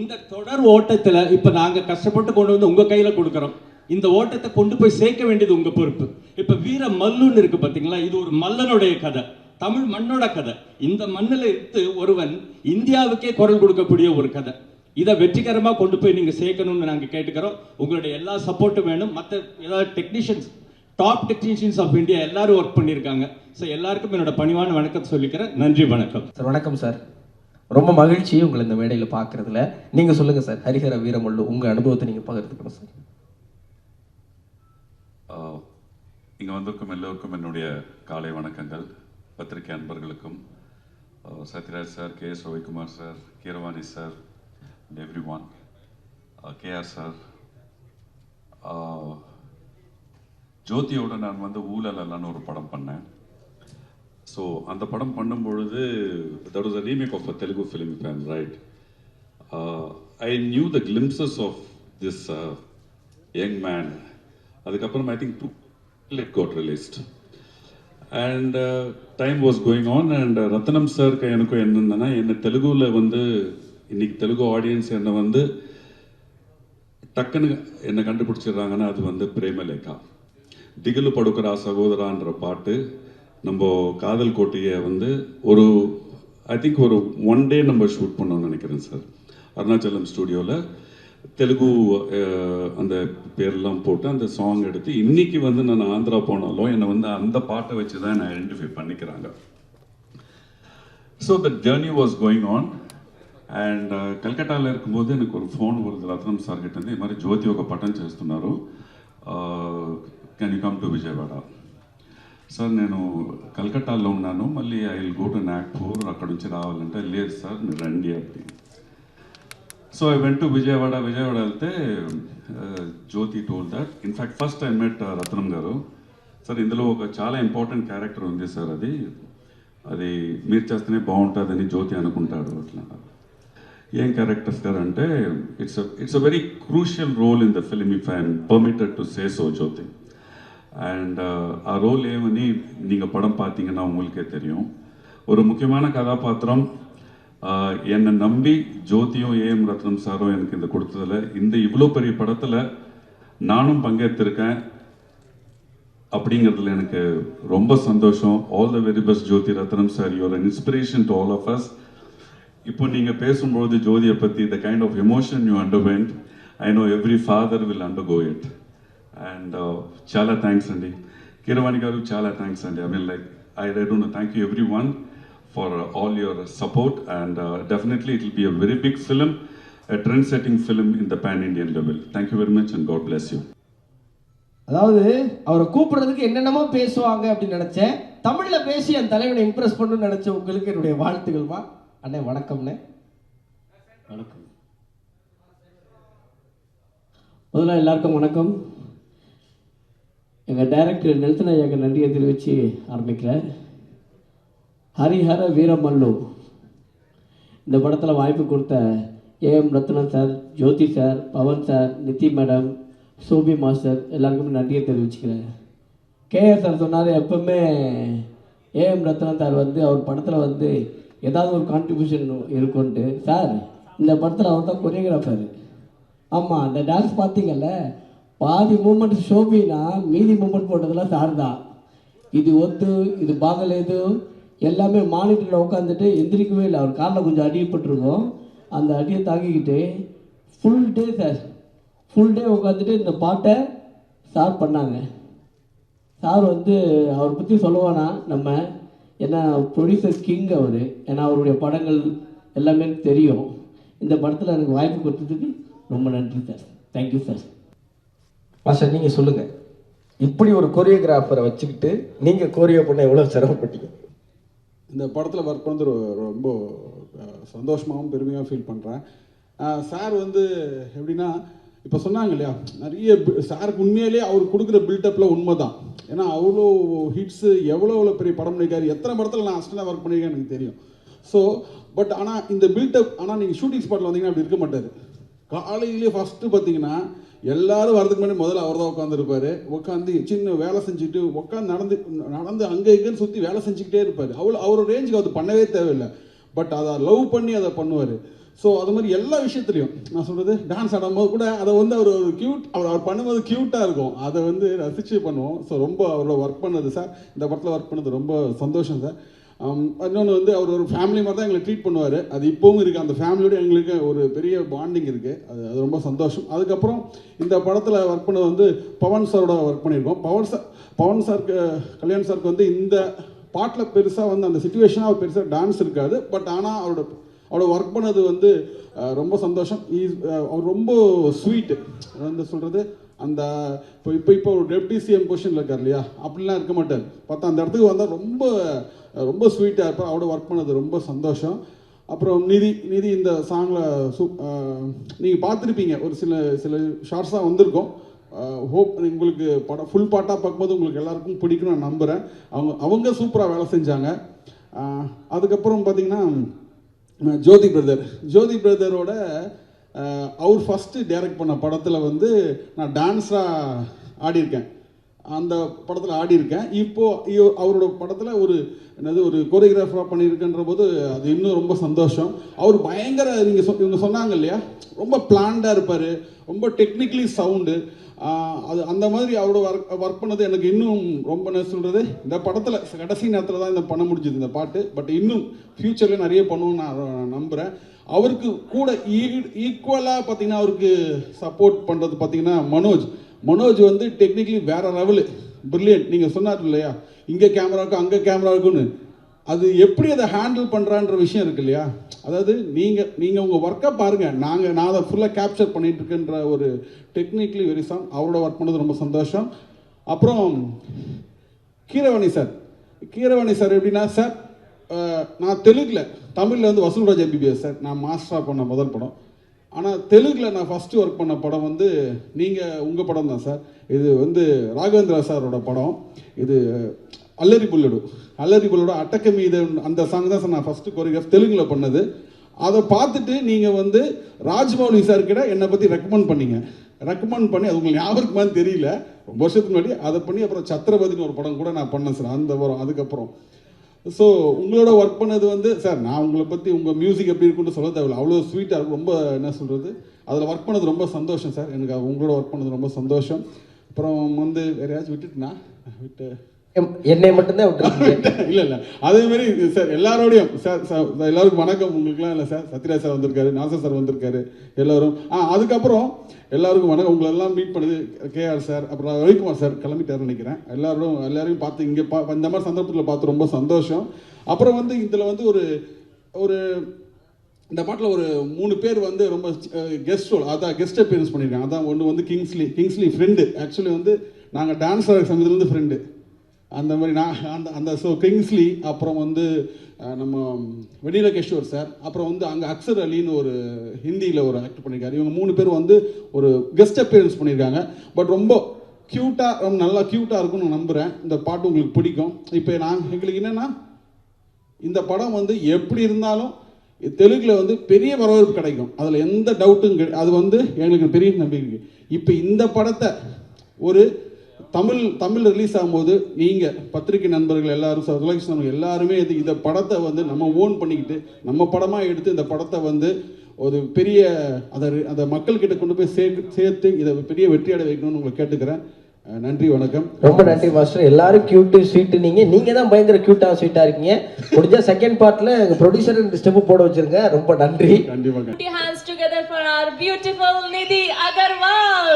இந்த தொடர் ஓட்டத்துல இப்ப நாங்க கஷ்டப்பட்டு கொண்டு வந்து உங்க கையில கொடுக்கறோம். இந்த ஓட்டத்தை கொண்டு போய் சேர்க்க வேண்டியது உங்க பொறுப்பு. இப்ப வீர மல்லுன்னு இருக்கு பாத்தீங்களா, இது ஒரு மல்லனுடைய கதை, தமிழ் மண்ணோட கதை. இந்த மண்ணில் இருந்து ஒருவன் இந்தியாவுக்கே குரல் கொடுக்கக்கூடிய ஒரு கதை. இதை வெற்றிகரமாக கொண்டு போய் நீங்கள் சேர்க்கணும்னு நாங்கள் கேட்டுக்கிறோம். உங்களுடைய எல்லா சப்போர்ட்டும் வேணும். மற்ற ஏதாவது technicians, top technicians of India எல்லாரும் ஒர்க் பண்ணியிருக்காங்க. ஸோ எல்லாருக்கும் என்னோட பணிவான வணக்கத்தை சொல்லிக்கிறேன். நன்றி, வணக்கம் சார். வணக்கம் சார். ரொம்ப மகிழ்ச்சி உங்களை இந்த மேடையில் பார்க்கறதுல. நீங்கள் சொல்லுங்கள் சார், ஹரிஹர வீரமல்லு உங்கள் அனுபவத்தை நீங்கள் பகிர்ந்துக்கணும் சார். இங்கே வந்திருக்கும் எல்லோருக்கும் என்னுடைய காலை வணக்கங்கள். பத்திரிகை அன்பர்களுக்கும், Sathyaraj sir, K S Ravikumar sir, Keeravani sir, everyone, KR sir. ஜோதியோட நான் வந்து ஊழலன்னு ஒரு படம் பண்ணேன். ஸோ அந்த படம் பண்ணும்பொழுது that was a remake of a Telugu film, if I'm right. I knew the glimpses of this young man. அதுக்கப்புறம் I think it got released. And time was going on and ரத்னம் சாருக்கு எனக்கும் என்னன்னா, என்ன தெலுங்குல வந்து இன்னைக்கு தெலுங்கு ஆடியன்ஸ் என்னை வந்து டக்குன்னு என்னை கண்டுபிடிச்சிடுறாங்கன்னா அது வந்து பிரேமலேகா. திகிலு படுக்கிறா சகோதரான்ற பாட்டு நம்ம காதல் கோட்டையை வந்து ஒரு ஐ திங்க் ஒரு 1 day நம்ம ஷூட் பண்ணோம்னு நினைக்கிறேன் சார். அருணாச்சலம் ஸ்டுடியோவில் தெலுங்கு அந்த பேர்லாம் போட்டு அந்த சாங் எடுத்து இன்னைக்கு வந்து நான் ஆந்திரா போனாலும் என்னை வந்து அந்த பாட்டை வச்சு தான் என்னை ஐடென்டிஃபை பண்ணிக்கிறாங்க. So the journey was going on. And కలకట్టాలో இருக்கும்போது எனக்கு ஒரு ఫోన్ வருது రత్నం సార్ గిట్ట. ఈ మరి జ్యోతి ఒక పట్టం చేస్తున్నారు, can you come to Vijayawada. Sir నేను కలకట్టాలో ఉన్నాను, మళ్ళీ I will go to Nagpur, అక్కడ నుంచి రావాలంటే లేదు సార్ మీరు రండి அப்படி. So I went to Vijayawada. Vijayawada వెళ్తే Jyothi told that. In fact first I met Ratnam garu. Sir ఇందులో ఒక చాలా ఇంపార్టెంట్ క్యారెక్టర్ ఉంది సార్, అది మీరు చేస్తేనే బాగుంటుందని జ్యోతి అనుకుంటాడు. అట్లా ఏం క్యారెక్టర్స్ సార్ అంటే it's a very crucial role in the film, if I'm permitted to say so Jyothi. And a role ஏவனி நீங்கள் படம் பார்த்தீங்கன்னா உங்களுக்கே தெரியும். ஒரு முக்கியமான கதாபாத்திரம் என்னை நம்பி ஜோதியும் ஏஎம் ரத்னம் சாரும் எனக்கு இந்த கொடுத்ததில் இந்த இவ்வளோ பெரிய படத்தில் நானும் பங்கேற்றிருக்கேன் அப்படிங்கிறதுல எனக்கு ரொம்ப சந்தோஷம். All the very best Jyothi Ratnam sir, you are an inspiration to all of us. இப்போ நீங்கள் பேசும்போது ஜோதியை பற்றி the kind of emotion you underwent, I know every father will undergo it. And చాలా థ్యాంక్స్ అండి. కీరవాణి గారు చాలా థ్యాంక్స్ అండి. I mean like I don't know, thank you everyone for all your support, and definitely it will be a very big film, a trend-setting film in the pan-Indian level. Thank you very much and God bless you. அதாவது அவரை கூப்பிடுறதுக்கு என்னென்னமோ பேசுவாங்க அப்படின்னு நினச்சேன். தமிழில் பேசி என் தலைவனை Impress பண்ணணும்னு நினச்ச உங்களுக்கு என்னுடைய வாழ்த்துக்கள்மா. அண்ணே வணக்கம்ண்ணே. வணக்கம். முதல்ல எல்லாருக்கும் வணக்கம். எங்கள் டைரக்டர் நெல்சன் ஐயாக்கு நன்றியை தெரிவித்து ஆரம்பிக்கிறேன். ஹரிஹர வீரமல்லு இந்த படத்தில் வாய்ப்பு கொடுத்த AM Ratnam sir, Jyothi sir, Pawan sir, Nidhi madam, Sobhi master எல்லாருக்குமே நன்றியை தெரிவிச்சுக்கிறேன். கேஆர் சார் சொன்னார், எப்பவுமே ஏஎம் ரத்னம் சார் அவர் படத்தில் ஏதாவது ஒரு கான்ட்ரிபியூஷன் இருக்குன்ட்டு. சார் இந்த படத்தில் அவர் தான் கொரியோகிராஃபர். ஆமாம், அந்த டான்ஸ் பார்த்தீங்கல்ல, பாதி மூமெண்ட் ஷோபினா மீதி மூமெண்ட் போட்டதெல்லாம் சார் தான். இது பாகலேது எல்லாமே மானிட்டரில் உட்காந்துட்டு எந்திரிக்கவே இல்லை. அவர் காலில் கொஞ்சம் அடிப்பட்டிருக்கோம். அந்த அடியை தாங்கிக்கிட்டு ஃபுல் டே உட்காந்துட்டு இந்த பாட்டை சார் பண்ணாங்க. சார் அவரை பற்றி சொல்லுவானா நம்ம, ஏன்னா ப்ரொடியூசர் கிங் அவர். ஏன்னா அவருடைய படங்கள் எல்லாமே தெரியும். இந்த படத்தில் எனக்கு வாய்ப்பு கொடுத்ததுக்கு ரொம்ப நன்றி சார். Thank you sir. மாஸ்டர் நீங்கள் சொல்லுங்கள், இப்படி ஒரு கொரியோகிராஃபரை வச்சுக்கிட்டு நீங்கள் கோரியோ பண்ண எவ்வளோ சிரமப்பட்டீங்க? இந்த படத்தில் ஒர்க் பண்ணது ரொம்ப சந்தோஷமாகவும் பெருமையாக ஃபீல் பண்ணுறேன். சார் எப்படின்னா, இப்போ சொன்னாங்க இல்லையா, நிறைய சாருக்கு உண்மையிலேயே அவர் கொடுக்குற பில்டப்பில் உண்மை தான். ஏன்னா அவ்வளோ ஹிட்ஸு, எவ்வளோ பெரிய படம் பண்ணியிருக்காரு. எத்தனை படத்தில் நான் அஸ்டண்டாக ஒர்க் பண்ணியிருக்கேன் எனக்கு தெரியும். ஸோ பட் ஆனால் இந்த பில்டப், ஆனால் நீங்கள் ஷூட்டிங் ஸ்பாட்டில் வந்தீங்கன்னா அப்படி இருக்க மாட்டார். காலையிலேயே ஃபஸ்ட்டு பார்த்தீங்கன்னா எல்லாரும் வரதுக்கு முன்னாடி முதல்ல அவர் தான் உட்காந்துருப்பார். உட்காந்து சின்ன வேலை செஞ்சுட்டு உட்காந்து நடந்து அங்கே இங்கேன்னு சுற்றி வேலை செஞ்சுக்கிட்டே இருப்பார். அவரோட ரேஞ்சுக்கு அது பண்ணவே தேவையில்லை. பட் அதை லவ் பண்ணி அதை பண்ணுவார். ஸோ அது மாதிரி எல்லா விஷயத்துலையும் நான் சொல்கிறது, டான்ஸ் ஆடும்போது கூட அதை அவர் ஒரு க்யூட், அவர் பண்ணும்போது க்யூட்டாக இருக்கும். அதை ரசித்து பண்ணுவோம். ஸோ ரொம்ப அவரோட ஒர்க் பண்ணது சார், இந்த படத்தில் ஒர்க் பண்ணது ரொம்ப சந்தோஷம் சார். இன்னொன்று அவர் ஒரு ஃபேமிலி மாதிரி தான் எங்களை ட்ரீட் பண்ணுவார். அது இப்போவும் இருக்குது. அந்த ஃபேமிலியோட எங்களுக்கு ஒரு பெரிய பாண்டிங் இருக்குது. அது ரொம்ப சந்தோஷம். அதுக்கப்புறம் இந்த படத்தில் ஒர்க் பண்ணது பவன் சாரோட ஒர்க் பண்ணியிருக்கோம். பவன் சாருக்கு, கல்யாண் சாருக்கு இந்த பாட்டில் பெருசாக அந்த சிச்சுவேஷனாக அவர் பெருசாக டான்ஸ் இருக்காது. பட் ஆனால் அவரோட ஒர்க் பண்ணது ரொம்ப சந்தோஷம். அவர் ரொம்ப ஸ்வீட்டு சொல்கிறது. அந்த இப்போ ஒரு டெப்டி சிஎம் பொசிஷனில் இருக்கார் இல்லையா, அப்படிலாம் இருக்க மாட்டார். பார்த்தா அந்த இடத்துக்கு வந்தால் ரொம்ப ஸ்வீட்டாக இருப்பார். அவரோட ஒர்க் பண்ணது ரொம்ப சந்தோஷம். அப்புறம் நிதி இந்த சாங்கில் நீங்கள் பார்த்துருப்பீங்க, ஒரு சில ஷார்ட்ஸாக வந்திருக்கோம். ஹோப் உங்களுக்கு படம் ஃபுல் பாட்டாக பார்க்கும்போது உங்களுக்கு எல்லாருக்கும் பிடிக்கும்னு நான் நம்புகிறேன். அவங்க சூப்பராக வேலை செஞ்சாங்க. அதுக்கப்புறம் பார்த்திங்கன்னா ஜோதி பிரதரோட அவர் ஃபஸ்ட்டு டைரக்ட் பண்ண படத்தில் நான் டான்ஸராக ஆடியிருக்கேன். அந்த படத்தில் ஆடியிருக்கேன். இப்போது அவரோட படத்தில் ஒரு கோரியோகிராஃபராக பண்ணியிருக்கன்ற போது அது இன்னும் ரொம்ப சந்தோஷம். அவர் பயங்கர, இவங்க சொன்னாங்க இல்லையா, ரொம்ப பிளான்டாக இருப்பார், ரொம்ப டெக்னிக்கலி சவுண்டு. அது அந்த மாதிரி அவரோட ஒர்க் பண்ணது எனக்கு இன்னும் ரொம்ப என்ன சொல்கிறது, இந்த படத்தில் கடைசி நேரத்தில் தான் இந்த பண்ண முடிஞ்சது இந்த பாட்டு. பட் இன்னும் ஃப்யூச்சரில் நிறைய பண்ணுவோன்னு நான் நம்புகிறேன். அவருக்கு கூட ஈக்குவலாக பார்த்தீங்கன்னா அவருக்கு சப்போர்ட் பண்ணுறது பார்த்தீங்கன்னா மனோஜ் டெக்னிக்கலி வேற லெவலு, பிரில்லியன்ட். நீங்கள் சொன்னார் இல்லையா, இங்கே கேமரா இருக்கும் அங்கே கேமரா இருக்குன்னு, அது எப்படி அதை ஹேண்டில் பண்ணுறான்ற விஷயம் இருக்கு இல்லையா. அதாவது நீங்கள் உங்கள் ஒர்க்கை பாருங்கள், நான் அதை ஃபுல்லாக கேப்சர் பண்ணிட்டு இருக்கேன்ற ஒரு டெக்னிக்கலி வெரி சாங். அவரோட ஒர்க் பண்ணது ரொம்ப சந்தோஷம். அப்புறம் கீரவாணி சார் எப்படின்னா சார், நான் தெலுங்கில், தமிழில் வசூல்ராஜ் எம்பிபிஎஸ் சார் நான் மாஸ்டராக பண்ண முதல் படம். ஆனால் தெலுங்கில் நான் ஃபஸ்ட்டு ஒர்க் பண்ண படம் உங்கள் படம் தான் சார். இது ராகவேந்திரா சாரோட படம். இது அல்லரி புல்லோட அட்டக்க மீது அந்த சாங் தான் சார் நான் ஃபஸ்ட்டு கோரியோகிராஃப் தெலுங்கில் பண்ணது. அதை பார்த்துட்டு நீங்கள் ராஜ்மௌலி சார்கிட்ட என்னை பற்றி ரெக்கமெண்ட் பண்ணி அது உங்களுக்கு ஞாபகம் இருக்குமான்னு தெரியல, ரொம்ப வருஷத்துக்கு முன்னாடி அதை பண்ணி அப்புறம் சத்ரபதினு ஒரு படம் கூட நான் பண்ணேன் சார் அந்த வரும். அதுக்கப்புறம் ஸோ உங்களோட ஒர்க் பண்ணது சார், நான் உங்களை பற்றி உங்கள் மியூசிக் எப்படி இருக்குன்னு சொல்ல தேவையில்லை, அவ்வளோ ஸ்வீட்டாக இருக்கும். ரொம்ப என்ன சொல்கிறது, அதில் ஒர்க் பண்ணது ரொம்ப சந்தோஷம் சார். எனக்கு உங்களோட ஒர்க் பண்ணது ரொம்ப சந்தோஷம். அப்புறம் வேறு யாராச்சும் விட்டுட்டுனா என்னை மட்டும்தான் விட்டுருக்கீங்க. இல்லை இல்லை அதே மாதிரி சார் எல்லாரோடையும் சார் எல்லாருக்கும் வணக்கம். உங்களுக்குலாம் இல்லை சார், சத்யராஜ் சார் வந்திருக்காரு, நாசர் சார் வந்திருக்காரு, எல்லோரும். அதுக்கப்புறம் எல்லாருக்கும் வணக்கம். உங்களெல்லாம் மீட் பண்ணுது கேஆர் சார், அப்புறம் ரவிக்குமார் சார் கிளம்பிட்டாருன்னு நினைக்கிறேன். எல்லாரையும் பார்த்து இங்கே இந்த மாதிரி சந்தர்ப்பத்தில் பார்த்து ரொம்ப சந்தோஷம். அப்புறம் வந்து இதில் வந்து ஒரு இந்த பாட்டில் ஒரு 3 பேர் வந்து ரொம்ப கெஸ்ட் ரோல், அதான் கெஸ்ட் அப்பியரன்ஸ் பண்ணியிருக்காங்க. அதான் ஒன்று வந்து கிங்ஸ்லி ஃப்ரெண்டு. ஆக்சுவலி வந்து நாங்கள் டான்ஸ் ஆடுற சமயத்துலேருந்து ஃப்ரெண்டு அந்த மாதிரி. நான் அந்த ஸோ கிங்ஸ்லி, அப்புறம் வந்து நம்ம வெனிலா கிஷோர் சார், அப்புறம் வந்து அங்கே அக்சர் அலின்னு ஒரு ஹிந்தியில் ஒரு ஆக்ட் பண்ணியிருக்காரு. இவங்க 3 பேர் வந்து ஒரு கெஸ்ட் அப்பியரன்ஸ் பண்ணியிருக்காங்க. பட் ரொம்ப க்யூட்டாக, ரொம்ப நல்லா க்யூட்டாக இருக்கும்னு நான் நம்புகிறேன். இந்த பாட்டு உங்களுக்கு பிடிக்கும். இப்போ எங்களுக்கு என்னென்னா, இந்த படம் வந்து எப்படி இருந்தாலும் தெலுங்கில் வந்து பெரிய வரவேற்பு கிடைக்கும், அதில் எந்த டவுட்டும் அது வந்து எங்களுக்கு பெரிய நம்பிக்கை. இப்போ இந்த படத்தை ஒரு தமிழ் ரிலீஸ் ஆகும்போது நீங்கள் பத்திரிகை நண்பர்கள் எல்லாரும், சுலகிருஷ்ணன் எல்லாருமே இந்த படத்தை வந்து நம்ம ஓன் பண்ணிக்கிட்டு நம்ம படமாக எடுத்து இந்த படத்தை வந்து ஒரு பெரிய அதை மக்கள்கிட்ட கொண்டு போய் சேர்த்து இதை பெரிய வெற்றியடை வைக்கணும்னு உங்களை கேட்டுக்கிறேன். நன்றி, வணக்கம். ரொம்ப நன்றி மாஸ்டர். எல்லாரும் கியூட்டு ஸ்வீட்டு. நீங்க தான் பயங்கர கியூட்டா ஸ்வீட்டா இருக்கீங்க. முடிஞ்சா செகண்ட் பார்ட்ல எங்க ப்ரொடியூசர் இந்த ஸ்டெப் போட வச்சிருங்க. ரொம்ப நன்றி. கண்டிப்பா. Put your hands together for our beautiful Nidhi Agarwal.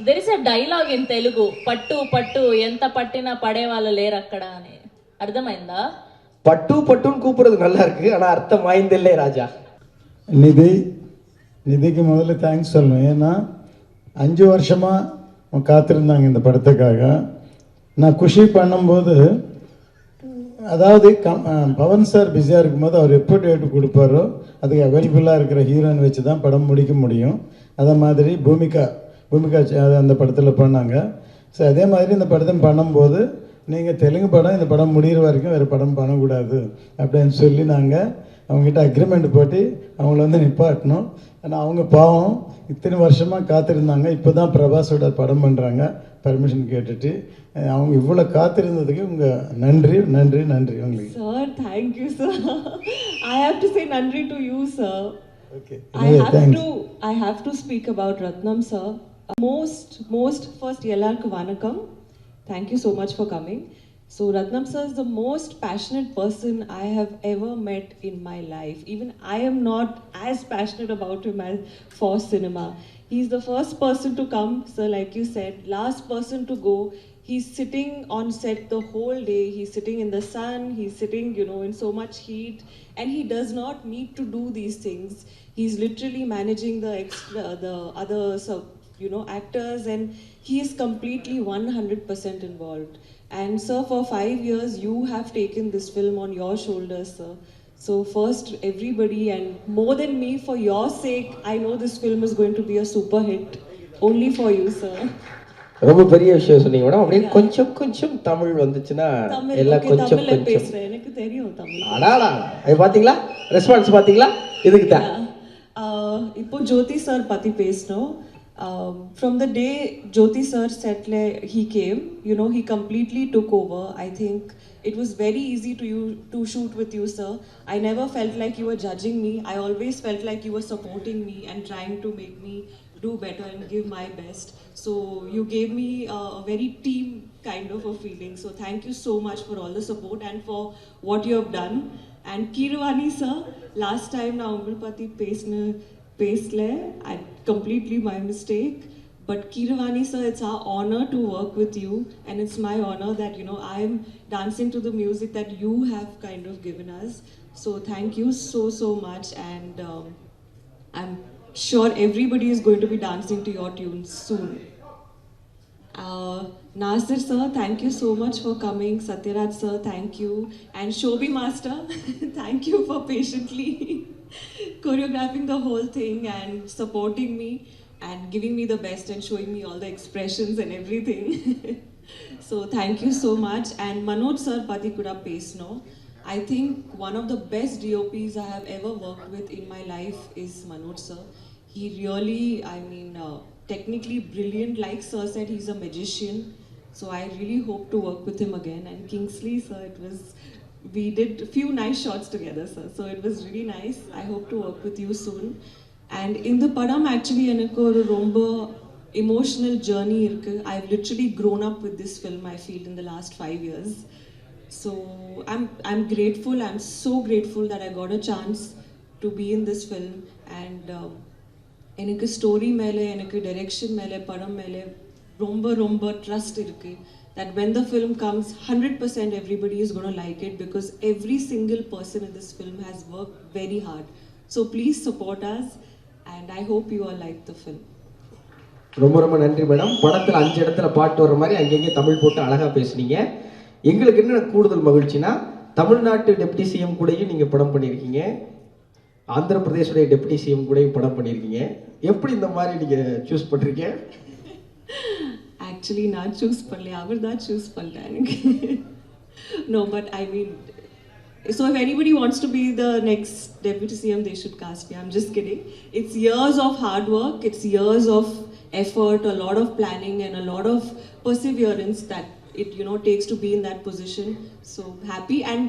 There is a dialogue in Telugu, పట్టు పట్టు ఎంత పట్టినా పడే వాళ్ళు లేరు అక్కడ అని. అర్థమైందా? பட்டு பட்டுன்னு கூப்பிடுறது நல்லா இருக்கு, ஆனா அர்த்தம் வாய்ந்தில்லை ராஜா. நிதிக்கு முதல்ல தேங்க்ஸ் சொல்லணும். ஏன்னா 5 வருஷமா காத்திருந்தாங்க இந்த படத்துக்காக. நான் குஷி பண்ணும்போது, அதாவது பவன் சார் பிஸியாக இருக்கும்போது அவர் எப்போ டேட்டு கொடுப்பாரோ அதுக்கு அவைலபிளாக இருக்கிற ஹீரோயின் வச்சு தான் படம் முடிக்க முடியும். அதே மாதிரி பூமிகா அந்த படத்தில் பண்ணாங்க. ஸோ அதே மாதிரி இந்த படத்தை பண்ணும்போது நீங்கள் தெலுங்கு படம் இந்த படம் முடிகிற வரைக்கும் வேறு படம் பண்ணக்கூடாது அப்படின்னு சொல்லி நாங்கள் அவங்ககிட்ட அக்ரிமெண்ட் போட்டு அவங்கள வந்து நிப்பாட்டணும். ஆனால் அவங்க பாவம் இத்தனை வருஷமாக காத்திருந்தாங்க. இப்போ தான் பிரபாஸோட படம் பண்ணுறாங்க பர்மிஷன் கேட்டுட்டு. அவங்க இவ்வளோ காத்திருந்ததுக்கு உங்கள் நன்றி நன்றி நன்றி உங்களுக்கு. Sir, thank you, sir. I have to say nandri to you, sir. Okay. I have to speak about Ratnam, sir. Most first Yellarku Vanakam. Thank you so much for coming. So Ratnam sir is the most passionate person I have ever met in my life. Even I am not as passionate about him as for cinema. He's the first person to come, sir, like you said, last person to go. He's sitting on set the whole day. He's sitting in the sun. He's sitting, in so much heat, and he does not need to do these things. He's literally managing the other actors, and he is completely 100% involved. And sir, for 5 years you have taken this film on your shoulders, sir. So first everybody, and more than me, for your sake, I know this film is going to be a super hit. Only for you, sir. ரொம்ப பெரிய விஷயம் சொன்னீங்க madam. அப்படியே கொஞ்சம் தமிழ் வந்துச்சுன்னா எல்லாம் கொஞ்சம் பேசுறேன், எனக்கு தெரியும் தமிழ். அடாடா, பாத்தீங்களா ரெஸ்பான்ஸ் பாத்தீங்களா? இதுக்கு தான் இப்போ ஜோதி சார் பத்தி பேசணும். From the day Jyoti sir said he came, he completely took over. I think it was very easy to shoot with you, sir. I never felt like you were judging me. I always felt like you were supporting me and trying to make me do better and give my best. So you gave me a very team kind of a feeling. So thank you so much for all the support and for what you have done. And Keeravani sir, last time na Umrapati Pesle, completely my mistake. But Keeravani sir, it's our honor to work with you, and it's my honor that I am dancing to the music that you have kind of given us. So thank you so much, and I'm sure everybody is going to be dancing to your tunes soon. Nasir sir, thank you so much for coming. Satyaraj sir, thank you. And Shobhi master, thank you for patiently choreographing the whole thing and supporting me and giving me the best and showing me all the expressions and everything. So thank you so much. And Manoj sir pati kuda pesno. I think one of the best DOPs I have ever worked with in my life is Manoj sir. He really, technically brilliant. Like sir said, he's a magician. So I really hope to work with him again. And Kingsley sir, we did a few nice shots together, sir. So it was really nice. I hope to work with you soon. And in the padam, actually, enakku oru romba emotional journey irukku. I've literally grown up with this film, I feel, in the last 5 years. So I'm grateful. I'm so grateful that I got a chance to be in this film. And எனக்கு story மேலே, எனக்கு direction மேலே, படம் மேலே ரொம்ப trust இருக்குது. That when the film comes, 100% everybody is going to like it, because every single person in this film has worked very hard. So please support us, and I hope you all like the film. ரொம்ப நன்றி madam. படத்தில் 5 இடத்துல பாட்டு வர்ற மாதிரி அங்கங்கே தமிழ் போட்டு அழகாக பேசுனீங்க. எங்களுக்கு என்ன கூடுதல் மகிழ்ச்சினா, தமிழ்நாட்டு டெப்டி சிஎம் கூடயும் நீங்கள் படம் பண்ணியிருக்கீங்க, ஆந்திர பிரதேசோடைய டெப்டி சிஎம் கூடயும் படம் பண்ணியிருக்கீங்க. எப்படி இந்த மாதிரி நீங்கள் சூஸ் பண்ணுறீங்க? Actually நான் சூஸ் பண்ணல, அவர் தான் சூஸ் பண்ணிட்டார் எனக்கு. No, but I mean, so if anybody wants to be the next deputy CM, they should cast me. I'm just kidding. It's years of hard work, it's years of effort, a lot of planning and a lot of perseverance that it, you know, takes to be in that position. So happy. And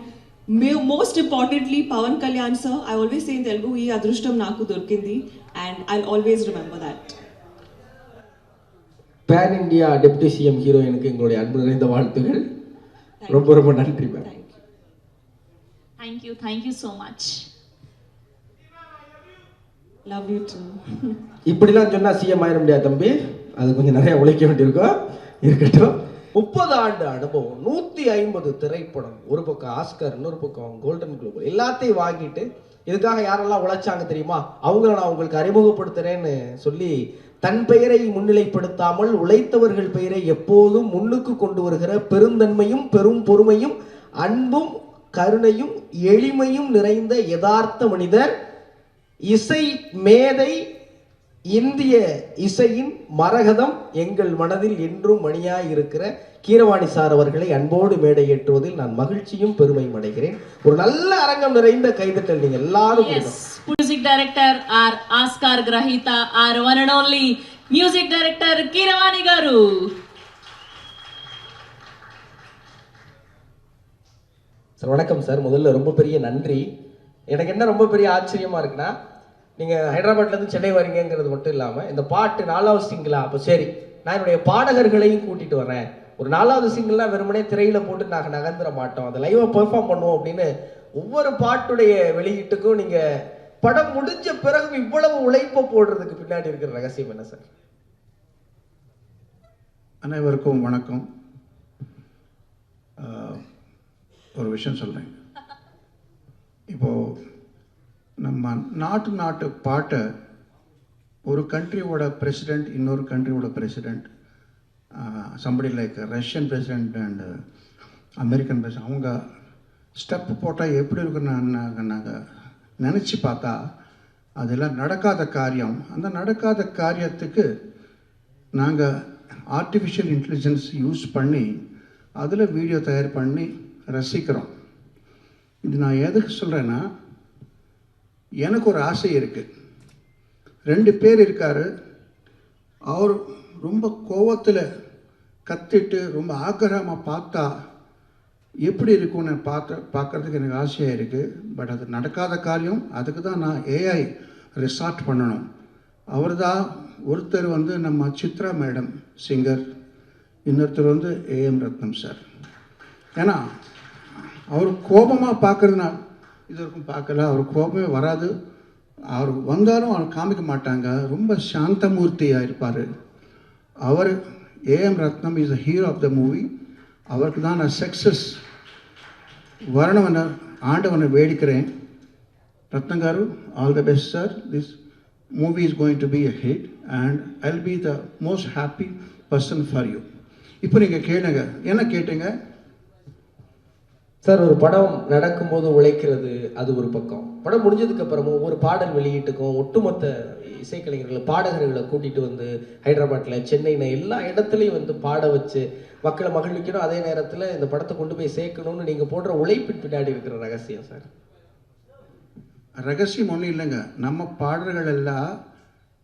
most importantly, Pawan Kalyan sir, I always say in Telugu, ee adrushtam naku dorkindi, and I'll always remember that. Pan India deputy CM ஹீரோயினுக்கு எங்களுடைய அன்பு நிறைந்த வாழ்த்துகள். ரொம்ப நன்றி ma'am. Thank you so much. Love you too. இப்படிலாம் சொன்னா CM ஆயிட முடியாது தம்பி, அது கொஞ்சம் நிறைய உழைக்க வேண்டியிருக்கும். இருக்கட்டும். 30 ஆண்டு அனுபவம், 150 திரைப்படம், ஒரு பக்கம் ஆஸ்கர், இன்னொரு பக்கம் கோல்டன் குளோப், எல்லாத்தையும் வாங்கிட்டு இதுக்காக யாரெல்லாம் உழைச்சாங்க தெரியுமா, அவங்கள நான் உங்களுக்கு அறிமுகப்படுத்துறேன்னு சொல்லி தன் பெயரை முன்னிலைப்படுத்தாமல் உழைத்தவர்கள் பெயரை எப்போதும் முன்னுக்கு கொண்டு வருகிற பெருந்தன்மையும் பெரும் பொறுமையும் அன்பும் கருணையும் எளிமையும் நிறைந்த யதார்த்த மனிதர், இசை மேதை, இந்திய இசையின் மரகதம், எங்கள் மனதில் என்றும் மணியாய் இருக்கிற கீரவாணி சார் அவர்களை அன்போடு மேடை ஏற்றுவதில் நான் மகிழ்ச்சியும் பெருமையும் அடைகிறேன். ஒரு நல்ல அரங்கம் நிறைந்த கைதட்டல் நீங்க எல்லாரும். Music director, our Oscar Grahita, our one and only music director Keeravani garu. Sir வணக்கம் சார். முதல்ல ரொம்ப பெரிய நன்றி. எனக்கு என்ன ரொம்ப பெரிய ஆச்சரியமா இருக்குன்னா, நீங்கள் ஹைதராபாத்லேருந்து சென்னை வரீங்கிறது மட்டும் இல்லாமல் இந்த பாட்டு 4வது சிங்கிளா, அப்போ சரி நான் என்னுடைய பாடகர்களையும் கூட்டிகிட்டு வரேன், ஒரு 4வது சிங்கிள்லாம் வெறுமனே திரையில் போட்டு நாங்கள் நகர்ந்துட மாட்டோம், அதை லைவாக பெர்ஃபார்ம் பண்ணுவோம் அப்படின்னு ஒவ்வொரு பாட்டுடைய வெளியீட்டுக்கும் நீங்கள் படம் முடிஞ்ச பிறகு இவ்வளவு உழைப்பை போடுறதுக்கு பின்னாடி இருக்கிற ரகசியம் என்ன சார்? அனைவருக்கும் வணக்கம். ஒரு விஷயம் சொல்கிறேன். இப்போது நம்ம நாட்டு பாட்டை ஒரு கண்ட்ரியோட பிரசிடெண்ட், இன்னொரு கண்ட்ரியோட president, somebody like Russian president and American president, அவங்க ஸ்டெப்பு போட்டால் எப்படி இருக்குன்னு நாங்கள் நினச்சி பார்த்தா அதெல்லாம் நடக்காத காரியம். அந்த நடக்காத காரியத்துக்கு நாங்கள் ஆர்டிஃபிஷியல் இன்டெலிஜென்ஸ் யூஸ் பண்ணி அதில் வீடியோ தயார் பண்ணி ரசிக்கிறோம். இது நான் எதுக்கு சொல்கிறேன்னா, எனக்கு ஒரு ஆசை இருக்குது. 2 பேர் இருக்கார், அவர் ரொம்ப கோவத்தில் கத்திட்டு ரொம்ப ஆக்கிரகமாக பார்த்தா எப்படி இருக்கும்னு பார்க்குறதுக்கு எனக்கு ஆசையாக இருக்குது. பட் அது நடக்காத காரியம். அதுக்கு தான் நான் ஏஐ ரிசார்ட் பண்ணணும். அவர் தான் ஒருத்தர் வந்து நம்ம சித்ரா மேடம் சிங்கர், இன்னொருத்தர் வந்து ஏஎம் ரத்னம் சார். ஏன்னா அவர் கோபமாக பார்க்குறதுனா இது வரைக்கும் பார்க்கல, அவர் கோபமே வராது, அவர் வந்தாலும் அவர் காமிக்க மாட்டாங்க, ரொம்ப சாந்தமூர்த்தியாக இருப்பார் அவர். A M Rathnam is a hero of the movie. அவருக்கு தான் நான் சக்ஸஸ் வரணும்னு ஆண்டவனை வேடிக்கிறேன். Rathnam garu, all the best sir. This movie is going to be a hit and I will be the most happy person for you. இப்போ நீங்கள் கேளுங்க, என்ன கேட்டுங்க சார்? ஒரு படம் நடக்கும்போது உழைக்கிறது அது ஒரு பக்கம், படம் முடிஞ்சதுக்கு அப்புறமும் ஒரு பாடல் வெளியீட்டுக்கும் ஒட்டுமொத்த இசைக்கலைஞர்களை பாடகர்களை கூட்டிகிட்டு வந்து ஹைதராபாத்தில், சென்னையில் எல்லா இடத்துலையும் வந்து பாட வச்சு மக்களை மகிழ்விக்கணும், அதே நேரத்தில் இந்த படத்தை கொண்டு போய் சேர்க்கணும்னு நீங்கள் போடுற உழைப்பின் பின்னாடி இருக்கிற ரகசியம் சார்? ரகசியம் ஒன்றும் இல்லைங்க. நம்ம பாடல்கள் எல்லாம்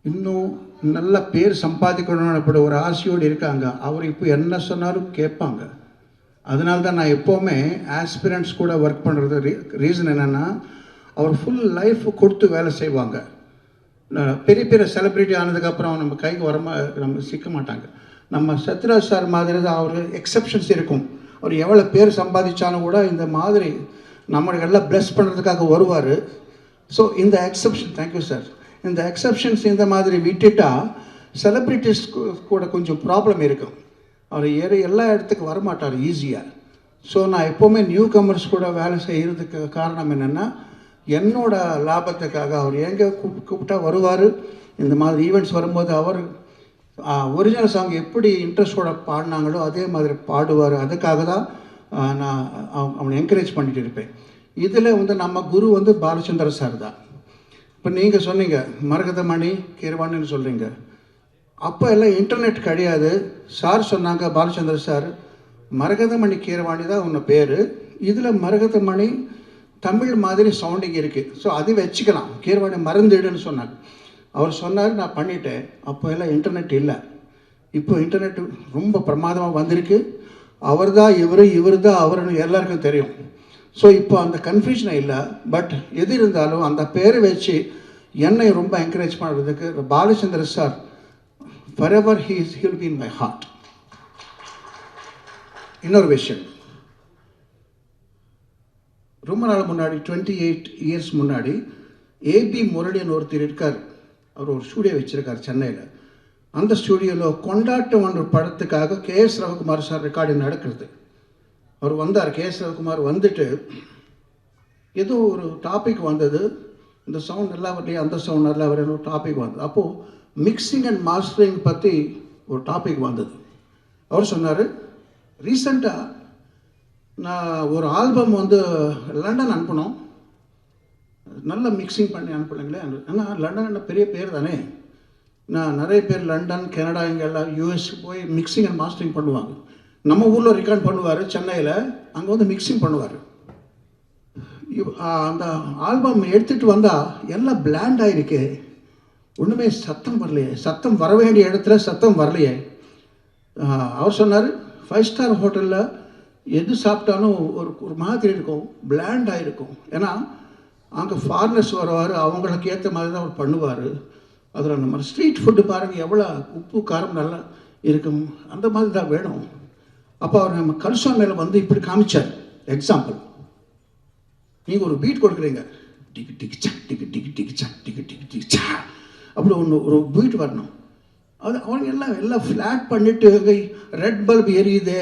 இன்னும் நல்ல பேர் சம்பாதிக்கணும்னு ஒரு ஆசையோடு இருக்காங்க. அவர் இப்போ என்ன சொன்னாலும் கேட்பாங்க. அதனால தான் நான் எப்போவுமே ஆஸ்பிரண்ட்ஸ் கூட ஒர்க் பண்ணுறது ரீசன் என்னென்னா, அவர் ஃபுல் லைஃப் கொடுத்து வேலை செய்வாங்க. பெரிய பெரிய செலிப்ரிட்டி ஆனதுக்கப்புறம் நம்ம கைக்கு நம்ம சிக்க மாட்டாங்க. நம்ம சத்யராஜ் சார் மாதிரி தான் அவர் எக்ஸப்ஷன்ஸ் இருக்கும். அவர் எவ்வளோ பேர் சம்பாதிச்சாலும் கூட இந்த மாதிரி நம்மளுக்கெல்லாம் ப்ளஸ் பண்ணுறதுக்காக வருவார். ஸோ இந்த எக்ஸப்ஷன், தேங்க்யூ சார், இந்த எக்ஸப்ஷன்ஸ் இந்த மாதிரி விட்டுட்டா செலிப்ரிட்டிஸ் கூட கொஞ்சம் ப்ராப்ளம் இருக்கும். அவர் எல்லா இடத்துக்கு வரமாட்டார் ஈஸியாக. ஸோ நான் எப்போவுமே நியூ கமர்ஸ் கூட வேலை செய்கிறதுக்கு காரணம் என்னென்னா, என்னோட லாபத்துக்காக அவர் எங்கே கூப்பிட்டா வருவார். இந்த மாதிரி ஈவெண்ட்ஸ் வரும்போது அவர் ஒரிஜினல் சாங் எப்படி இன்ட்ரெஸ்டோட பாடினாங்களோ அதே மாதிரி பாடுவார். அதுக்காக தான் நான் அவனை என்கரேஜ் பண்ணிகிட்டு இருப்பேன். இதில் வந்து நம்ம குரு வந்து பாலச்சந்திர சார் தான். இப்போ நீங்கள் சொன்னீங்க மரகதமணி கீரவாணின்னு சொல்கிறீங்க. அப்போ எல்லாம் இன்டர்நெட் கிடையாது. சார் சொன்னாங்க, பாலச்சந்திர சார், மரகதமணி கீரவாணி தான் உன்னை பேர், இதில் மரகதமணி தமிழ் மாதிரி சவுண்டிங் இருக்குது, ஸோ அது வச்சுக்கலாம், கீரவாணி மறந்துடுன்னு சொன்னாங்க. அவர் சொன்னார், நான் பண்ணிட்டேன். அப்போ எல்லாம் இன்டர்நெட் இல்லை. இப்போ இன்டர்நெட் ரொம்ப பிரமாதமாக வந்திருக்கு. அவர் தான் இவர் தான் அவர்னு எல்லாருக்கும் தெரியும். ஸோ இப்போ அந்த கன்ஃபியூஷனே இல்லை. பட் எது இருந்தாலும் அந்த பேரை வச்சு என்னை ரொம்ப என்கரேஜ் பண்ணுறதுக்கு Balachandra sir forever he'll be in my heart. இன்னொரு விஷயம், ரொம்ப நாள் முன்னாடி 28 இயர்ஸ் முன்னாடி ஏபி முரளின்னு ஒருத்தர் இருக்கார். அவர் ஒரு ஸ்டூடியோ வச்சுருக்கார் சென்னையில். அந்த ஸ்டூடியோவில் கொண்டாட்டம் ஒன்று படத்துக்காக KS ரவிக்குமார் சார் ரெக்கார்டிங் நடக்கிறது. அவர் வந்தார். KS ரவிக்குமார் வந்துட்டு ஏதோ ஒரு டாபிக் வந்தது, இந்த சவுண்ட் நல்லா வரலையே, அந்த சவுண்ட் நல்லா வரல, ஒரு டாபிக் வந்தது. அப்போது மிக்சிங் அண்ட் மாஸ்டரிங் பற்றி ஒரு டாபிக் வந்தது. அவர் சொன்னார், ரீசெண்டாக நான் ஒரு ஆல்பம் வந்து லண்டன் அனுப்பினோம், நல்ல மிக்சிங் பண்ணி அனுப்பலைங்களே. ஏன்னா லண்டன் என்ன பெரிய பேர் தானே. நான் நிறைய பேர் லண்டன், கனடா, இங்கெல்லாம் யூஎஸ்க்கு போய் மிக்சிங் அண்ட் மாஸ்டரிங் பண்ணுவாங்க. நம்ம ஊரில் ரெக்கார்ட் பண்ணுவார் சென்னையில், அங்கே வந்து மிக்சிங் பண்ணுவார். அந்த ஆல்பம் எடுத்துகிட்டு வந்தால் எல்லாம் பிளாண்ட் ஆகிருக்கு, ஒன்றுமே சத்தம் வரலையே, சத்தம் வர வேண்டிய இடத்துல சத்தம் வரலையே. அவர் சொன்னார், 5 ஸ்டார் ஹோட்டலில் எது சாப்பிட்டாலும் ஒரு மாதிரி இருக்கும், பிளாண்ட் ஆகிருக்கும். ஏன்னா அங்கே ஃபாரினர்ஸ் வருவார், அவங்களுக்கு ஏற்ற மாதிரி தான் அவர் பண்ணுவார். அதில் நம்ம ஸ்ட்ரீட் ஃபுட்டு பாருங்கள், எவ்வளோ உப்பு காரம் நல்லா இருக்கும், அந்த மாதிரி தான் வேணும். அப்போ அவர் நம்ம கல்சோன் மேலே வந்து இப்படி காமிச்சார். எக்ஸாம்பிள், நீங்கள் ஒரு பீட் கொடுக்குறீங்க, டிக்கு டிக்கு சக் டிக்கு டிக்கு டிக்கு சக் டிக்கு டிக்கு டிக்கு சா, அப்படி ஒரு பீட் வரணும். அது அவங்க எல்லாம் ஃப்ளாட் பண்ணிவிட்டு ரெட் பல்ப் எரியுது,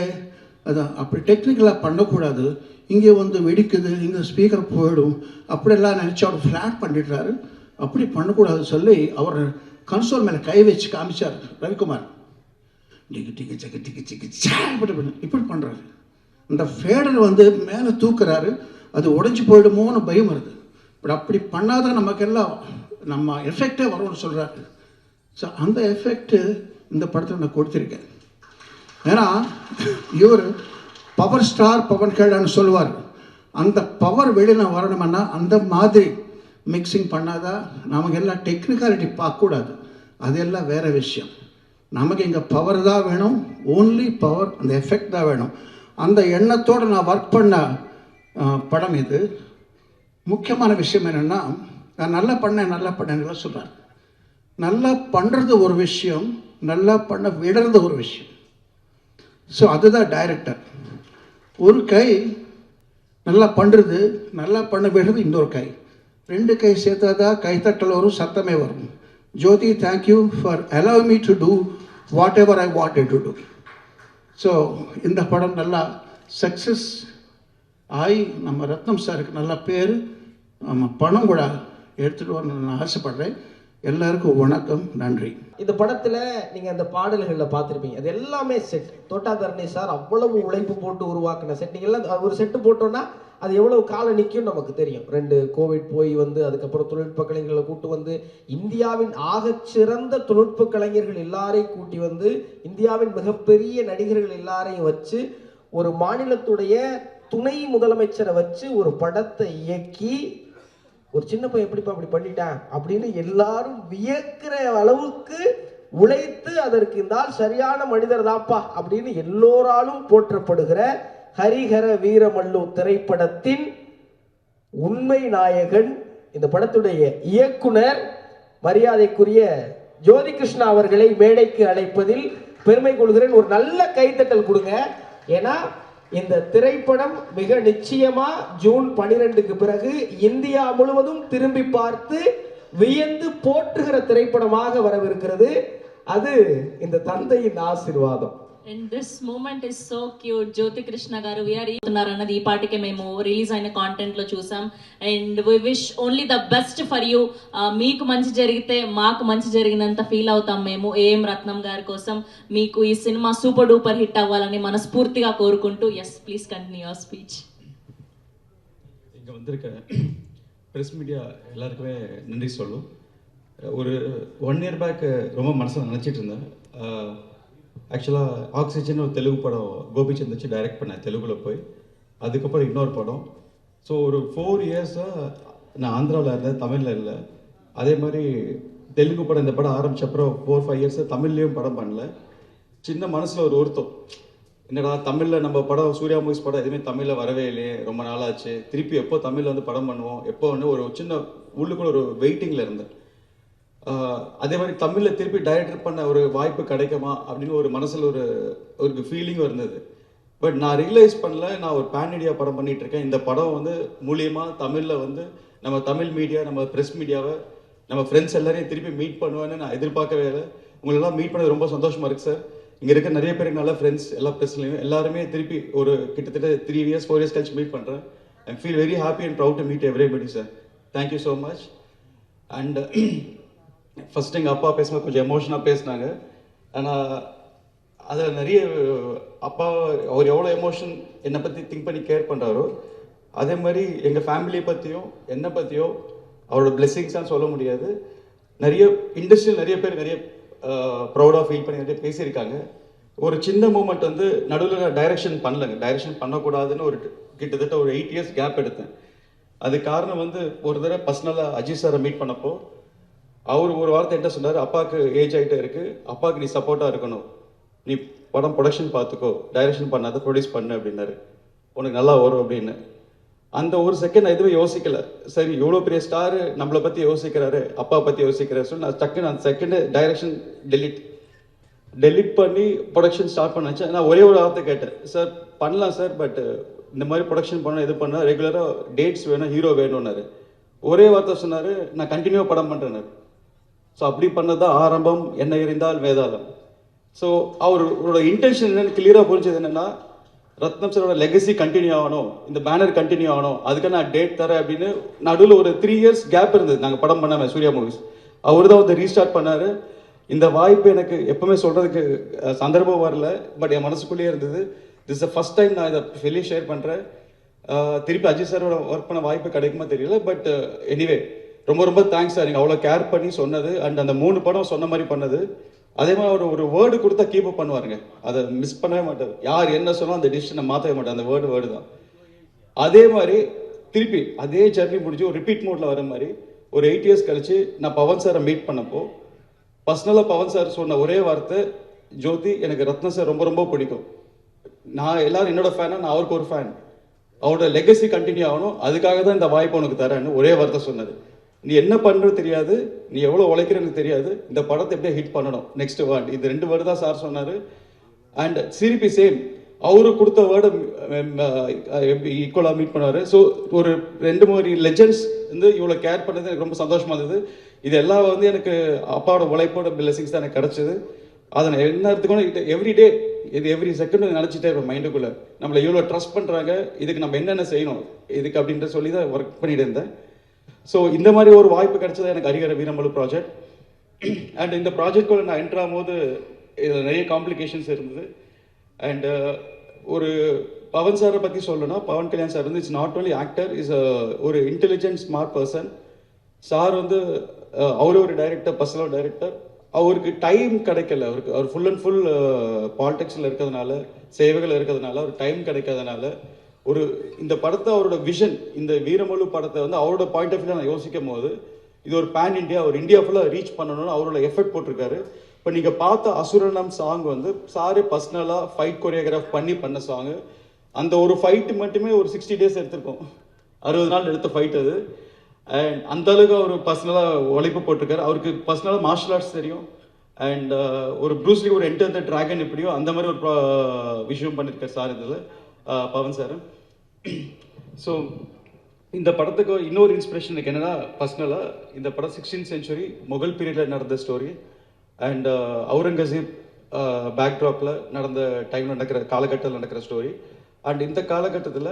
அதான் அப்படி டெக்னிக்கலாக பண்ணக்கூடாது. இங்கே வந்து வெடிக்குது, இங்கே ஸ்பீக்கர் போயிடும், அப்படியெல்லாம் நினச்சி அவர் ஃப்ளாட் பண்ணிடுறாரு. அப்படி பண்ணக்கூடாது சொல்லி அவர் கன்சோல் மேலே கை வச்சு காமிச்சார் ரவிக்குமார். டிக்கு டிக்கு சக்கு டிக்கு டிக்கு சா இப்படி பண்ணுறாரு. இந்த ஃபேடர் வந்து மேலே தூக்குறாரு, அது உடைஞ்சி போயிடுமோன்னு பயம் வருது. பட் அப்படி பண்ணாதான் நமக்கெல்லாம் நம்ம எஃபெக்டே வரும்னு சொல்கிறாரு. ஸோ அந்த எஃபெக்ட்டு இந்த படத்தில் நான் கொடுத்துருக்கேன். ஏன்னா இவர் பவர் ஸ்டார் பவன் கேடான்னு சொல்லுவார். அந்த பவர் வெளியில் வரணும்னா அந்த மாதிரி மிக்சிங் பண்ணாதான். நமக்கு எல்லாம் டெக்னிக்காலிட்டி பார்க்கக்கூடாது, அதெல்லாம் வேறு விஷயம். நமக்கு இங்கே பவர் தான் வேணும், ஓன்லி பவர், அந்த எஃபெக்ட் தான் வேணும். அந்த எண்ணத்தோடு நான் ஒர்க் பண்ண படம் இது. முக்கியமான விஷயம் என்னென்னா, நான் நல்லா பண்ணேன்னு சொல்கிறேன். நல்லா பண்ணுறது ஒரு விஷயம், நல்லா பண்ண விடுறது ஒரு விஷயம். ஸோ அதுதான் டைரக்டர். ஒரு கை நல்லா பண்ணுறது, நல்லா பண்ண விடுறது இன்னொரு கை, 2 கை சேர்த்தா தான் கைத்தட்டல் வரும், சத்தமே வரும். Jyothi, thank you for allow me to do whatever I wanted to do. So இந்த படம் நல்லா சக்ஸஸ் ஆகி நம்ம ரத்னம் சாருக்கு நல்ல பேர், நம்ம பணம் கூட எடுத்துகிட்டு வரணும்னு நான் ஆசைப்படுறேன். எல்லாருக்கும் வணக்கம், நன்றி. இந்த படத்தில் நீங்கள் அந்த பாடல்களில் பார்த்துருப்பீங்க, அது எல்லாமே செட். தோட்டாதரணி சார் அவ்வளவு உழைப்பு போட்டு உருவாக்கின செட். நீங்கள் எல்லாம் ஒரு செட்டு போட்டோன்னா அது எவ்வளவு காலம் நிற்கும் நமக்கு தெரியும். 2 கோவிட் போய் வந்து அதுக்கப்புறம் தொழில்நுட்ப கலைஞர்களை கூட்டு வந்து இந்தியாவின் ஆகச்சிறந்த தொழில்நுட்ப கலைஞர்கள் எல்லாரையும் கூட்டி வந்து இந்தியாவின் மிகப்பெரிய நடிகர்கள் எல்லாரையும் வச்சு ஒரு மாநிலத்துடைய துணை முதலமைச்சரை வச்சு ஒரு படத்தை இயக்கி ஒரு சின்ன பையன் எப்படிப்பா அப்படி பண்ணிட்டான் அப்படின்னு எல்லாரும் வியக்கிற அளவுக்கு உழைத்து அதற்கு இருந்தால் சரியான மனிதர் தான்ப்பா அப்படின்னு எல்லோராலும் போற்றப்படுகிற ஹரிஹர வீரமல்லு திரைப்படத்தின் உண்மை நாயகன், இந்த படத்துடைய இயக்குனர் மரியாதைக்குரிய ஜோதி கிருஷ்ணா அவர்களை மேடைக்கு அழைப்பதில் பெருமை கொள்கிறேன். ஒரு நல்ல கைத்தட்டல் கொடுங்க. ஏன்னா இந்த திரைப்படம் மிக நிச்சயமா ஜூன் 12க்கு பிறகு இந்தியா முழுவதும் திரும்பி பார்த்து வியந்து போற்றுகிற திரைப்படமாக வரவிருக்கிறது. அது இந்த தந்தையின் ஆசீர்வாதம். And this moment is so cute. Jyoti Krishna garu we are అన్నది ఈ పాటికే మేము రిలీజ్ అయిన కాంటెంట్ లో చూసాం. And we wish only the best for you. మీకు మంచి జరిగితే మాకు మంచి జరిగినంత ఫీల్ అవుతాం మేము. ఏఎం రత్నం గారి కోసం మీకు ఈ సినిమా సూపర్ డూపర్ హిట్ అవ్వాలని మనస్ఫూర్తిగా కోరుకుంటూ yes please continue your speech. இங்கே வந்திருக்க ப்ரெஸ் மீடியா எல்லாருக்குமே நன்றி சொல்லும். ஒரு 1 year பேக் ரொம்ப மனசில் நினச்சிட்டு இருந்தேன். ஆக்சுவலாக ஆக்சிஜன் ஒரு தெலுங்கு படம் கோபிச்சந்த் வச்சு டைரக்ட் பண்ணேன் தெலுங்கில் போய். அதுக்கப்புறம் இன்னொரு படம். ஸோ ஒரு 4 yearsாக நான் ஆந்திராவில் இருந்தேன், தமிழில் இல்லை. அதே மாதிரி தெலுங்கு படம் இந்த படம் ஆரம்பித்த அப்புறம் 4-5 years தமிழ்லேயும் படம் பண்ணல. சின்ன மனசில் ஒரு வருத்தம், என்னடா தமிழில் நம்ம படம் சூர்யா மூவிஸ் படம் எதுவுமே தமிழில் வரவே இல்லையே, ரொம்ப நாளாச்சு, திருப்பி எப்போ தமிழில் வந்து படம் பண்ணுவோம், எப்போ வந்து ஒரு சின்ன உள்ளுக்குள்ள ஒரு வெயிட்டிங்கில் இருந்தேன். அதே மாதிரி தமிழில் திருப்பி டைரக்டர் பண்ண ஒரு வாய்ப்பு கிடைக்குமா அப்படின்னு ஒரு மனசில் ஒரு ஃபீலிங் இருந்தது. பட் நான் ரியலைஸ் பண்ணல, நான் ஒரு பேன் இண்டியா படம் பண்ணிட்டு இருக்கேன். இந்த படம் வந்து மூலியமாக தமிழில் வந்து நம்ம தமிழ் மீடியா, நம்ம ப்ரெஸ் மீடியாவை, நம்ம ஃப்ரெண்ட்ஸ் எல்லாரையும் திருப்பி மீட் பண்ணுவேன்னு நான் எதிர்பார்க்கவே இல்லை. உங்களெல்லாம் மீட் பண்ணது ரொம்ப சந்தோஷமாக இருக்குது சார். இங்கே இருக்க நிறைய பேருக்கு நல்ல ஃப்ரெண்ட்ஸ் எல்லா ப்ரெஸ்லையும் எல்லாருமே திருப்பி ஒரு கிட்டத்தட்ட 3 years 4 years கழிச்சு மீட் பண்ணுறேன். I feel very happy and proud to meet everybody sir. Thank you so much. And first எங்கள் அப்பா பேசும்போது கொஞ்சம் எமோஷனாக பேசினாங்க. ஆனால் அதில் நிறைய அப்பா அவர் எவ்வளோ எமோஷன் என்னை பற்றி திங்க் பண்ணி கேர் பண்ணுறாரோ, அதே மாதிரி எங்கள் ஃபேமிலியை பற்றியும் என்னை பற்றியோ அவரோட பிளெஸிங்ஸான்னு சொல்ல முடியாது. நிறைய இண்டஸ்ட்ரியில் நிறைய பேர் நிறைய ப்ரௌடாக ஃபீல் பண்ணி நிறைய பேசியிருக்காங்க. ஒரு சின்ன மூமெண்ட் வந்து நடுவில் நான் டைரக்ஷன் பண்ணலைங்க, டைரக்ஷன் பண்ணக்கூடாதுன்னு ஒரு கிட்டத்தட்ட ஒரு 8 years கேப் எடுத்தேன். அது காரணம் வந்து ஒரு தடவை பர்சனலாக அஜித் சாரை மீட் பண்ணப்போ அவர் ஒரு வார்த்தை என்ன சொன்னார், அப்பாவுக்கு ஏஜ் ஆகிட்டே இருக்குது, அப்பாவுக்கு நீ சப்போர்ட்டாக இருக்கணும், நீ படம் ப்ரொடக்ஷன் பார்த்துக்கோ, டைரக்ஷன் பண்ணாத ப்ரொடியூஸ் பண்ணு அப்படின்னாரு. உனக்கு நல்லா வரும் அப்படின்னு. அந்த ஒரு செகண்ட் நான் எதுவும் யோசிக்கலை. சரி இவ்வளோ பெரிய ஸ்டாரு நம்மளை பற்றி யோசிக்கிறாரு, அப்பா பற்றி யோசிக்கிறாரு சொல்லி நான் டக்குன்னு அந்த செகண்டு டைரக்ஷன் டெலிட் பண்ணி ப்ரொடக்ஷன் ஸ்டார்ட் பண்ணாச்சு. நான் ஒரே ஒரு வார்த்தை கேட்டேன், சார் பண்ணலாம் சார், பட் இந்த மாதிரி ப்ரொடக்ஷன் பண்ண இது பண்ண ரெகுலராக டேட்ஸ் வேணும், ஹீரோ வேணும்னாரு. ஒரே வார்த்தை சொன்னார், நான் கண்டினியூவாக படம் பண்ணுறேன்னு. ஸோ அப்படி பண்ணது தான் ஆரம்பம், என்ன எறிந்தால் வேதாளம். ஸோ அவரோட இன்டென்ஷன் என்னென்னு கிளியராக புரிஞ்சது என்னென்னா, ரத்னம் சாரோட லெகசி கண்டினியூ ஆகணும், இந்த பேனர் கண்டினியூ ஆகணும், அதுக்கு நான் டேட் தரேன் அப்படின்னு. நடுவில் ஒரு 3 years கேப் இருந்தது நாங்கள் படம் பண்ணாமல் சூர்யா மூவிஸ். அவர் தான் வந்து ரீஸ்டார்ட் பண்ணார். இந்த வாய்ப்பு எனக்கு எப்பவுமே சொல்கிறதுக்கு சந்தர்ப்பம் வரல, பட் என் மனசுக்குள்ளேயே இருந்தது. திஸ் த ஃபஸ்ட் டைம் நான் இதை வெளியே ஷேர் பண்ணுறேன். திருப்பி அஜித் சாரோட ஒர்க் பண்ண வாய்ப்பு கிடைக்குமா தெரியல, பட் எனிவே ரொம்ப ரொம்ப தேங்க்ஸ் சார், நீங்கள் அவ்வளோ கேர் பண்ணி சொன்னது. அண்ட் அந்த 3 படம் சொன்ன மாதிரி பண்ணது. அதே மாதிரி அவர் ஒரு வேர்டு கொடுத்தா கீப் அப் பண்ணுவாருங்க, அதை மிஸ் பண்ணவே மாட்டார். யார் என்ன சொன்னால் அந்த டிசிஷனை மாற்றவே மாட்டார், அந்த வேர்டு தான். அதே மாதிரி திருப்பி அதே ஜர்னி முடிஞ்சு ஒரு ரிப்பீட் மோடில் வர மாதிரி ஒரு 8 years கழிச்சு நான் பவன் சாரை மீட் பண்ணப்போ பர்சனலாக பவன் சார் சொன்ன ஒரே வார்த்தை, ஜோதி எனக்கு ரத்னம் சார் ரொம்ப ரொம்ப பிடிக்கும், நான் எல்லாரும் என்னோட ஃபேனாக, நான் அவருக்கு ஒரு ஃபேன், அவரோட லெகசி கண்டினியூ ஆகணும், அதுக்காக தான் இந்த வாய்ப்பு உனக்கு தரேன்னு ஒரே வார்த்தை சொன்னார். நீ என்ன பண்ணுறது தெரியாது, நீ எவ்வளோ உழைக்கிறன்னு தெரியாது, இந்த படத்தை எப்படியே ஹிட் பண்ணணும், நெக்ஸ்ட் வேர்டு, இது 2 வேர்டு தான் சார் சொன்னார். அண்ட் சிரிப்பி சேம், அவரு கொடுத்த வேர்டை ஈக்குவலாக மீட் பண்ணார். ஸோ ஒரு 2-3 லெஜெண்ட்ஸ் வந்து இவ்வளோ கேர் பண்ணது எனக்கு ரொம்ப சந்தோஷமாக இருந்தது. இது எல்லாம் வந்து எனக்கு அப்பாவோட உழைப்போட பிளெஸிங்ஸ் தான் எனக்கு கிடச்சிது. அதை நான் என்ன எடுத்துக்கணும், எவ்ரிடே இது எவ்ரி செகண்ட் நினச்சிட்டே இருப்பேன் மைண்டுக்குள்ளே, நம்மளை இவ்வளோ ட்ரஸ்ட் பண்ணுறாங்க, இதுக்கு நம்ம என்னென்ன செய்யணும் இதுக்கு அப்படின்ற சொல்லி தான் ஒர்க் பண்ணிட்டு இருந்தேன். ஸோ இந்த மாதிரி ஒரு வாய்ப்பு கிடைச்சது எனக்கு ஹரிஹர வீரமல்லு ப்ராஜெக்ட். அண்ட் இந்த ப்ராஜெக்ட்குள்ளே நான் என்ட்ரு ஆகும்போது இதில் நிறைய காம்ப்ளிகேஷன்ஸ் இருந்தது. அண்ட் ஒரு பவன் சாரை பற்றி சொல்லணும்னா, பவன் கல்யாண் சார் வந்து it's not only actor, is ஒரு இன்டெலிஜென்ட் ஸ்மார்ட் பர்சன். சார் வந்து அவர் ஒரு டைரக்டர், பர்சனல் டைரக்டர். அவருக்கு டைம் கிடைக்கல, அவர் ஃபுல் அண்ட் ஃபுல் பாலிடிக்ஸில் இருக்கிறதுனால, சேவைகள் இருக்கிறதுனால அவர் டைம் கிடைக்காதனால ஒரு இந்த படத்தை அவரோட விஷன், இந்த வீரமல்லு படத்தை வந்து அவரோட பாயிண்ட் ஆஃப் வியூ நான் யோசிக்கும் போது இது ஒரு பேன் இண்டியா, ஒரு இந்தியா ஃபுல்லாக ரீச் பண்ணணும்னு அவரோட எஃபர்ட் போட்டிருக்காரு. இப்போ நீங்கள் பார்த்த அசுரனம் சாங் வந்து சாரே பர்சனலாக ஃபைட் கொரியோகிராஃப் பண்ண சாங்கு. அந்த ஒரு ஃபைட்டு மட்டுமே ஒரு 60 days எடுத்திருக்கோம், 60 நாள் எடுத்த ஃபைட் அது. அண்ட் அந்த அளவுக்கு அவர் பர்சனலாக உழைப்பு போட்டிருக்காரு. அவருக்கு பர்சனலாக மார்ஷல் ஆர்ட்ஸ் தெரியும். அண்ட் ஒரு ப்ரூஸ்லி ஒரு என்டர் த ட்ராகன் எப்படியோ அந்த மாதிரி ஒரு விஷயம் பண்ணியிருக்காரு சார் இதில், பவன் சார். ஸோ இந்த படத்துக்கு இன்னொரு இன்ஸ்பிரேஷன் எனக்கு என்னன்னா, பர்சனலாக இந்த படம் 16th century முகல் பீரியடில் நடந்த ஸ்டோரி. அண்ட் அவுரங்கசீப் பேக்ட்ராப்பில் நடந்த டைமில் நடக்கிற காலகட்டத்தில் நடக்கிற ஸ்டோரி. அண்ட் இந்த காலகட்டத்தில்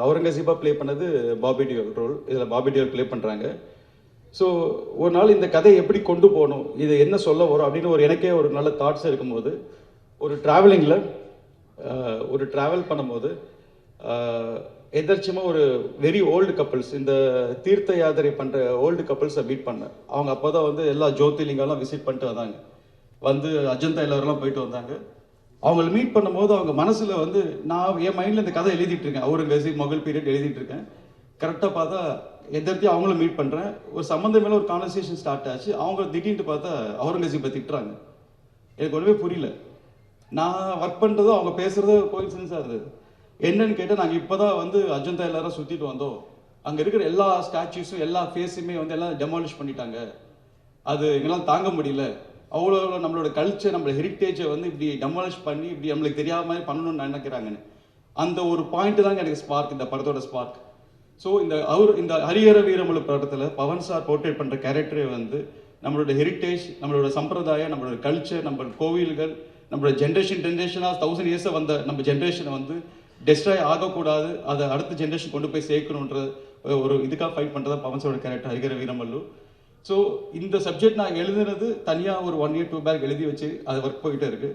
அவுரங்கசீபாக ப்ளே பண்ணது பாபி டியோல் ரோல். இதில் பாபி டியோல் ப்ளே பண்ணுறாங்க. ஸோ ஒரு நாள் இந்த கதையை எப்படி கொண்டு போகணும், இதை என்ன சொல்ல வரும் அப்படின்னு எனக்கே ஒரு நல்ல தாட்ஸ் இருக்கும்போது, ஒரு ட்ராவலிங்கில் ஒரு ட்ராவல் பண்ணும்போது எதர்ச்சியமாக ஒரு வெரி ஓல்டு கப்புள்ஸ், இந்த தீர்த்த யாத்திரை பண்ணுற ஓல்டு கப்புள்ஸை மீட் பண்ணேன். அவங்க அப்போ தான் வந்து எல்லா ஜோதிலிங்கெல்லாம் விசிட் பண்ணிட்டு வந்தாங்க. வந்து அஜந்தா எல்லாரெல்லாம் போயிட்டு வந்தாங்க. அவங்கள மீட் பண்ணும்போது அவங்க மனசில் வந்து நான் என் மைண்டில் இந்த கதை எழுதிட்டு இருக்கேன், அவுரங்கசீப் முகல் பீரியட் எழுதிட்டு இருக்கேன். கரெக்டாக பார்த்தா எதிர்த்து அவங்களும் மீட் பண்ணுறேன். ஒரு சம்மந்தம் மேலே ஒரு கான்வர்சேஷன் ஸ்டார்ட் ஆச்சு. அவங்க திடீர்னு பார்த்தா அவுரங்கசீப்பை திட்டுறாங்க. எனக்கு ஒன்றுமே புரியல. நான் ஒர்க் பண்ணுறதோ அவங்க பேசுகிறதோ கோயின்சிடன்ஸாக இருந்தது. என்னன்னு கேட்டால், நாங்கள் இப்போ தான் வந்து அஜந்தா எல்லாரும் சுற்றிட்டு வந்தோம், அங்கே இருக்கிற எல்லா ஸ்டாச்சுஸும் எல்லா ஃபேஸுமே வந்து எல்லாம் டெமாலிஷ் பண்ணிட்டாங்க, அது எங்களால் தாங்க முடியல, அவ்வளோ நம்மளோட கல்ச்சர் நம்மளோட ஹெரிட்டேஜை வந்து இப்படி டெமாலிஷ் பண்ணி இப்படி நம்மளுக்கு தெரியாத மாதிரி பண்ணணும்னு நினைக்கிறாங்கன்னு. அந்த ஒரு பாயிண்ட் தாங்க எனக்கு ஸ்பார்க், இந்த படத்தோட ஸ்பார்க். ஸோ இந்த ஹரிஹர வீரமல்லு படத்தில் பவன் சார் போர்ட்ரேட் பண்ணுற கேரக்டரே வந்து நம்மளோட ஹெரிட்டேஜ், நம்மளோட சம்பிரதாயம், நம்மளோட கல்ச்சர், நம்மளோட கோவில்கள், நம்மளோட ஜென்ரேஷனாக 1000 years வந்த நம்ம ஜென்ரேஷனை வந்து டெஸ்ட்ராய் ஆகக்கூடாது, அதை அடுத்த ஜென்ரேஷன் கொண்டு போய் சேர்க்கணுன்ற ஒரு இதுக்காக ஃபைட் பண்ணுறதா பவன் சாரோட கேரக்டர் ஹரிஹர வீரமல்லு. ஸோ இந்த சப்ஜெக்ட் நான் எழுதுனது தனியாக ஒரு 1 year 2 back எழுதி வச்சு அது ஒர்க் போயிட்டே இருக்கு.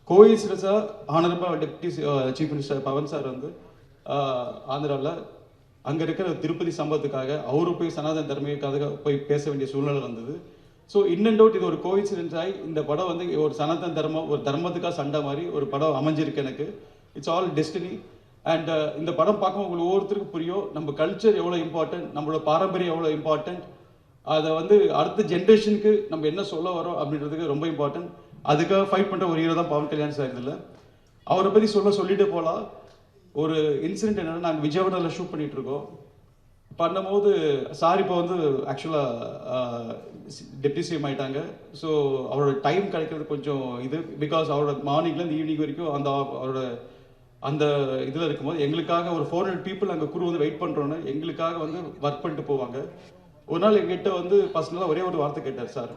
கோயின்சிடன்ஸாக honourable deputy chief minister Pawan sir வந்து ஆந்திராவில் அங்கே இருக்கிற திருப்பதி சம்பவத்துக்காக அவரு போய் சனாதன தர்மத்துக்காக போய் பேச வேண்டிய சூழ்நிலை வந்தது. ஸோ இன் அண்ட் அவுட் இது ஒரு கோயின்சிடன்ஸ் ஆகி இந்த படம் வந்து ஒரு சனாதன தர்மம், ஒரு தர்மத்துக்காக சண்டை மாதிரி ஒரு படம் அமைஞ்சிருக்கு எனக்கு. It's all destiny. அண்ட் இந்த படம் பார்க்கும் உங்களுக்கு ஒவ்வொருத்தருக்கும் புரியும் நம்ம கல்ச்சர் எவ்வளோ இம்பார்ட்டன்ட், நம்மளோட பாரம்பரியம் எவ்வளோ இம்பார்ட்டன்ட், அதை வந்து அடுத்த ஜென்ரேஷனுக்கு நம்ம என்ன சொல்ல வரோம் அப்படின்றதுக்கு ரொம்ப இம்பார்ட்டன்ட். அதுக்காக ஃபைட் பண்ணுற ஒரு ஹீரோ தான் பவன் கல்யாண் சார். இதில் அவரை பற்றி சொல்லிட்டு போகலாம். ஒரு இன்சிடென்ட் என்னென்னா, நாங்கள் விஜயவாடாவில் ஷூட் பண்ணிட்டு இருக்கோம். பண்ணும்போது சார் இப்போ வந்து ஆக்சுவலாக டெப்டி சிஎம் ஆகிட்டாங்க. ஸோ அவரோட டைம் கிடைக்கிறது கொஞ்சம் இது, பிகாஸ் அவரோட மார்னிங்லேருந்து ஈவினிங் வரைக்கும் அவரோட அந்த இதில் இருக்கும்போது எங்களுக்காக ஒரு 400 people அங்கே குரு வந்து வெயிட் பண்ணுறோன்னு எங்களுக்காக வந்து ஒர்க் பண்ணிட்டு போவாங்க. ஒரு நாள் எங்கிட்ட வந்து பர்சனலாக ஒரே ஒரு வார்த்தை கேட்டார் சார்.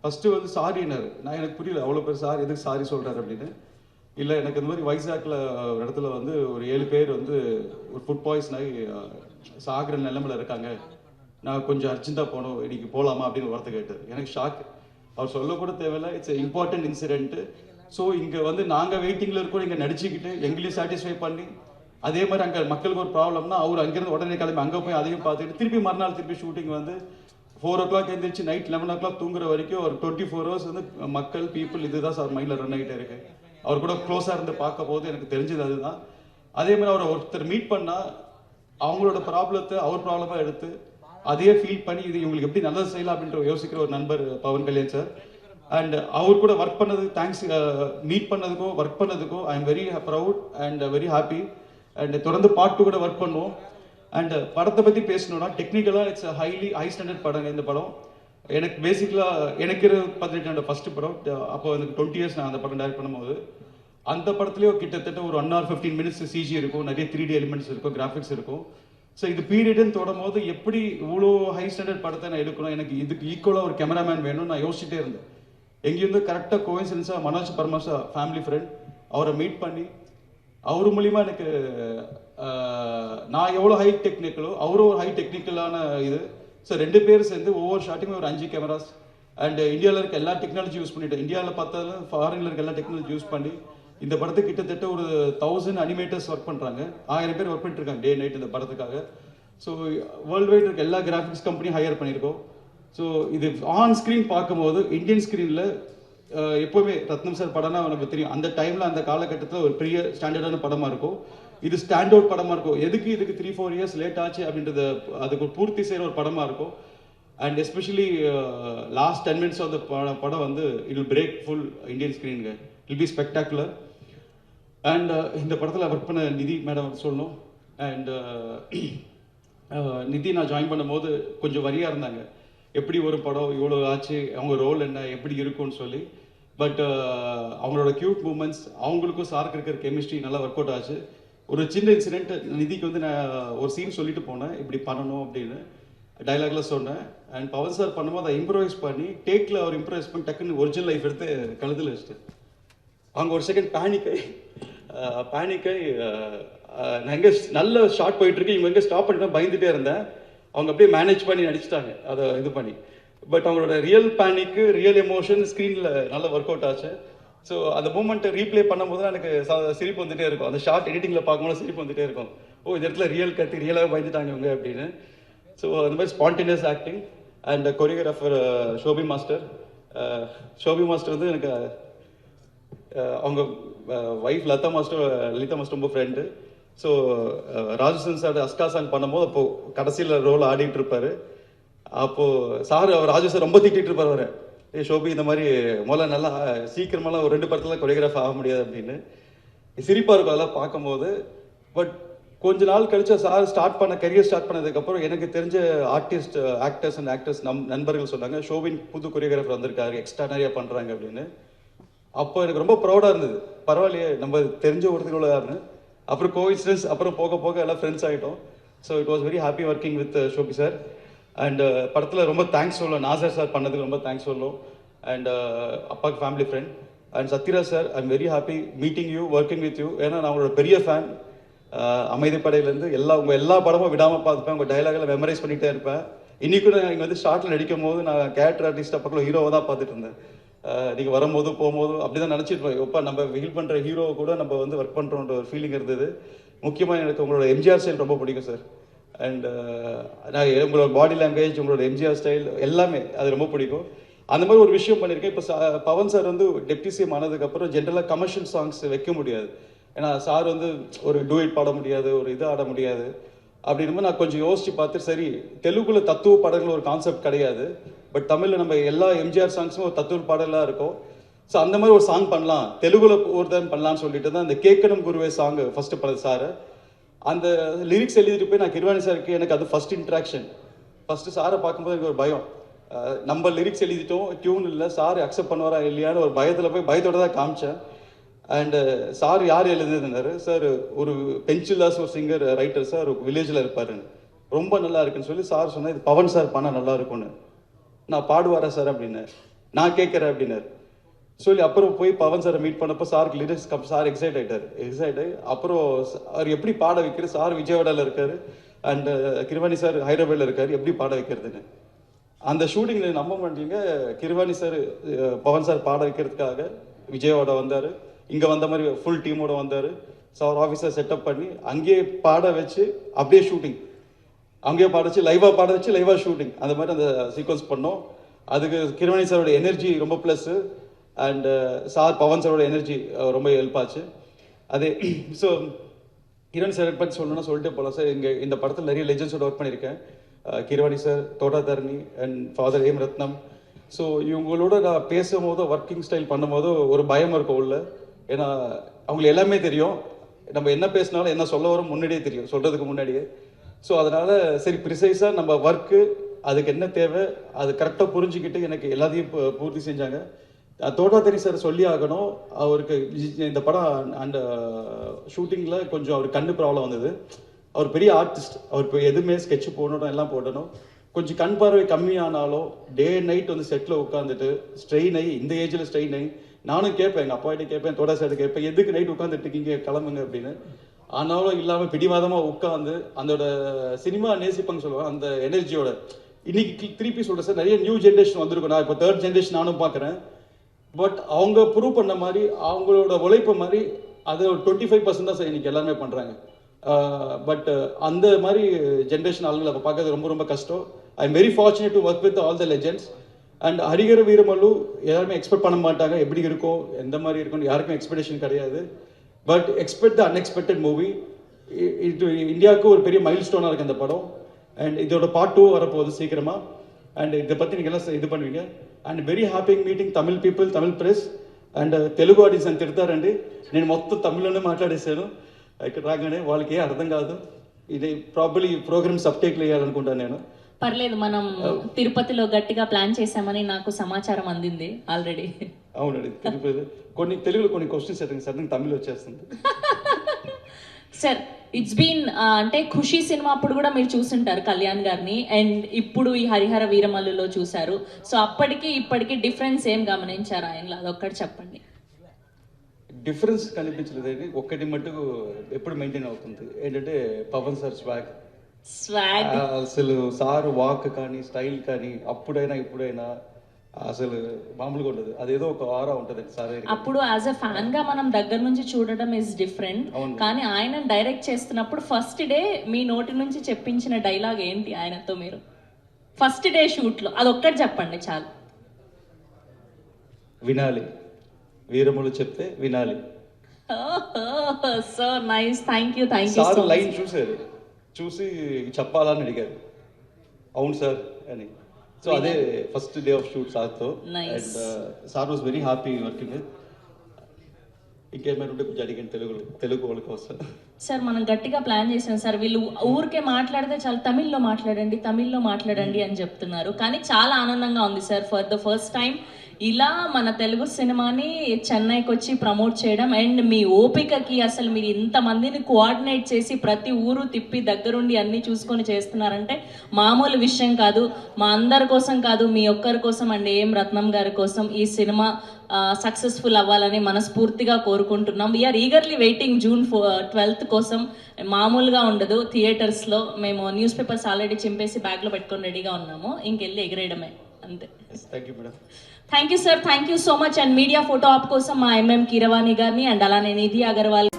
ஃபஸ்ட்டு வந்து சாரினார். நான் எனக்கு புரியல, அவ்வளோ பேர் சார் எதுக்கு சாரி சொல்கிறார் அப்படின்னு. இல்லை, எனக்கு இந்த மாதிரி வைசாக்கில் ஒரு இடத்துல வந்து ஒரு 7 பேர் வந்து ஒரு ஃபுட் பாய்சன் ஆகி சாகிற நிலைமையில் இருக்காங்க, நான் கொஞ்சம் அர்ஜென்ட்டாக போகணும், இன்னைக்கு போகலாமா அப்படின்னு வார்த்தை கேட்டார். எனக்கு ஷாக். அவர் சொல்லக்கூட தேவையில்லை, இட்ஸ் இம்பார்ட்டன்ட் இன்சிடென்ட்டு. ஸோ இங்கே வந்து நாங்கள் வெயிட்டிங்கில் இருக்கோம், இங்கே நடிச்சுக்கிட்டு எங்களையும் சாட்டிஸ்ஃபை பண்ணி, அதே மாதிரி அங்கே மக்களுக்கு ஒரு ப்ராப்ளம்னா அவர் அங்கேருந்து உடனே கிளம்பி அங்கே போய் அதையும் பார்த்துட்டு திருப்பி மறுநாள் திருப்பி ஷூட்டிங் வந்து 4 o'clock எழுந்திரிச்சு நைட் 11 o'clock தூங்குற வரைக்கும் ஒரு 24 hours வந்து மக்கள் பீப்புள் இதுதான் சார் மைண்டில் ரன் ஆகிட்டே இருக்கு. அவர் கூட க்ளோஸாக இருந்து பார்க்க போது எனக்கு தெரிஞ்சது அதுதான். அதே மாதிரி அவரை ஒருத்தர் மீட் பண்ணால் அவங்களோட ப்ராப்ளத்தை அவர் ப்ராப்ளமாக எடுத்து அதையே ஃபீல் பண்ணி இது இவங்களுக்கு எப்படி நல்லது செய்யலாம் அப்படின்ற யோசிக்கிற ஒரு நண்பர் பவன் கல்யாண் சார். அண்ட் அவர் கூட ஒர்க் பண்ணது, தேங்க்ஸ், மீட் பண்ணதுக்கோ ஒர்க் பண்ணதுக்கோ I am very proud and very happy. And தொடர்ந்து பார்ட் 2 கூட ஒர்க் பண்ணுவோம். அண்ட் படத்தை பற்றி பேசணும்னா டெக்னிக்கலாக இட்ஸ் ஹை ஸ்டாண்டர்ட் படங்க இந்த படம். எனக்கு பேசிக்கலாக எனக்கு 18 ஃபஸ்ட்டு படம். அப்போ எனக்கு 20 years நான் அந்த படம் டைரக்ட் பண்ணும்போது அந்த படத்துலேயே கிட்டத்தட்ட ஒரு 1 hour 15 minutes சிஜி இருக்கும், நிறைய 3D எலிமெண்ட்ஸ் இருக்கும், கிராஃபிக்ஸ் இருக்கும். ஸோ இது பீரியடுன்னு தொடரும் போது எப்படி இவ்வளோ ஹை ஸ்டாண்டர்ட் படத்தை நான் எடுக்கணும், எனக்கு இதுக்கு ஈக்குவலாக ஒரு கேமராமேன் வேணும்னு நான் யோசிச்சுட்டே இருந்தேன். எங்கேருந்து கரெக்டாக கோயின்சிடன்ஸாக மனோஜ் பரமசா ஃபேமிலி ஃப்ரெண்ட் அவரை மீட் பண்ணி அவர் மூலிமா எனக்கு நான் எவ்வளோ ஹை டெக்னிக்கலோ அவரும் ஒரு ஹை டெக்னிக்கலான இது. ஸோ 2 பேர் சேர்ந்து ஒவ்வொரு ஷாட்டுமே ஒரு 5 cameras அண்ட் இந்தியாவில் இருக்க எல்லா டெக்னாலஜி யூஸ் பண்ணிட்டேன். இந்தியாவில் பார்த்தாலும் ஃபாரினில் இருக்க எல்லா டெக்னாலஜி யூஸ் பண்ணி இந்த படத்துக்கு கிட்டத்தட்ட ஒரு 1000 animators ஒர்க் பண்ணுறாங்க. 1000 பேர் ஒர்க் பண்ணிட்டு இருக்காங்க டே நைட் இந்த படத்துக்காக. ஸோ வேர்ல்டு வைட் இருக்க எல்லா கிராஃபிக்ஸ் கம்பெனியும் ஹையர் பண்ணியிருக்கோம். ஸோ இது ஆன் ஸ்க்ரீன் பார்க்கும்போது இந்தியன் ஸ்க்ரீனில் எப்போவுமே ரத்னம் சார் படம்னா நமக்கு தெரியும், அந்த டைமில் அந்த காலகட்டத்தில் ஒரு பெரிய ஸ்டாண்டர்டான படமாக இருக்கும். இது ஸ்டாண்ட் அவுட் படமாக இருக்கும். எதுக்கு இதுக்கு 3-4 years லேட் ஆச்சு அப்படின்றத அதுக்கு பூர்த்தி செய்கிற ஒரு படமாக இருக்கும். And especially last 10 minutes of the படம் வந்து it will break full Indian ஸ்க்ரீனுங்க. Will be spectacular. அண்ட் இந்த படத்தில் ஒர்க் பண்ண நிதி மேடம் சொல்லணும். அண்ட் நிதி நான் ஜாயின் பண்ணும்போது கொஞ்சம் வரியாக இருந்தாங்க, எப்படி ஒரு படம் இவ்வளோ ஆச்சு, அவங்க ரோல் என்ன, எப்படி இருக்கும்னு சொல்லி. பட் அவங்களோட க்யூட் மூமெண்ட்ஸ், அவங்களுக்கும் சாருக்கு இருக்கிற கெமிஸ்ட்ரி நல்லா ஒர்க் அவுட் ஆச்சு. ஒரு சின்ன இன்சிடென்ட், நிதிக்கு வந்து நான் ஒரு சீன் சொல்லிட்டு போனேன், இப்படி பண்ணணும் அப்படின்னு டைலாக்லாம் சொன்னேன். அண்ட் பவன் சார் பண்ணும்போது அதை இம்ப்ரவைஸ் பண்ணி டேக்கில் அவர் இம்ப்ரவைஸ் பண்ணி டக்குன்னு ஒரிஜினல் லைஃப் எடுத்து கழுத்தில் வச்சுட்டு அவங்க ஒரு செகண்ட் பேனிக்காய் நான் எங்கே நல்ல ஷார்ட் போயிட்டுருக்கு, இவங்க எங்கே ஸ்டாப் பண்ணிட்டு பயந்துட்டே இருந்தேன். அவங்க அப்படியே மேனேஜ் பண்ணி நடிச்சிட்டாங்க அதை இது பண்ணி. பட் அவங்களோட ரியல் பேனிக்கு ரியல் எமோஷன் ஸ்க்ரீனில் நல்லா ஒர்க் அவுட் ஆச்சு. ஸோ அந்த மூமெண்ட்டை ரீப்ளே பண்ணும்போது தான் எனக்கு சிரிப்பு வந்துகிட்டே இருக்கும். அந்த ஷார்ட் எடிட்டிங்கில் பார்க்கும்போது சிரிப்பு வந்துகிட்டே இருக்கும். ஓ, இந்த இடத்துல ரியல் கற்று ரியலாக பயந்துட்டாங்க இவங்க அப்படின்னு. ஸோ அந்த மாதிரி spontaneous acting. And choreographer Shobi master வந்து எனக்கு அவங்க ஒய்ஃப் லலிதா மாஸ்டர் ரொம்ப ஃப்ரெண்டு. ஸோ ராஜசன் சார் அஸ்கா சாங் பண்ணும்போது அப்போது கடைசியில் ரோல் ஆடிட்டு இருப்பார். அப்போது சார் ராஜு சார் ரொம்ப திட்டிகிட்டு இருப்பார் அவரை, ஷோபி இந்த மாதிரி முதல்ல நல்லா சீக்கிரமெல்லாம் ஒரு 2 படத்தில் கொரியோகிராஃப் ஆக முடியாது அப்படின்னு. சிரிப்பாக இருக்கும் அதெல்லாம் பார்க்கும்போது. பட் கொஞ்ச நாள் கழிச்சு சார் கரியர் ஸ்டார்ட் பண்ணதுக்கப்புறம் எனக்கு தெரிஞ்ச ஆக்டர்ஸ் அண்ட் ஆக்டர்ஸ் நண்பர்கள் சொன்னாங்க, ஷோபின் புது கொரியோகிராஃபர் வந்திருக்காரு, எக்ஸ்ட்ரானரியாக பண்ணுறாங்க அப்படின்னு. அப்போ எனக்கு ரொம்ப ப்ரௌடாக இருந்தது, பரவாயில்லையே நம்ம தெரிஞ்ச ஒருத்தருன்னு. அப்புறம் கோஇன்சிடன்ஸ், அப்புறம் போக போக எல்லாம் ஃப்ரெண்ட்ஸ் ஆகிட்டோம். So it was very happy working with Shobi sir. And படத்தில் ரொம்ப தேங்க்ஸ் சொல்லணும், நாசர் சார் பண்ணதுக்கு ரொம்ப தேங்க்ஸ் சொல்லணும். அண்ட் அப்பாவுக்கு family friend. And Sathyaraj sir, I am very happy meeting you, working with you. ஏன்னா நான் உங்களோட பெரிய ஃபேன். அமைதிப்படையிலேருந்து உங்கள் எல்லா படமும் விடாமல் பார்த்துப்பேன், உங்கள் டைலாகில் மெமரைஸ் பண்ணிகிட்டே இருப்பேன். இன்றைக்கும் நான் இங்கே வந்து ஷார்ட்டில் நடிக்கும் போது நான் கேரக்டர் ஆர்டிஸ்ட்டாக பக்கம் ஹீரோவை தான் பார்த்துட்டு இருந்தேன். நீங்கள் வரும்போது போகும்போது அப்படி தான் நினச்சிட்டு எப்போ நம்ம ஃபீல் பண்ணுற ஹீரோவை கூட நம்ம வந்து ஒர்க் பண்ணுறோன்ற ஒரு ஃபீலிங் இருந்தது. முக்கியமாக எனக்கு உங்களோட எம்ஜிஆர் ஸ்டைல் ரொம்ப பிடிக்கும் சார். அண்ட் நான் உங்களோட பாடி லாங்குவேஜ், உங்களோட எம்ஜிஆர் ஸ்டைல் எல்லாமே அது ரொம்ப பிடிக்கும். அந்த மாதிரி ஒரு விஷயம் பண்ணியிருக்கேன். இப்போ பவன் சார் வந்து டெப்டி சிஎம் ஆனதுக்கப்புறம் ஜென்ரலாக கமர்ஷியல் சாங்ஸ் வைக்க முடியாது. ஏன்னா சார் வந்து ஒரு டூயட் பாட முடியாது, ஒரு இது ஆட முடியாது. அப்படின்னும் நான் கொஞ்சம் யோசிச்சு பார்த்து, சரி தெலுங்குல தத்துவ பாடல்கள் ஒரு கான்செப்ட் கிடையாது, பட் தமிழில் நம்ம எல்லா எம்ஜிஆர் சாங்ஸும் ஒரு தத்துவ பாடலாக இருக்கும். ஸோ அந்த மாதிரி ஒரு சாங் பண்ணலாம், தெலுங்குல ஒரு தான் பண்ணலான்னு சொல்லிட்டு தான் அந்த கேட்கணும் குருவே சாங் ஃபஸ்ட்டு பண்ணது சார். அந்த லிரிக்ஸ் எழுதிட்டு போய் நான் கிருவாணி சாருக்கு எனக்கு அது ஃபஸ்ட் இன்ட்ராக்ஷன். ஃபஸ்ட்டு சாரை பார்க்கும்போது எனக்கு ஒரு பயம், நம்ம லிரிக்ஸ் எழுதிட்டோம், டியூன் இல்லை, சார் அக்செப்ட் பண்ணுவாரா இல்லையான்னு ஒரு பயத்தில் போய் பயத்தோடு தான் காமிச்சேன். அண்டு சார் யார் எழுதுனாரு சார், ஒரு பென்சில்லாஸ் ஒரு சிங்கர் ரைட்டர் சார், வில்லேஜில் இருப்பார், ரொம்ப நல்லா இருக்குன்னு சொல்லி சார் சொன்னேன், இது பவன் சார் பண்ணால் நல்லா இருக்கும்னு. நான் பாடுவாரா சார் அப்படின்னு நான் கேட்குறேன் அப்படின்னாரு சொல்லி. அப்புறம் போய் பவன் சாரை மீட் பண்ணப்போ சாருக்கு லிரிக்ஸ் சார் எக்ஸைட் ஆகி அப்புறம் அவர் எப்படி பாட வைக்கிறது, சார் விஜயவாடாவில் இருக்கார் அண்டு கிருவாணி சார் ஹைதராபாத்தில் இருக்கார், எப்படி பாட வைக்கிறதுன்னு. அந்த ஷூட்டிங் நம்ப மாட்டீங்க, கிருவாணி சார் பவன் சார் பாட வைக்கிறதுக்காக விஜயவாடா வந்தார், இங்கே வந்த மாதிரி ஃபுல் டீமோட வந்தார். சார் ஆஃபீஸர் செட்டப் பண்ணி அங்கேயே பாட வச்சு அப்படியே ஷூட்டிங், அங்கேயே பாட வச்சு லைவாக ஷூட்டிங், அந்த மாதிரி அந்த சீக்வன்ஸ் பண்ணோம். அதுக்கு கிருவாணி சாரோட எனர்ஜி ரொம்ப ப்ளஸ்ஸு அண்டு சார் பவன் சாரோட எனர்ஜி ரொம்ப ஹெல்ப் ஆச்சு. அதே ஸோ கிருவாணி சார் பற்றி சொல்லணும்னா சொல்லிட்டே போகலாம் சார். இங்கே இந்த படத்தில் நிறைய லெஜெண்ட்ஸோட ஒர்க் பண்ணியிருக்கேன். Keeravani sir, Thotatharani and father A M Rathnam. So இவங்களோட நான் பேசும்போதோ ஒர்க்கிங் ஸ்டைல் பண்ணும்போதோ ஒரு பயம் இருக்கும் உள்ள. ஏன்னா அவங்களுக்கு எல்லாமே தெரியும், நம்ம என்ன பேசினாலும் என்ன சொல்ல வரும் முன்னாடியே தெரியும், சொல்கிறதுக்கு முன்னாடியே. ஸோ அதனால் சரி ப்ரிசைஸாக நம்ம ஒர்க்கு அதுக்கு என்ன தேவை அது கரெக்டாக புரிஞ்சுக்கிட்டு எனக்கு எல்லாத்தையும் பூர்த்தி செஞ்சாங்க. தோட்டாதரணி சார் சொல்லி ஆகணும், அவருக்கு இந்த படம் அந்த ஷூட்டிங்கில் கொஞ்சம் அவருக்கு கண்ணு ப்ராப்ளம் வந்தது. அவர் பெரிய ஆர்டிஸ்ட், அவர் இப்போ எதுவுமே ஸ்கெட்ச் போடணும் எல்லாம் போடணும், கொஞ்சம் கண் பார்வை கம்மியானாலும் டே நைட் வந்து செட்டில் உட்காந்துட்டு ஸ்ட்ரெயின் ஆகி, இந்த ஏஜில் ஸ்ட்ரெயின் ஆகி நானும் கேட்பேன், எங்கள் அப்பாகிட்ட கேட்பேன், தோடா சார்ட்ட கேட்பேன், எதுக்கு நைட் உட்காந்துட்டு இருக்கீங்க கிளம்புங்க அப்படின்னு. ஆனாலும் இல்லாமல் பிடிவாதமாக உட்காந்து அதோட சினிமா நேசிப்பாங்க சொல்லுவாங்க, அந்த எனர்ஜியோட இன்னைக்கு திருப்பி சொல்கிறேன் சார், நிறைய நியூ ஜென்ரேஷன் வந்திருக்கும். நான் இப்போ 3rd ஜென்ரேஷன் நானும் பார்க்குறேன். பட் அவங்க ப்ரூவ் பண்ண மாதிரி அவங்களோட உழைப்பு மாதிரி அது ஒரு 25% தான் சார் இன்னைக்கு எல்லாருமே பண்ணுறாங்க. பட் அந்த மாதிரி ஜென்ரேஷன் ஆளுங்களை அப்போ பார்க்கறது ரொம்ப ரொம்ப கஷ்டம். ஐ am very fortunate to work with all the legends. And Harihara Veeramallu எல்லாருமே எக்ஸ்பெக்ட் பண்ண மாட்டாங்க, எப்படி இருக்கும் எந்த மாதிரி இருக்கும்னு யாருக்கும் எக்ஸ்பெக்டேஷன் கிடையாது. But expect the unexpected movie. இது இந்தியாவுக்கு ஒரு பெரிய மைல் ஸ்டோனாக இருக்குது அந்த படம். அண்ட் இதோட பார்ட் 2 வரப்போகுது சீக்கிரமாக. அண்ட் இதை பற்றி நீங்கள் எல்லாம் இது பண்ணுவீங்க. And very happy meeting Tamil people, Tamil press and Telugu audience అని తిడతారండి. నేను మొత్తం తమిళలోనే మాట్లాడేశాను. ఇక్కడ రాగానే వాళ్ళకి ఏ అర్థం కాదు. ఇది ప్రాబబ్లీ ప్రోగ్రామ్స్ అప్టేక్లు వేయాలనుకుంటాను నేను. పర్లేదు, మనం తిరుపతిలో గట్టిగా ప్లాన్ చేశామని నాకు సమాచారం అందింది ఆల్రెడీ. అవునండి, తిరుపతి కొన్ని తెలుగులో కొన్ని క్వశ్చన్స్ సడన్ తమిళ్ వచ్చేస్తుంది. సార్, ఇట్స్ బీన్ అంటే ఖుషి సినిమా అప్పుడు కూడా మీరు చూసుంటారు కళ్యాణ్ గారిని, అండ్ ఇప్పుడు ఈ హరిహర వీరమల్లులో చూశారు. సో అప్పటికి ఇప్పటికి డిఫరెన్స్ ఏం గమనించారు ఆయనలో, అదొక్కటి చెప్పండి. డిఫరెన్స్ కనిపించలేదండి, ఒక్కటి మట్టుకు ఎప్పుడు మెయింటైన్ అవుతుంది ఏంటంటే పవన్ సార్ స్వాగ్. అసలు సార్ వాక్ కానీ స్టైల్ కానీ అప్పుడైనా ఇప్పుడైనా అసలు మామూలుగా ఉండదు, అదేదో ఒక ఆరా ఉంటుంది సార్. అప్పుడు యాజ్ ఎ ఫ్యాన్ గా మనం దగ్గర నుంచి చూడడం ఇస్ డిఫరెంట్, కానీ ఆయన డైరెక్ట్ చేస్తున్నప్పుడు ఫస్ట్ డే మీ నోటి నుంచి చెప్పించిన డైలాగ్ ఏంటి ఆయనతో మీరు ఫస్ట్ డే షూట్ లో, అదొక్కటి చెప్పండి చాలు. వినాలి, వీరములు చెప్తే వినాలి. So nice, thank you. Sir line చూసారు, చూసి చెప్పాలని అడిగారు, అవును సార్ అని. సో అదే ఫస్ట్ డే ఆఫ్ షూట్ సార్తో. And sir was very happy working with. ఇంకేమైనా ఉంటే కొంచెం అడిగాను తెలుగు వాళ్ళ కోసం. సార్ మనం గట్టిగా ప్లాన్ చేసాం సార్, వీళ్ళు ఊరికే మాట్లాడితే చాలా తమిళ్లో మాట్లాడండి అని చెప్తున్నారు, కానీ చాలా ఆనందంగా ఉంది sir. For the first time ఇలా మన తెలుగు సినిమాని చెన్నైకి వచ్చి ప్రమోట్ చేయడం, అండ్ మీ ఓపికకి అసలు మీరు ఇంతమందిని కోఆర్డినేట్ చేసి ప్రతి ఊరు తిప్పి దగ్గరుండి అన్ని చూసుకొని చేస్తున్నారంటే మామూలు విషయం కాదు. మా అందరి కోసం కాదు, మీ ఒక్కరి కోసం అండ్ ఏం రత్నం గారి కోసం ఈ సినిమా సక్సెస్ఫుల్ అవ్వాలని మనస్ఫూర్తిగా కోరుకుంటున్నాం. We are eagerly waiting June 12th కోసం. మామూలుగా ఉండదు థియేటర్స్లో. మేము న్యూస్ పేపర్స్ ఆల్రెడీ చింపేసి బ్యాగ్లో పెట్టుకొని రెడీగా ఉన్నాము, ఇంకెళ్ళి ఎగిరేయడమే అంతే. Thank you madam. Thank you sir, thank you so much. And media photo op కోసం మా MM కీరవాణి గారిని అండ్ అలానే నిధి అగర్వాల్